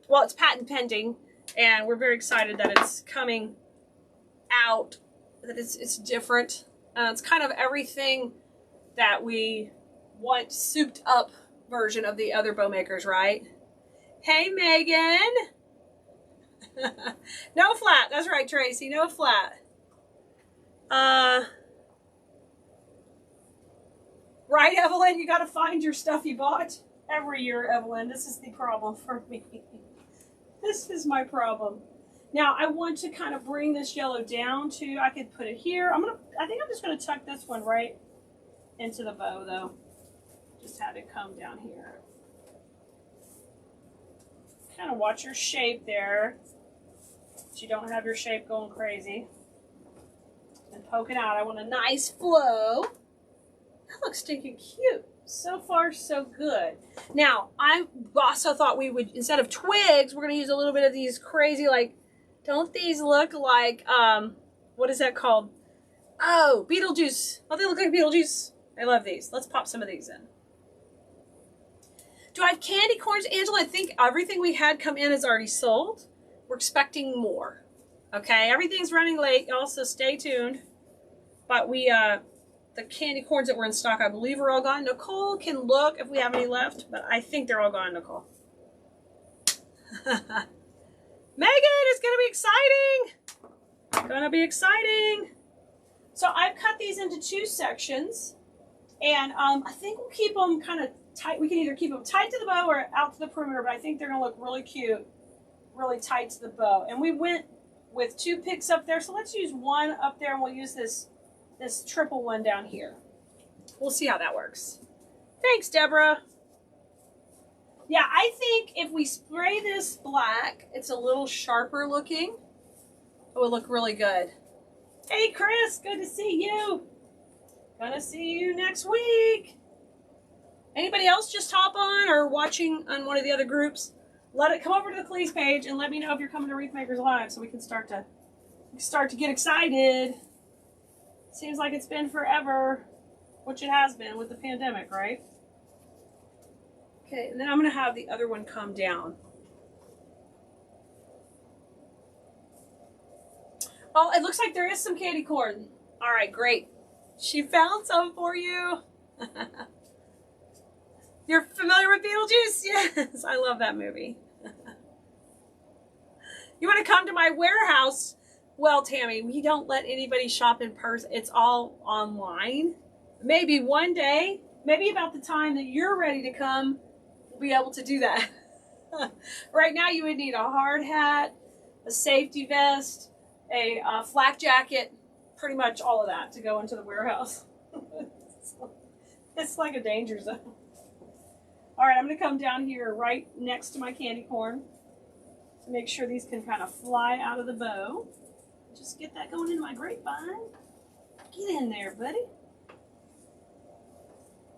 Well, it's patent pending, and we're very excited that it's coming out, that it's different. It's kind of everything that we want, souped up version of the other bow makers, right? Hey, Megan. No flat. That's right, Tracy. No flat. Right, Evelyn? You got to find your stuff you bought every year, Evelyn. This is the problem for me. This is my problem. Now, I want to kind of bring this yellow down to, I could put it here. I think I'm just going to tuck this one right into the bow, though. Just have it come down here. Kind of watch your shape there, so you don't have your shape going crazy. And poking out. I want a nice flow. That looks stinking cute. So far, so good. Now, I also thought we would, instead of twigs, we're going to use a little bit of these crazy, like, don't these look like, what is that called? Oh, Beetlejuice. Oh, they look like Beetlejuice. I love these. Let's pop some of these in. Do I have candy corns, Angela? I think everything we had come in is already sold. We're expecting more. Okay, everything's running late, y'all, so stay tuned. But we, the candy corns that were in stock, I believe, are all gone. Nicole can look if we have any left, but I think they're all gone, Nicole. Megan, it's gonna be exciting. Gonna be exciting. So I've cut these into 2 sections, and I think we'll keep them kind of tight. We can either keep them tight to the bow or out to the perimeter, but I think they're gonna look really cute, really tight to the bow. And we went with 2 picks up there, so let's use one up there, and we'll use this triple one down here. We'll see how that works. Thanks, Deborah. Yeah, I think if we spray this black, it's a little sharper looking. It will look really good. Hey, Chris, good to see you. Gonna see you next week. Anybody else just hop on or watching on one of the other groups? Let it come over to the Keleas page and let me know if you're coming to Wreath Makers Live so we can start to get excited. Seems like it's been forever, which it has been with the pandemic, right? Okay, and then I'm going to have the other one come down. Oh, it looks like there is some candy corn. All right, great. She found some for you. You're familiar with Beetlejuice? Yes, I love that movie. You want to come to my warehouse? Well, Tammy, we don't let anybody shop in person. It's all online. Maybe one day, maybe about the time that you're ready to come, we'll be able to do that. Right now, you would need a hard hat, a safety vest, a flak jacket, pretty much all of that to go into the warehouse. It's like a danger zone. All right, I'm going to come down here right next to my candy corn to make sure these can kind of fly out of the bow. Just get that going into my grapevine. Get in there, buddy.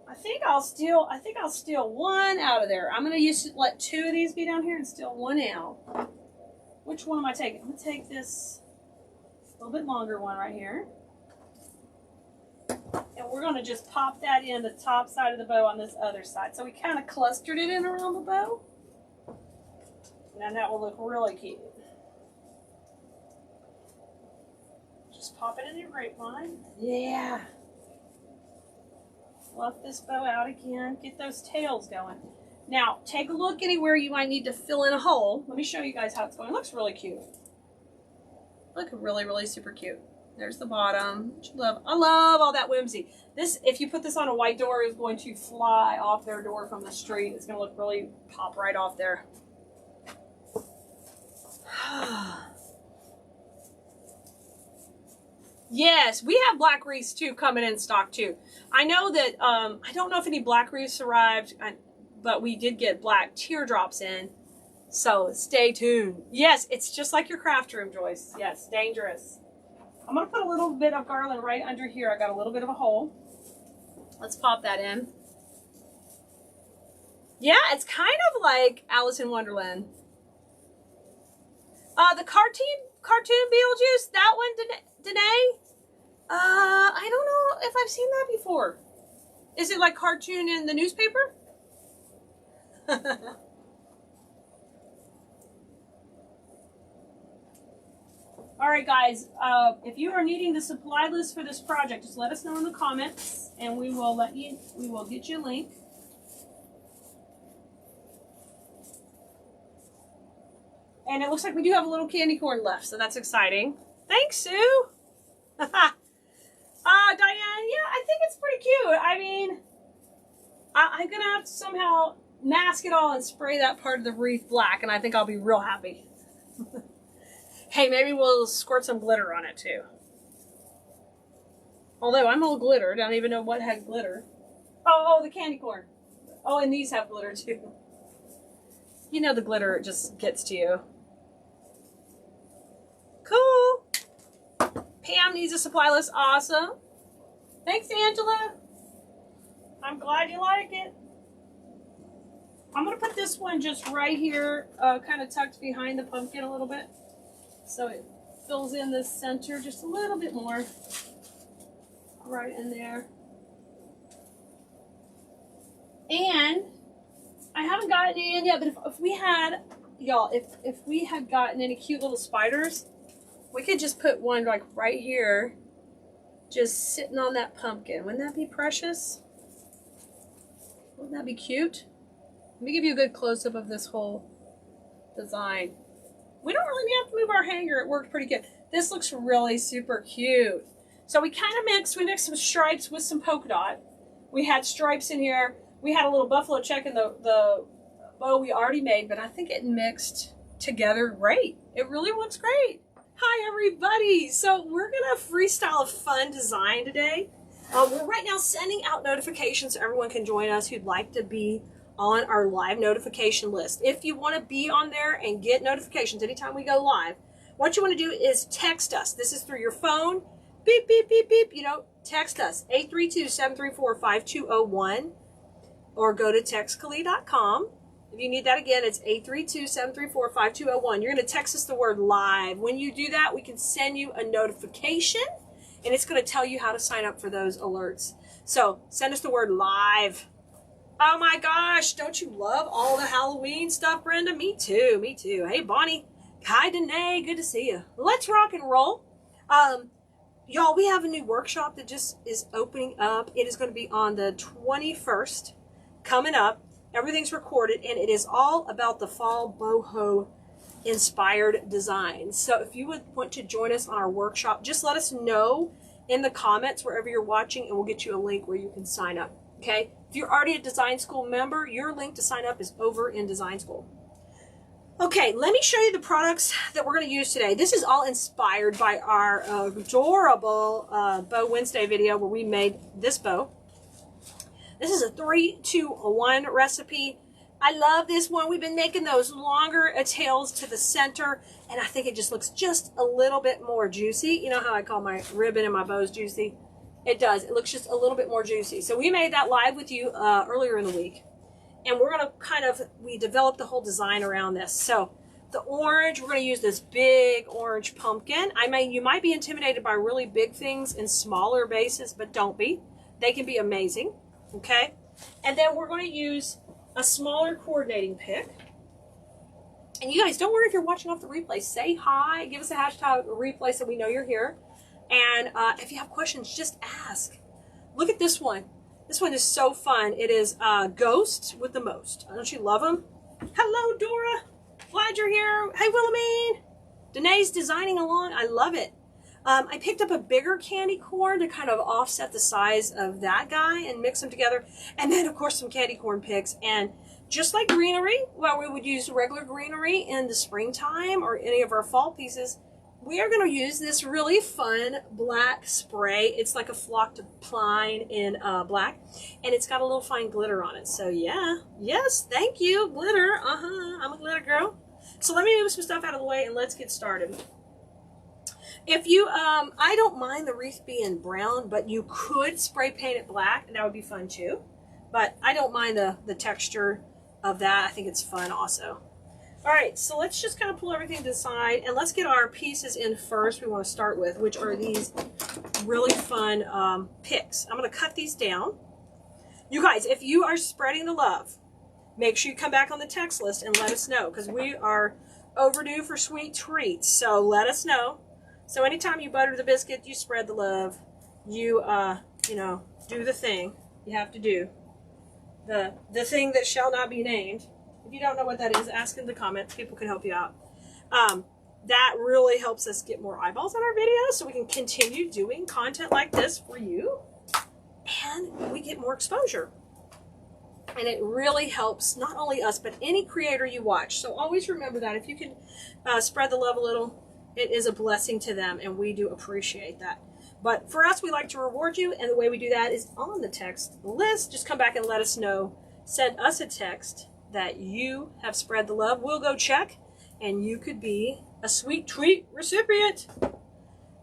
I think I'll steal one out of there. I'm gonna let 2 of these be down here and steal 1 out. Which one am I taking? I'm gonna take this a little bit longer one right here. And we're gonna just pop that in the top side of the bow on this other side. So we kind of clustered it in around the bow. And that will look really cute. Just pop it in your grapevine. Yeah. Fluff this bow out again. Get those tails going. Now, take a look anywhere you might need to fill in a hole. Let me show you guys how it's going. It looks really cute. Look, really, really super cute. There's the bottom. I love all that whimsy. This, if you put this on a white door, is going to fly off their door from the street. It's going to look really pop right off there. Yes, we have black wreaths too coming in stock too. I know that, I don't know if any black wreaths arrived, but we did get black teardrops in. So stay tuned. Yes, it's just like your craft room, Joyce. Yes, dangerous. I'm going to put a little bit of garland right under here. I got a little bit of a hole. Let's pop that in. Yeah, it's kind of like Alice in Wonderland. The cartoon Beetlejuice, that one, Danae? I don't know if I've seen that before. Is it like cartoon in the newspaper? All right, guys, if you are needing the supply list for this project, just let us know in the comments and we will get you a link. And it looks like we do have a little candy corn left, so that's exciting. Thanks, Sue. Diane, yeah, I think it's pretty cute. I mean, I'm going to have to somehow mask it all and spray that part of the wreath black, and I think I'll be real happy. Hey, maybe we'll squirt some glitter on it, too. Although, I'm all glittered. I don't even know what had glitter. Oh, the candy corn. Oh, and these have glitter, too. You know the glitter just gets to you. Cool. Pam needs a supply list. Awesome. Thanks, Angela. I'm glad you like it. I'm going to put this one just right here, kind of tucked behind the pumpkin a little bit. So it fills in the center just a little bit more. Right in there. And I haven't gotten any in yet, but if we had, y'all, if we had gotten any cute little spiders, we could just put one like right here, just sitting on that pumpkin. Wouldn't that be precious? Wouldn't that be cute? Let me give you a good close-up of this whole design. We don't really have to move our hanger. It worked pretty good. This looks really super cute. So we kind of mixed some stripes with some polka dot. We had stripes in here. We had a little buffalo check in the bow we already made, but I think it mixed together great. It really looks great. Hi, everybody. So we're going to freestyle a fun design today. We're right now sending out notifications so everyone can join us who'd like to be on our live notification list. If you want to be on there and get notifications anytime we go live, what you want to do is text us. This is through your phone. Beep, beep, beep, beep. You know, text us. 832-734-5201. Or go to textkelea.com. If you need that again, it's 832-734-5201. You're going to text us the word live. When you do that, we can send you a notification, and it's going to tell you how to sign up for those alerts. So send us the word live. Oh my gosh, don't you love all the Halloween stuff, Brenda? Me too, me too. Hey, Bonnie. Hi, Danae. Good to see you. Let's rock and roll. Y'all, we have a new workshop that just is opening up. It is going to be on the 21st, coming up. Everything's recorded, and it is all about the fall boho inspired designs. So if you would want to join us on our workshop, just let us know in the comments wherever you're watching, and we'll get you a link where you can sign up. Okay? If you're already a Design School member, your link to sign up is over in Design School. Okay, let me show you the products that we're going to use today. This is all inspired by our adorable Bow Wednesday video where we made this bow. This is a 3-2-1 recipe. I love this one. We've been making those longer tails to the center, and I think it just looks just a little bit more juicy. You know how I call my ribbon and my bows juicy? It does. It looks just a little bit more juicy. So we made that live with you earlier in the week. And we're going to we developed the whole design around this. So the orange, we're going to use this big orange pumpkin. I mean, you might be intimidated by really big things in smaller bases, but don't be. They can be amazing, okay? And then we're going to use a smaller coordinating pick. And you guys, don't worry if you're watching off the replay. Say hi. Give us a hashtag replay so we know you're here. And if you have questions, just ask. Look at this one. This one is so fun. It is Ghosts with the Most. Don't you love them? Hello, Dora. Glad you're here. Hey, Wilhelmine. Danae's designing along. I love it. I picked up a bigger candy corn to kind of offset the size of that guy and mix them together. And then, of course, some candy corn picks. And just like greenery, well, we would use regular greenery in the springtime or any of our fall pieces, we are going to use this really fun black spray. It's like a flocked pine in black, and it's got a little fine glitter on it. So yeah, yes, thank you, glitter. I'm a glitter girl. So let me move some stuff out of the way and let's get started. If you, I don't mind the wreath being brown, but you could spray paint it black, and that would be fun too. But I don't mind the texture of that. I think it's fun also. All right, so let's just kind of pull everything to the side, and let's get our pieces in first we want to start with, which are these really fun picks. I'm going to cut these down. You guys, if you are spreading the love, make sure you come back on the text list and let us know, because we are overdue for sweet treats, so let us know. So anytime you butter the biscuit, you spread the love, you, you know, do the thing you have to do. The thing that shall not be named. If you don't know what that is, ask in the comments. People can help you out. That really helps us get more eyeballs on our videos so we can continue doing content like this for you. And we get more exposure. And it really helps not only us, but any creator you watch. So always remember that. If you can spread the love a little, it is a blessing to them, and we do appreciate that. But for us, we like to reward you, and the way we do that is on the text list. Just come back and let us know. Send us a text that you have spread the love. We'll go check, and you could be a sweet treat recipient.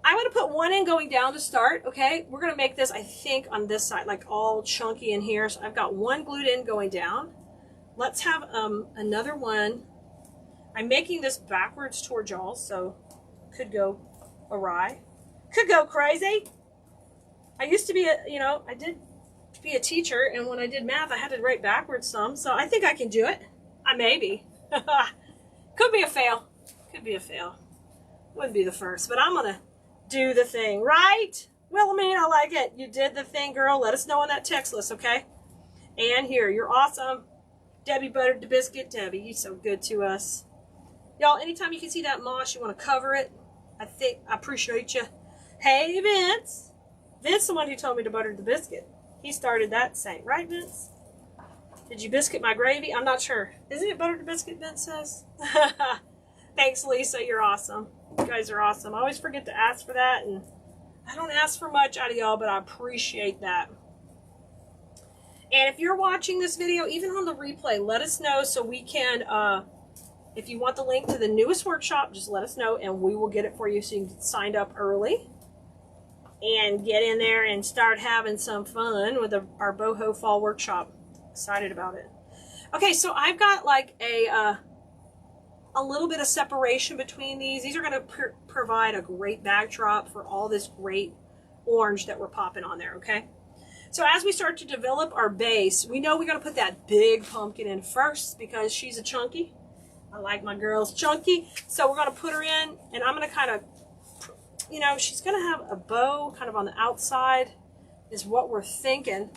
I'm going to put one in going down to start, okay? We're going to make this, I think, on this side, like all chunky in here. So I've got one glued in going down. Let's have another one. I'm making this backwards towards y'all, so could go awry. Could go crazy. I used to be I did be a teacher, and when I did math, I had to write backwards some, so I think I can do it. Maybe. Could be a fail. Could be a fail. Wouldn't be the first, but I'm going to do the thing, right? Wilhelmine, I like it. You did the thing, girl. Let us know on that text list, okay? And here, you're awesome. Debbie buttered the biscuit. Debbie, you're so good to us. Y'all, anytime you can see that moss, you want to cover it. I appreciate you. Hey, Vince. Vince, the one who told me to butter the biscuit. He started that saying, right, Vince? Did you biscuit my gravy? I'm not sure. Isn't it butter the biscuit, Vince says? Thanks, Lisa. You're awesome. You guys are awesome. I always forget to ask for that, and I don't ask for much out of y'all, but I appreciate that. And if you're watching this video, even on the replay, let us know so we can, if you want the link to the newest workshop, just let us know, and we will get it for you so you can get signed up early and get in there and start having some fun with our boho fall workshop. Excited about it. Okay, so I've got like a little bit of separation between these. These are going to provide a great backdrop for all this great orange that we're popping on there, okay? So as we start to develop our base, we know we got to put that big pumpkin in first because she's a chunky. I like my girls chunky. So we're going to put her in, and I'm going to kind of, she's going to have a bow kind of on the outside is what we're thinking.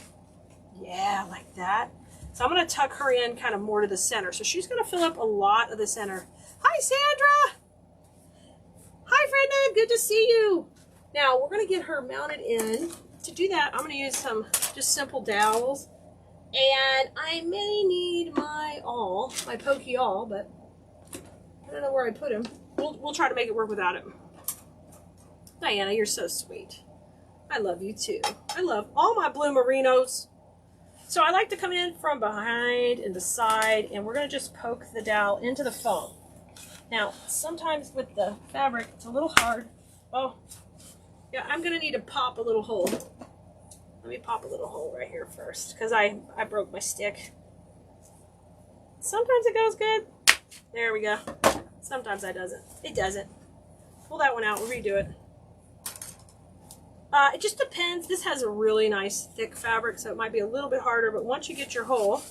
Yeah, like that. So I'm going to tuck her in kind of more to the center. So she's going to fill up a lot of the center. Hi, Sandra. Hi, Brenda. Good to see you. Now, we're going to get her mounted in. To do that, I'm going to use some just simple dowels. And I may need my pokey awl, but I don't know where I put him. We'll try to make it work without him. Diana, you're so sweet. I love you too. I love all my blue merinos. So I like to come in from behind and the side, and we're going to just poke the dowel into the foam. Now, sometimes with the fabric, it's a little hard. Oh, yeah, I'm going to need to pop a little hole. Let me pop a little hole right here first, because I broke my stick. Sometimes it goes good. There we go. Sometimes it doesn't. Pull that one out. We'll redo it. It just depends. This has a really nice thick fabric, so it might be a little bit harder, but once you get your hole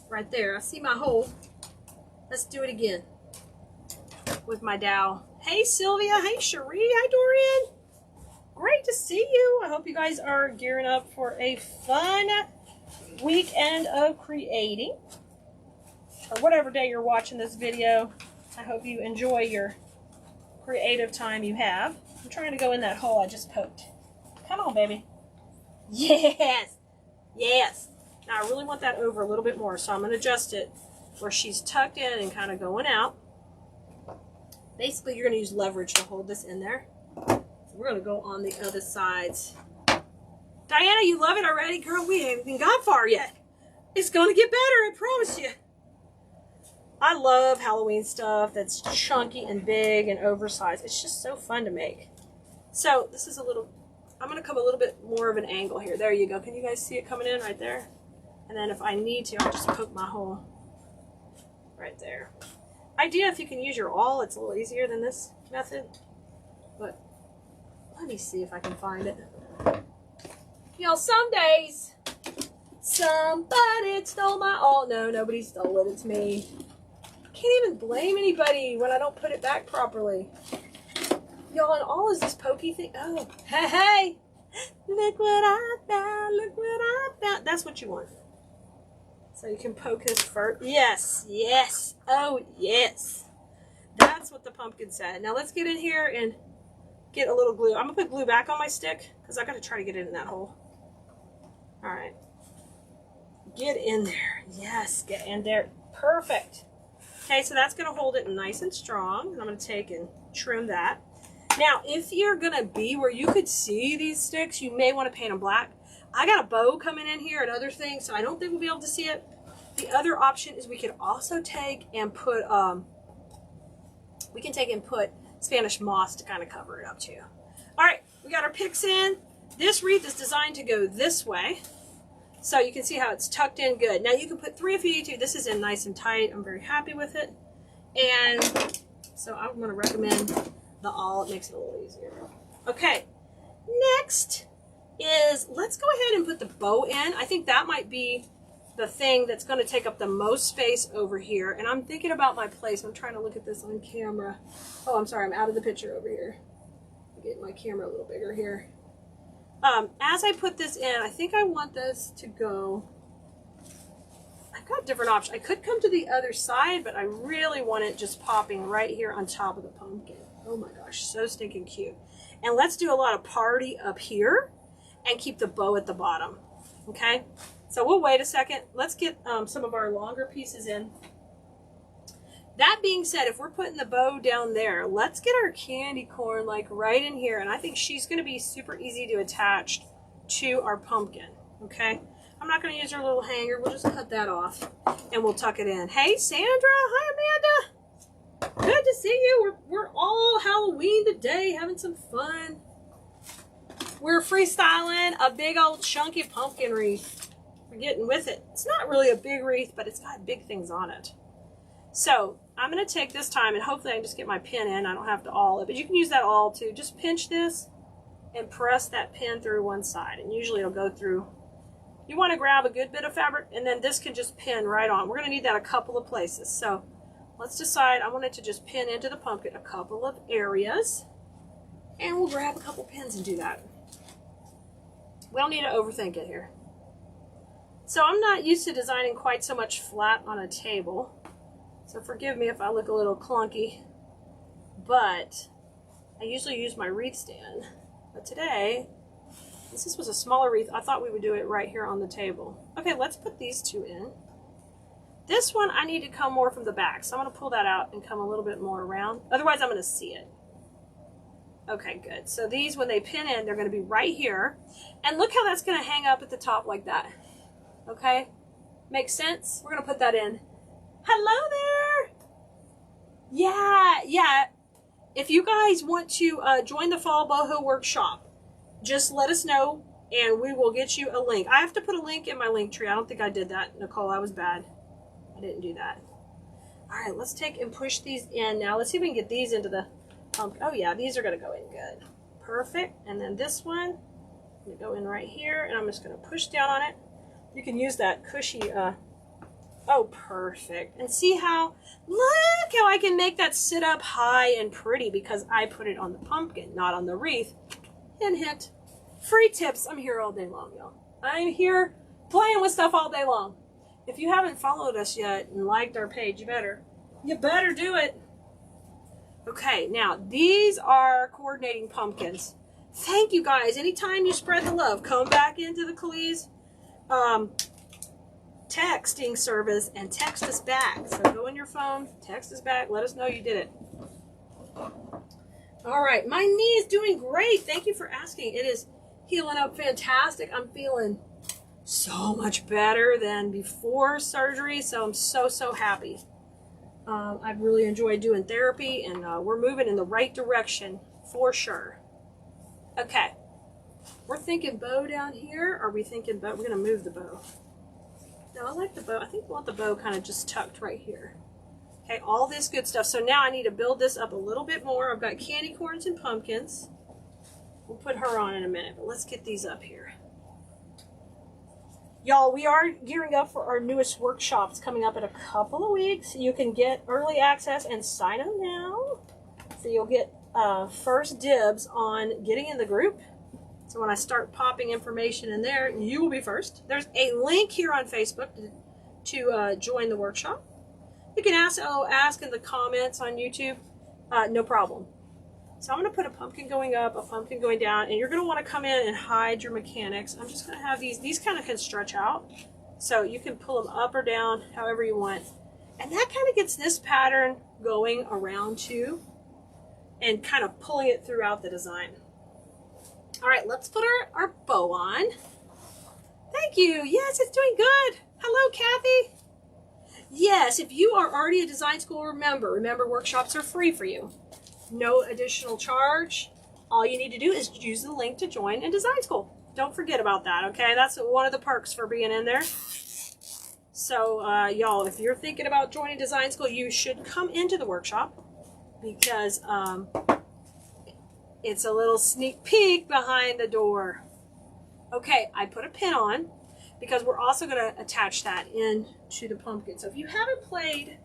right there, I see my hole. Let's do it again with my dowel. Hey, Sylvia. Hey, Cherie. Hi, Dorian. Great to see you. I hope you guys are gearing up for a fun weekend of creating, or whatever day you're watching this video. I hope you enjoy your creative time you have. I'm trying to go in that hole I just poked. Come on, baby. Yes. Yes. Now, I really want that over a little bit more, so I'm going to adjust it where she's tucked in and kind of going out. Basically, you're going to use leverage to hold this in there. We're going to go on the other sides. Diana, you love it already? Girl, we haven't even got far yet. It's going to get better, I promise you. I love Halloween stuff that's chunky and big and oversized. It's just so fun to make. So this is a little, I'm going to come a little bit more of an angle here. There you go. Can you guys see it coming in right there? And then if I need to, I'll just poke my hole right there. Idea if you can use your awl, it's a little easier than this method. But let me see if I can find it. You know, some days somebody stole my awl. No, nobody stole it. It's me. Can't even blame anybody when I don't put it back properly. Y'all, and all is this pokey thing. Oh, hey, hey. Look what I found. Look what I found. That's what you want. So you can poke this first. Yes, yes. Oh, yes. That's what the pumpkin said. Now let's get in here and get a little glue. I'm going to put glue back on my stick because I got to try to get it in that hole. All right. Get in there. Yes, get in there. Perfect. Okay, so that's going to hold it nice and strong. And I'm going to take and trim that. Now, if you're going to be where you could see these sticks, you may want to paint them black. I got a bow coming in here and other things, so I don't think we'll be able to see it. The other option is we could also take and put, Spanish moss to kind of cover it up too. All right, we got our picks in. This wreath is designed to go this way. So you can see how it's tucked in good. Now you can put 3 if you need to. This is in nice and tight. I'm very happy with it. And so I'm going to recommend the awl. It makes it a little easier. Okay, next is let's go ahead and put the bow in. I think that might be the thing that's going to take up the most space over here. And I'm thinking about my place. I'm trying to look at this on camera. Oh, I'm sorry. I'm out of the picture over here. I'm getting my camera a little bigger here. As I put this in, I think I want this to go, I've got different options. I could come to the other side, but I really want it just popping right here on top of the pumpkin. Oh my gosh, so stinking cute. And let's do a lot of party up here and keep the bow at the bottom. Okay, so we'll wait a second. Let's get some of our longer pieces in. That being said, if we're putting the bow down there, let's get our candy corn like right in here. And I think she's going to be super easy to attach to our pumpkin. Okay, I'm not going to use her little hanger. We'll just cut that off and we'll tuck it in. Hey, Sandra. Hi, Amanda. Good to see you. We're all Halloween today, having some fun. We're freestyling a big old chunky pumpkin wreath. We're getting with it. It's not really a big wreath, but it's got big things on it. So I'm going to take this time and hopefully I can just get my pin in. I don't have to awl it, but you can use that awl too. Just pinch this and press that pin through one side, and usually it'll go through. You want to grab a good bit of fabric, and then this can just pin right on. We're going to need that a couple of places. So let's decide. I want it to just pin into the pumpkin a couple of areas, and we'll grab a couple pins and do that. We don't need to overthink it here. So I'm not used to designing quite so much flat on a table. So forgive me if I look a little clunky, but I usually use my wreath stand. But today, since this was a smaller wreath, I thought we would do it right here on the table. Okay, let's put these two in. This one, I need to come more from the back, so I'm going to pull that out and come a little bit more around. Otherwise, I'm going to see it. Okay, good. So these, when they pin in, they're going to be right here. And look how that's going to hang up at the top like that. Okay? Makes sense? We're going to put that in. Hello there! Yeah. If you guys want to join the Fall Boho Workshop, just let us know and we will get you a link. I have to put a link in my link tree. I don't think I did that, Nicole. I was bad. I didn't do that. All right, let's take and push these in now. Let's see if we can get these into the pumpkin. Oh yeah, these are going to go in good. Perfect. And then this one, I'm going to go in right here, and I'm just going to push down on it. You can use that cushy, oh, perfect. And see how, look how I can make that sit up high and pretty because I put it on the pumpkin, not on the wreath. Hint, hint. Free tips. I'm here all day long, y'all. I'm here playing with stuff all day long. If you haven't followed us yet and liked our page, you better do it. Okay, now these are coordinating pumpkins. Thank you guys. Anytime you spread the love, come back into the Keleas texting service and text us back. So go in your phone, text us back, let us know you did it. All right, my knee is doing great. Thank you for asking. It is healing up fantastic. I'm feeling so much better than before surgery, so I'm so happy. I've really enjoyed doing therapy, and we're moving in the right direction for sure. Okay, we're thinking bow down here. Are we thinking bow? We're gonna move the bow. No, I like the bow. I think we want the bow kind of just tucked right here. Okay, all this good stuff. So now I need to build this up a little bit more. I've got candy corns and pumpkins. We'll put her on in a minute, but let's get these up here. Y'all, we are gearing up for our newest workshops coming up in a couple of weeks. You can get early access and sign up now. So you'll get first dibs on getting in the group. So when I start popping information in there, you will be first. There's a link here on Facebook to join the workshop. You can ask in the comments on YouTube. No problem. So I'm going to put a pumpkin going up, a pumpkin going down, and you're going to want to come in and hide your mechanics. I'm just going to have these kind of can stretch out. So you can pull them up or down, however you want. And that kind of gets this pattern going around too, and kind of pulling it throughout the design. All right, let's put our bow on. Thank you. Yes, it's doing good. Hello, Kathy. Yes, if you are already a design school member, remember workshops are free for you. No additional charge. All you need to do is use the link to join in design school. Don't forget about that, okay? That's one of the perks for being in there. So, y'all, if you're thinking about joining design school, you should come into the workshop because it's a little sneak peek behind the door. Okay, I put a pin on because we're also going to attach that into the pumpkin. So if you haven't played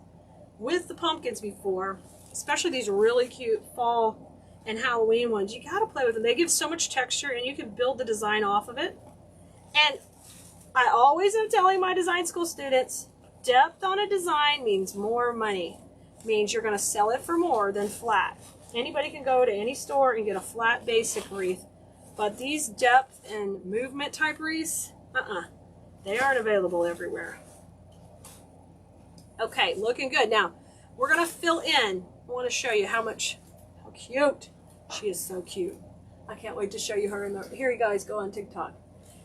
with the pumpkins before, especially these really cute fall and Halloween ones, you got to play with them. They give so much texture and you can build the design off of it. And I always am telling my design school students, depth on a design means more money. Means you're going to sell it for more than flat. Anybody can go to any store and get a flat basic wreath. But these depth and movement type wreaths, they aren't available everywhere. Okay, looking good. Now, we're going to fill in. I want to show you how cute. She is so cute. I can't wait to show you her. Here you guys go on TikTok.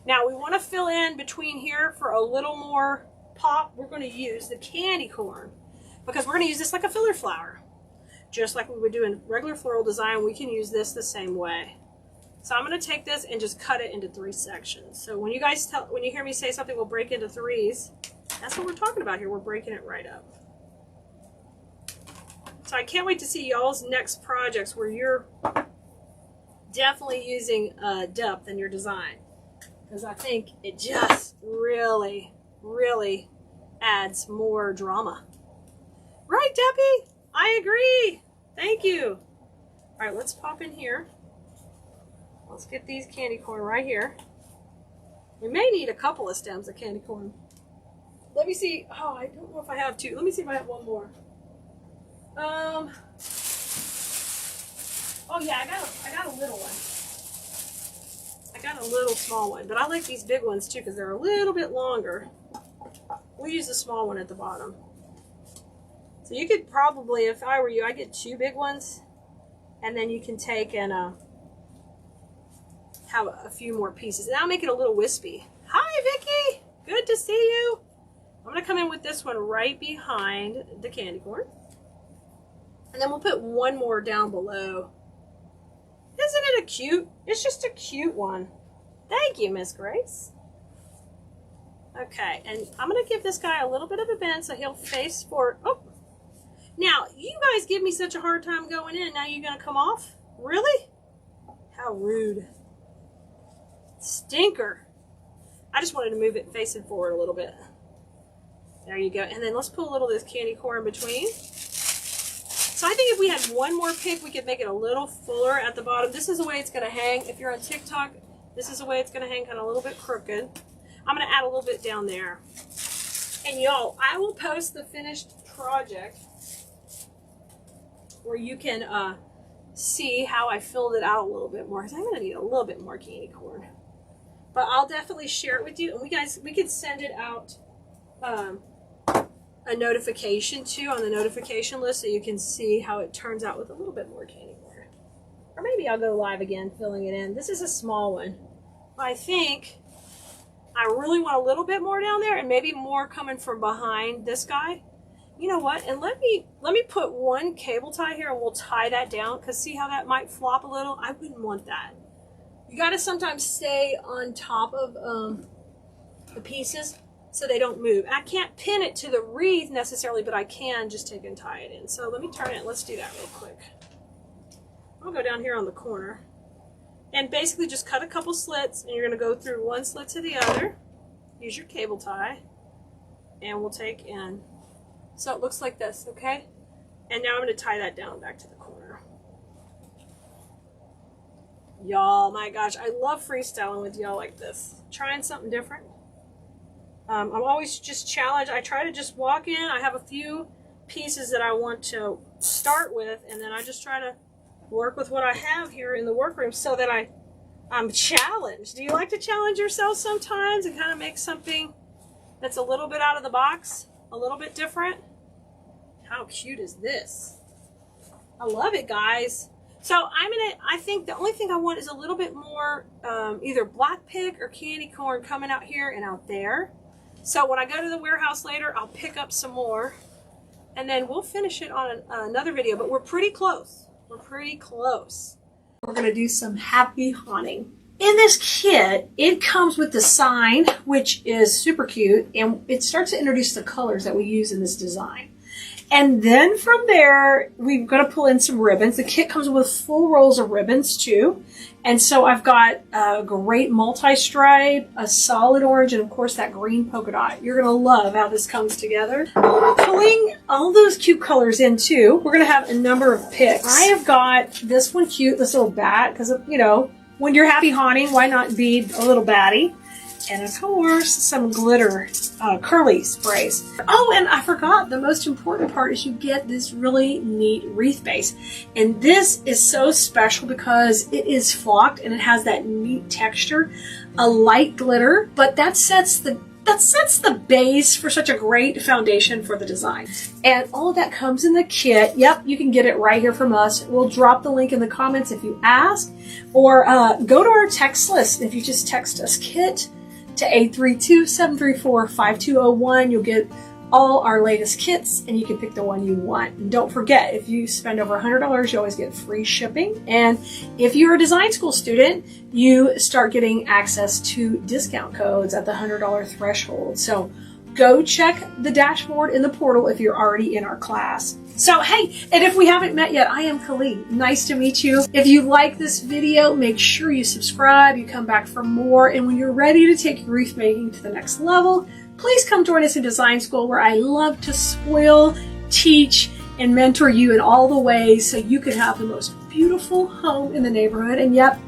Now, we want to fill in between here for a little more pop. We're going to use the candy corn because we're going to use this like a filler flower. Just like we would do in regular floral design, we can use this the same way. So I'm going to take this and just cut it into 3 sections. So when you hear me say something will break into 3s, that's what we're talking about here. We're breaking it right up. So I can't wait to see y'all's next projects where you're definitely using depth in your design. Because I think it just really, really adds more drama. Right, Debbie? I agree. Thank you. All right, let's pop in here. Let's get these candy corn right here. We may need a couple of stems of candy corn. Let me see. Oh, I don't know if I have 2. Let me see if I have 1 more. Oh yeah, I got a little one. I got a little small one, but I like these big ones too because they're a little bit longer. We'll use the small one at the bottom. So you could probably, if I were you, I'd get 2 big ones, and then you can take and have a few more pieces. And that'll make it a little wispy. Hi, Vicky. Good to see you. I'm going to come in with this one right behind the candy corn. And then we'll put one more down below. Isn't it a cute? It's just a cute one. Thank you, Miss Grace. Okay, and I'm going to give this guy a little bit of a bend so he'll face forward. Oh, now you guys give me such a hard time going in. Now you're going to come off? Really? How rude. Stinker. I just wanted to move it facing forward a little bit. There you go. And then let's put a little of this candy corn in between. So I think if we had one more pick, we could make it a little fuller at the bottom. This is the way it's going to hang. If you're on TikTok, this is the way it's going to hang, kind of a little bit crooked. I'm going to add a little bit down there. And y'all, I will post the finished project where you can see how I filled it out a little bit more. Because I'm going to need a little bit more candy corn. But I'll definitely share it with you. And we could send it out a notification too on the notification list so you can see how it turns out with a little bit more candy corn. Or maybe I'll go live again filling it in. This is a small one. I think I really want a little bit more down there and maybe more coming from behind this guy. You know what? And let me put one cable tie here and we'll tie that down because see how that might flop a little? I wouldn't want that. You got to sometimes stay on top of the pieces so they don't move. I can't pin it to the wreath necessarily, but I can just take and tie it in. So let me turn it. Let's do that real quick. I'll go down here on the corner. And basically just cut a couple slits and you're going to go through one slit to the other. Use your cable tie. And we'll take in. So it looks like this, okay? And now I'm going to tie that down back to the corner. Y'all, my gosh, I love freestyling with y'all like this. Trying something different. I'm always just challenged. I try to just walk in. I have a few pieces that I want to start with. And then I just try to work with what I have here in the workroom so that I'm challenged. Do you like to challenge yourself sometimes and kind of make something that's a little bit out of the box, a little bit different? How cute is this? I love it, guys. So I think the only thing I want is a little bit more either black pick or candy corn coming out here and out there. So when I go to the warehouse later, I'll pick up some more and then we'll finish it on another video, but we're pretty close. We're pretty close. We're going to do some happy haunting. In this kit, it comes with the sign, which is super cute, and it starts to introduce the colors that we use in this design. And then from there, we're going to pull in some ribbons. The kit comes with full rolls of ribbons too. And so I've got a great multi-stripe, a solid orange, and of course that green polka dot. You're going to love how this comes together. Pulling all those cute colors in too, we're going to have a number of picks. I have got this one cute, this little bat, because, you know, when you're happy haunting, why not be a little batty? And of course, some glitter curly sprays. Oh, and I forgot, the most important part is you get this really neat wreath base. And this is so special because it is flocked and it has that neat texture, a light glitter, but that sets the base for such a great foundation for the design. And all of that comes in the kit. Yep, you can get it right here from us. We'll drop the link in the comments if you ask, or go to our text list. If you just text us KIT to 832-734-5201, you'll get all our latest kits and you can pick the one you want. And don't forget, if you spend over $100, you always get free shipping. And if you're a design school student, you start getting access to discount codes at the $100 threshold. So go check the dashboard in the portal if you're already in our class. So hey, and if we haven't met yet, I am Kelea. Nice to meet you. If you like this video, make sure you subscribe, you come back for more, and when you're ready to take your wreath making to the next level, please come join us in design school where I love to spoil, teach, and mentor you in all the ways so you can have the most beautiful home in the neighborhood. And yep,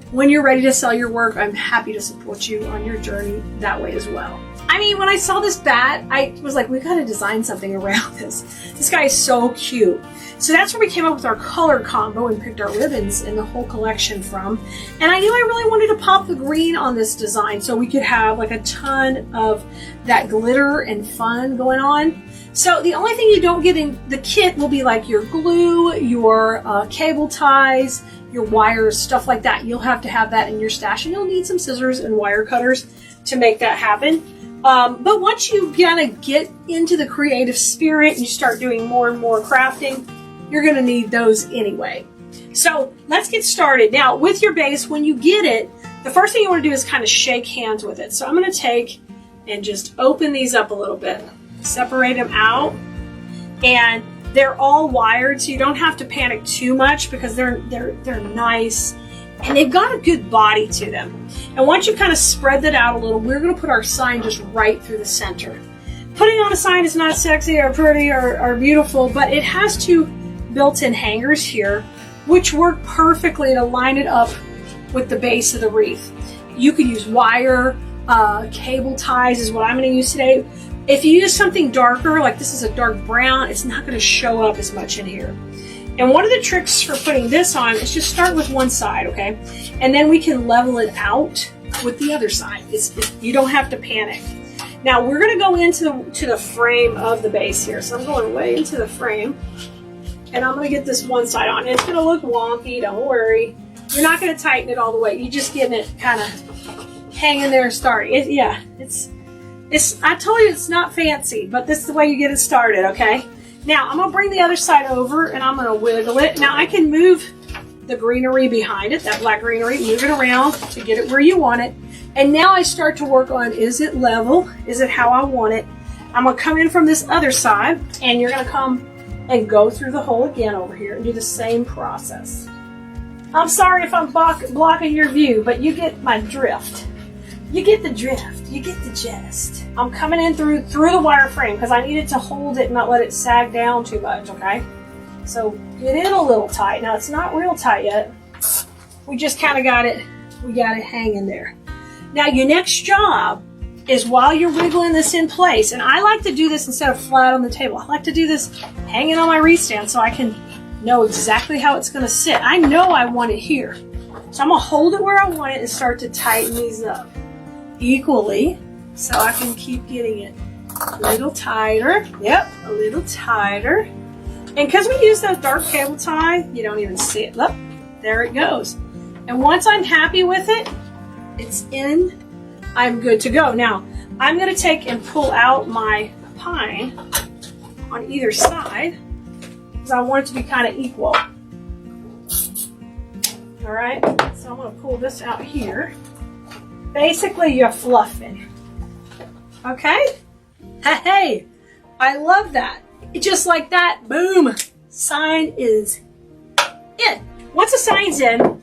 when you're ready to sell your work, I'm happy to support you on your journey that way as well. I mean, when I saw this bat, I was like, we got to design something around this. This guy is so cute. So that's where we came up with our color combo and picked our ribbons in the whole collection from. And I knew I really wanted to pop the green on this design so we could have like a ton of that glitter and fun going on. So the only thing you don't get in the kit will be like your glue, your cable ties, your wires, stuff like that. You'll have to have that in your stash, and you'll need some scissors and wire cutters to make that happen. But once you kind of get into the creative spirit and you start doing more and more crafting, you're going to need those anyway. So let's get started. Now with your base, when you get it, the first thing you want to do is kind of shake hands with it. So I'm going to take and just open these up a little bit, separate them out, and they're all wired, so you don't have to panic too much because they're nice and they've got a good body to them. And once you kind of spread that out a little, we're going to put our sign just right through the center. Putting on a sign is not sexy or pretty or beautiful, but it has two built-in hangers here, which work perfectly to line it up with the base of the wreath. You could use wire, cable ties is what I'm going to use today. If you use something darker, like this is a dark brown, it's not going to show up as much in here. And one of the tricks for putting this on is just start with one side, okay? And then we can level it out with the other side. You don't have to panic. Now we're going to go into the frame of the base here. So I'm going way into the frame, and I'm going to get this one side on. It's going to look wonky, don't worry. You're not going to tighten it all the way. You're just getting it kind of hanging there starting. I told you it's not fancy, but this is the way you get it started, okay? Now, I'm going to bring the other side over, and I'm going to wiggle it. Now, I can move the greenery behind it, that black greenery, move it around to get it where you want it. And now I start to work on, is it level? Is it how I want it? I'm going to come in from this other side, and you're going to come and go through the hole again over here and do the same process. I'm sorry if I'm blocking your view, but you get my drift. You get the drift. You get the gist. I'm coming in through the wire frame because I needed to hold it and not let it sag down too much, okay? So get it a little tight. Now it's not real tight yet. We just kind of got it hanging there. Now your next job is while you're wiggling this in place, and I like to do this instead of flat on the table. I like to do this hanging on my wreath stand so I can know exactly how it's going to sit. I know I want it here. So I'm going to hold it where I want it and start to tighten these up equally so I can keep getting it a little tighter. Yep, a little tighter. And because we use that dark cable tie, you don't even see it. Look, there it goes. And once I'm happy with it, it's in, I'm good to go. Now, I'm going to take and pull out my pine on either side because I want it to be kind of equal. All right, so I'm going to pull this out here. Basically, you're fluffing. Okay? Hey, I love that. Just like that, boom, sign is in. Once the sign's in,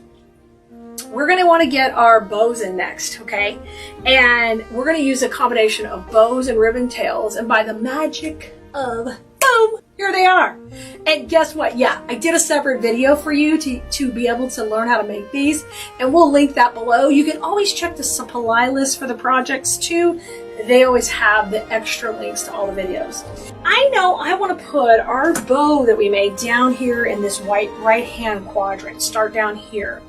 we're going to want to get our bows in next, okay? And we're going to use a combination of bows and ribbon tails, and by the magic of boom, here they are. And guess what? Yeah, I did a separate video for you to be able to learn how to make these, and we'll link that below. You can always check the supply list for the projects too. They always have the extra links to all the videos. I know I want to put our bow that we made down here in this white right-hand quadrant. Start down here.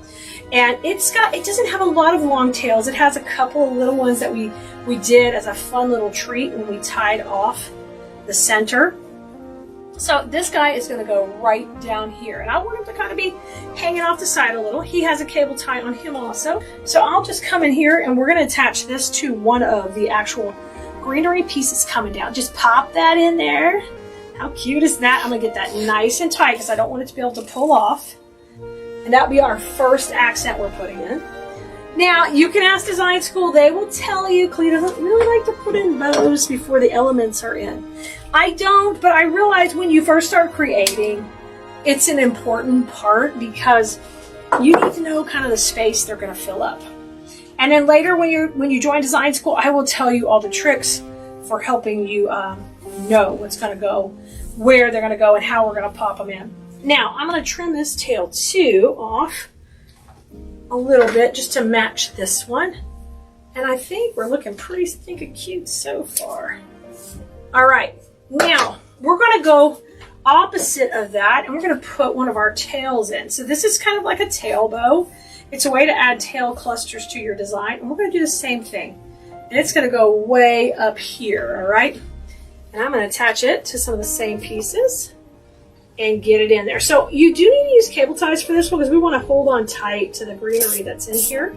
And it doesn't have a lot of long tails. It has a couple of little ones that we did as a fun little treat when we tied off the center. So this guy is going to go right down here, and I want him to kind of be hanging off the side a little. He has a cable tie on him also. So I'll just come in here, and we're going to attach this to one of the actual greenery pieces coming down. Just pop that in there. How cute is that? I'm going to get that nice and tight because I don't want it to be able to pull off. And that'll be our first accent we're putting in. Now, you can ask design school. They will tell you Kelea doesn't really like to put in bows before the elements are in. I don't, but I realize when you first start creating, it's an important part because you need to know kind of the space they're going to fill up. And then later when you join design school, I will tell you all the tricks for helping you know what's going to go, where they're going to go, and how we're going to pop them in. Now, I'm going to trim this tail too off a little bit just to match this one. And I think we're looking pretty stinking cute so far. All right, now we're going to go opposite of that, and we're going to put one of our tails in. So this is kind of like a tail bow. It's a way to add tail clusters to your design, and we're going to do the same thing. And it's going to go way up here, all right? And I'm going to attach it to some of the same pieces and get it in there. So you do need to use cable ties for this one because we want to hold on tight to the greenery that's in here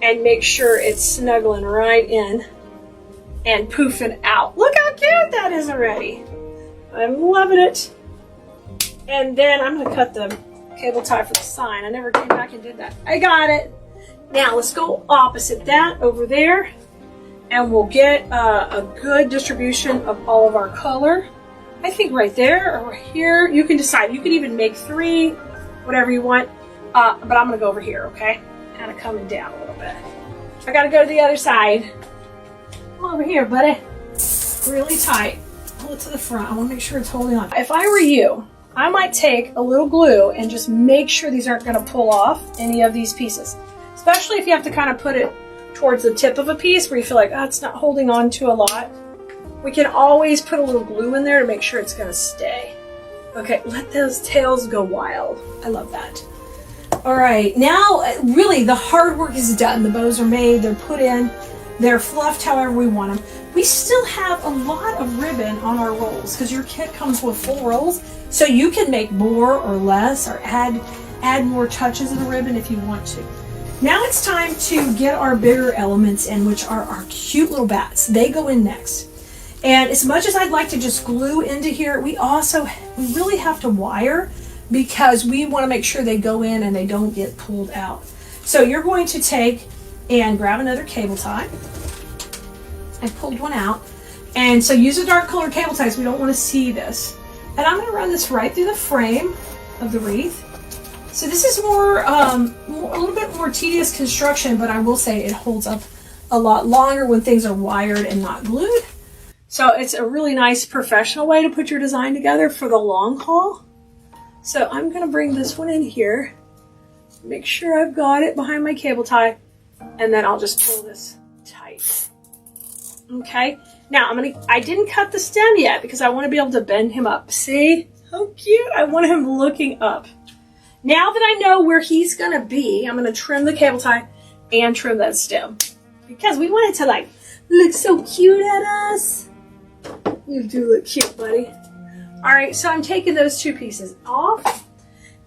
and make sure it's snuggling right in and poofing out. Look how cute that is already. I'm loving it. And then I'm going to cut the cable tie for the sign. I never came back and did that. I got it. Now let's go opposite that over there, and we'll get a good distribution of all of our color. I think right there or here. You can decide. You can even make 3, whatever you want. But I'm going to go over here, okay? Kind of coming down a little bit. I got to go to the other side. Come over here, buddy. Really tight. Pull it to the front. I want to make sure it's holding on. If I were you, I might take a little glue and just make sure these aren't going to pull off any of these pieces. Especially if you have to kind of put it towards the tip of a piece where you feel like, oh, it's not holding on to a lot. We can always put a little glue in there to make sure it's going to stay. Okay, let those tails go wild. I love that. All right, now really the hard work is done. The bows are made, they're put in, they're fluffed however we want them. We still have a lot of ribbon on our rolls because your kit comes with full rolls, so you can make more or less or add more touches of the ribbon if you want to. Now it's time to get our bigger elements in, which are our cute little bats. They go in next. And as much as I'd like to just glue into here, we really have to wire because we want to make sure they go in and they don't get pulled out. So you're going to take and grab another cable tie. I pulled one out. And so use a dark colored cable tie, so we don't want to see this. And I'm going to run this right through the frame of the wreath. So this is a little bit more tedious construction, but I will say it holds up a lot longer when things are wired and not glued. So it's a really nice professional way to put your design together for the long haul. So I'm going to bring this one in here, make sure I've got it behind my cable tie, and then I'll just pull this tight. Okay, now I didn't cut the stem yet because I want to be able to bend him up. See how cute? I want him looking up. Now that I know where he's going to be, I'm going to trim the cable tie and trim that stem because we want it to like look so cute at us. You do look cute, buddy. All right, so I'm taking those 2 pieces off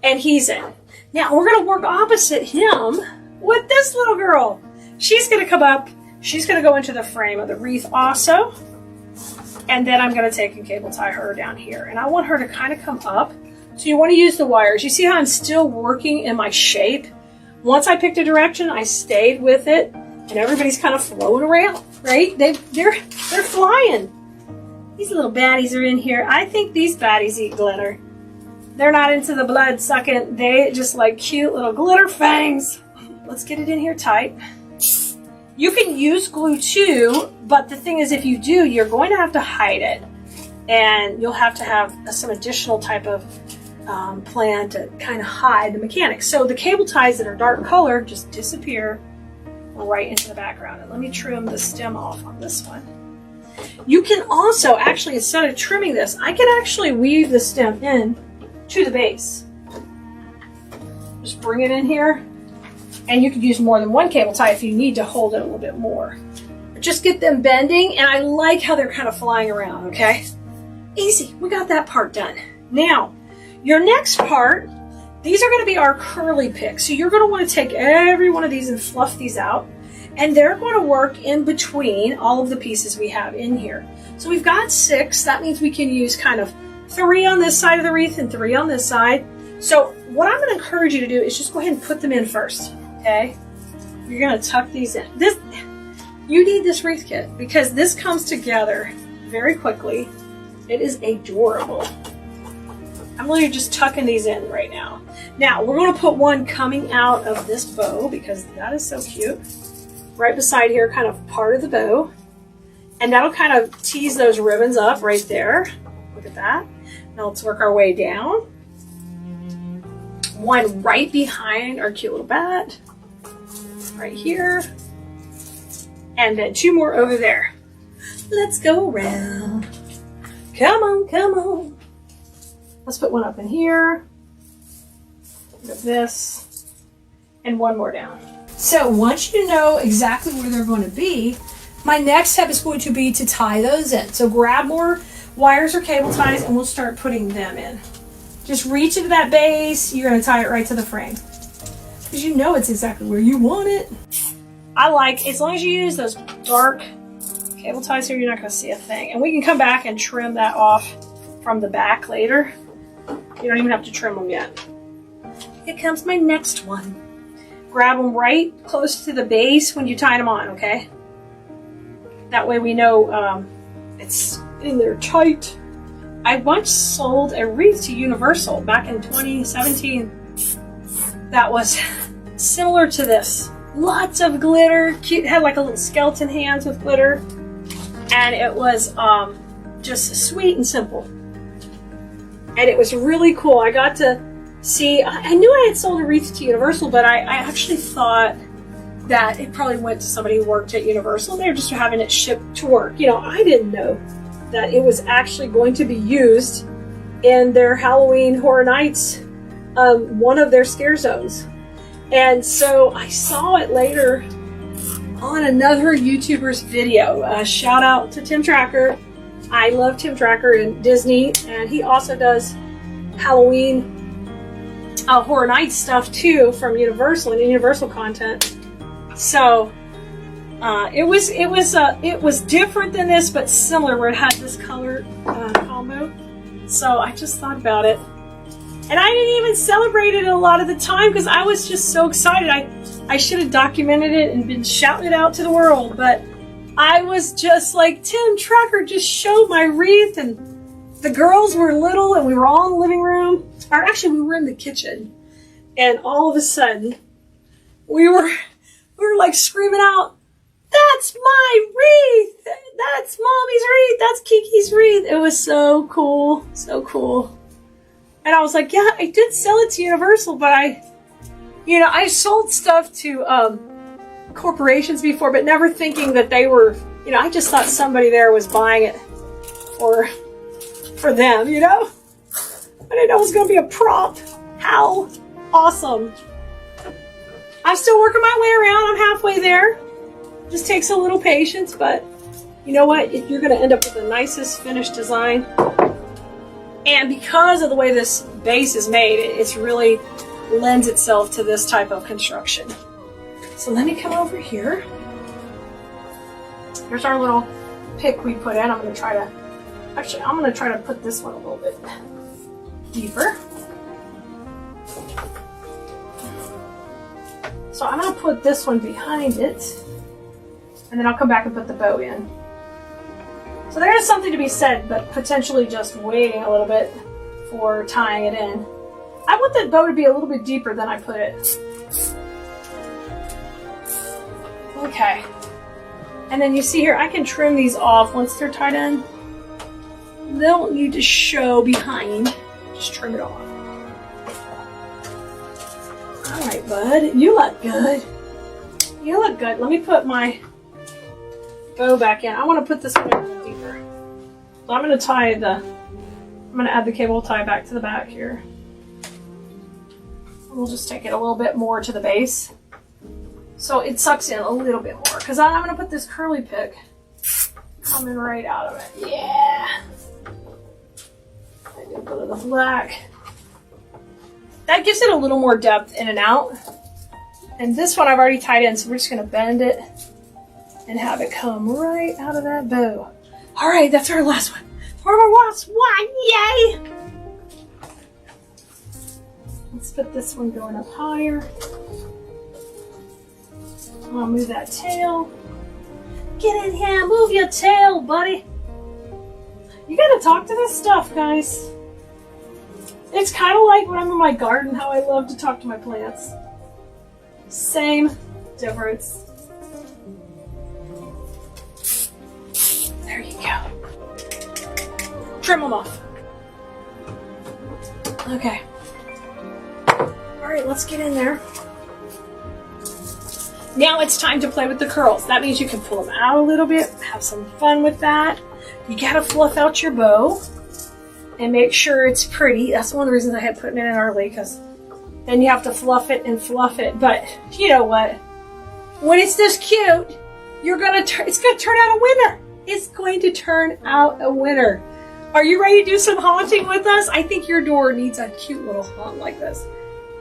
and he's in. Now we're going to work opposite him with this little girl. She's going to come up. She's going to go into the frame of the wreath also. And then I'm going to take and cable tie her down here. And I want her to kind of come up. So you want to use the wires. You see how I'm still working in my shape? Once I picked a direction, I stayed with it. And everybody's kind of floating around, right? They're flying. These little baddies are in here. I think these baddies eat glitter. They're not into the blood sucking. They just like cute little glitter fangs. Let's get it in here tight. You can use glue too, but the thing is if you do, you're going to have to hide it. And you'll have to have some additional type of plan to kind of hide the mechanics. So the cable ties that are dark color just disappear right into the background. And let me trim the stem off on this one. You can also actually, instead of trimming this, I can actually weave the stem in to the base. Just bring it in here. And you could use more than one cable tie if you need to hold it a little bit more. Just get them bending, and I like how they're kind of flying around, okay? Easy, we got that part done. Now, your next part, these are gonna be our curly picks. So you're gonna wanna take every one of these and fluff these out, and they're gonna work in between all of the pieces we have in here. So we've got 6, that means we can use kind of 3 on this side of the wreath and 3 on this side. So what I'm gonna encourage you to do is just go ahead and put them in first, okay? You're gonna tuck these in. You need this wreath kit because this comes together very quickly. It is adorable. I'm literally just tucking these in right now. Now, we're going to put one coming out of this bow because that is so cute. Right beside here, kind of part of the bow. And that'll kind of tease those ribbons up right there. Look at that. Now let's work our way down. One right behind our cute little bat. Right here. And then 2 more over there. Let's go around. Come on, come on. Let's put one up in here. Look at this. And 1 more down. So once you know exactly where they're going to be, my next step is going to be to tie those in. So grab more wires or cable ties and we'll start putting them in. Just reach into that base. You're going to tie it right to the frame. Because you know it's exactly where you want it. I like, as long as you use those dark Cable ties here, you're not going to see a thing. And we can come back and trim that off from the back later. You don't even have to trim them yet. Here comes my next one. Grab them right close to the base when you tie them on, okay? That way we know it's in there tight. I once sold a wreath to Universal back in 2017 that was similar to this. Lots of glitter, cute, had like a little skeleton hands with glitter, and it was just sweet and simple. And it was really cool. I got to see, I knew I had sold a wreath to Universal, but I actually thought that it probably went to somebody who worked at Universal. They were just having it shipped to work. You know, I didn't know that it was actually going to be used in their Halloween Horror Nights, one of their scare zones. And so I saw it later on another YouTuber's video. Shout out to Tim Tracker. I love Tim Tracker and Disney, and he also does Halloween Horror Nights stuff too from Universal and Universal content. So it was different than this, but similar, where it had this color combo. So I just thought about it, and I didn't even celebrate it a lot of the time because I was just so excited. I should have documented it and been shouting it out to the world, but I was just like, Tim Tracker just showed my wreath, and the girls were little, and we were all in the living room, or actually we were in the kitchen, and all of a sudden we were like screaming out, "That's my wreath! That's Mommy's wreath! That's Kiki's wreath!" It was so cool, so cool. And I was like, yeah, I did sell it to Universal, but I sold stuff to corporations before, but never thinking that they were, I just thought somebody there was buying it for them, I didn't know it was going to be a prop. How awesome. I'm still working my way around. I'm halfway there. Just takes a little patience, but you know what? You're going to end up with the nicest finished design. And because of the way this base is made, it's really lends itself to this type of construction. So let me come over here. Here's our little pick we put in. I'm going to try to put this one a little bit deeper. So I'm going to put this one behind it, and then I'll come back and put the bow in. So there is something to be said, but potentially just waiting a little bit for tying it in. I want the bow to be a little bit deeper than I put it. Okay. And then you see here, I can trim these off once they're tied in. They don't need to show behind. Just trim it off. Alright, bud. You look good. You look good. Let me put my bow back in. I want to put this one in a little deeper. So I'm going to add the cable tie back to the back here. We'll just take it a little bit more to the base, so it sucks in a little bit more, because I'm going to put this curly pick coming right out of it. Yeah. Maybe a bit of the black. That gives it a little more depth in and out. And this one I've already tied in, so we're just going to bend it and have it come right out of that bow. All right, that's our last one. For our last one, yay! Let's put this one going up higher. I'll move that tail. Get in here, move your tail, buddy. You gotta talk to this stuff, guys. It's kind of like when I'm in my garden, how I love to talk to my plants. Same difference. There you go. Trim them off. Okay. Alright, let's get in there. Now it's time to play with the curls. That means you can pull them out a little bit, have some fun with that. You gotta fluff out your bow and make sure it's pretty. That's one of the reasons I had put it in early, because then you have to fluff it and fluff it. But you know what? When it's this cute, it's gonna turn out a winner. It's going to turn out a winner. Are you ready to do some haunting with us? I think your door needs a cute little haunt like this.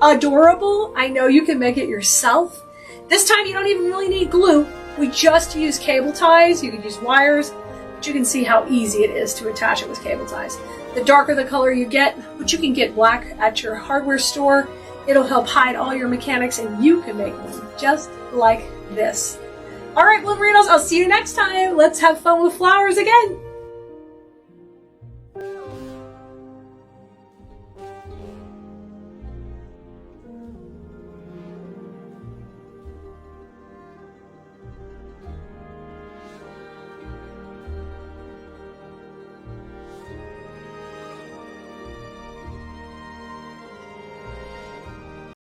Adorable. I know you can make it yourself. This time you don't even really need glue. We just use cable ties. You could use wires, but you can see how easy it is to attach it with cable ties. The darker the color you get, which you can get black at your hardware store, it'll help hide all your mechanics and you can make one just like this. All right, Wolverinos, I'll see you next time. Let's have fun with flowers again.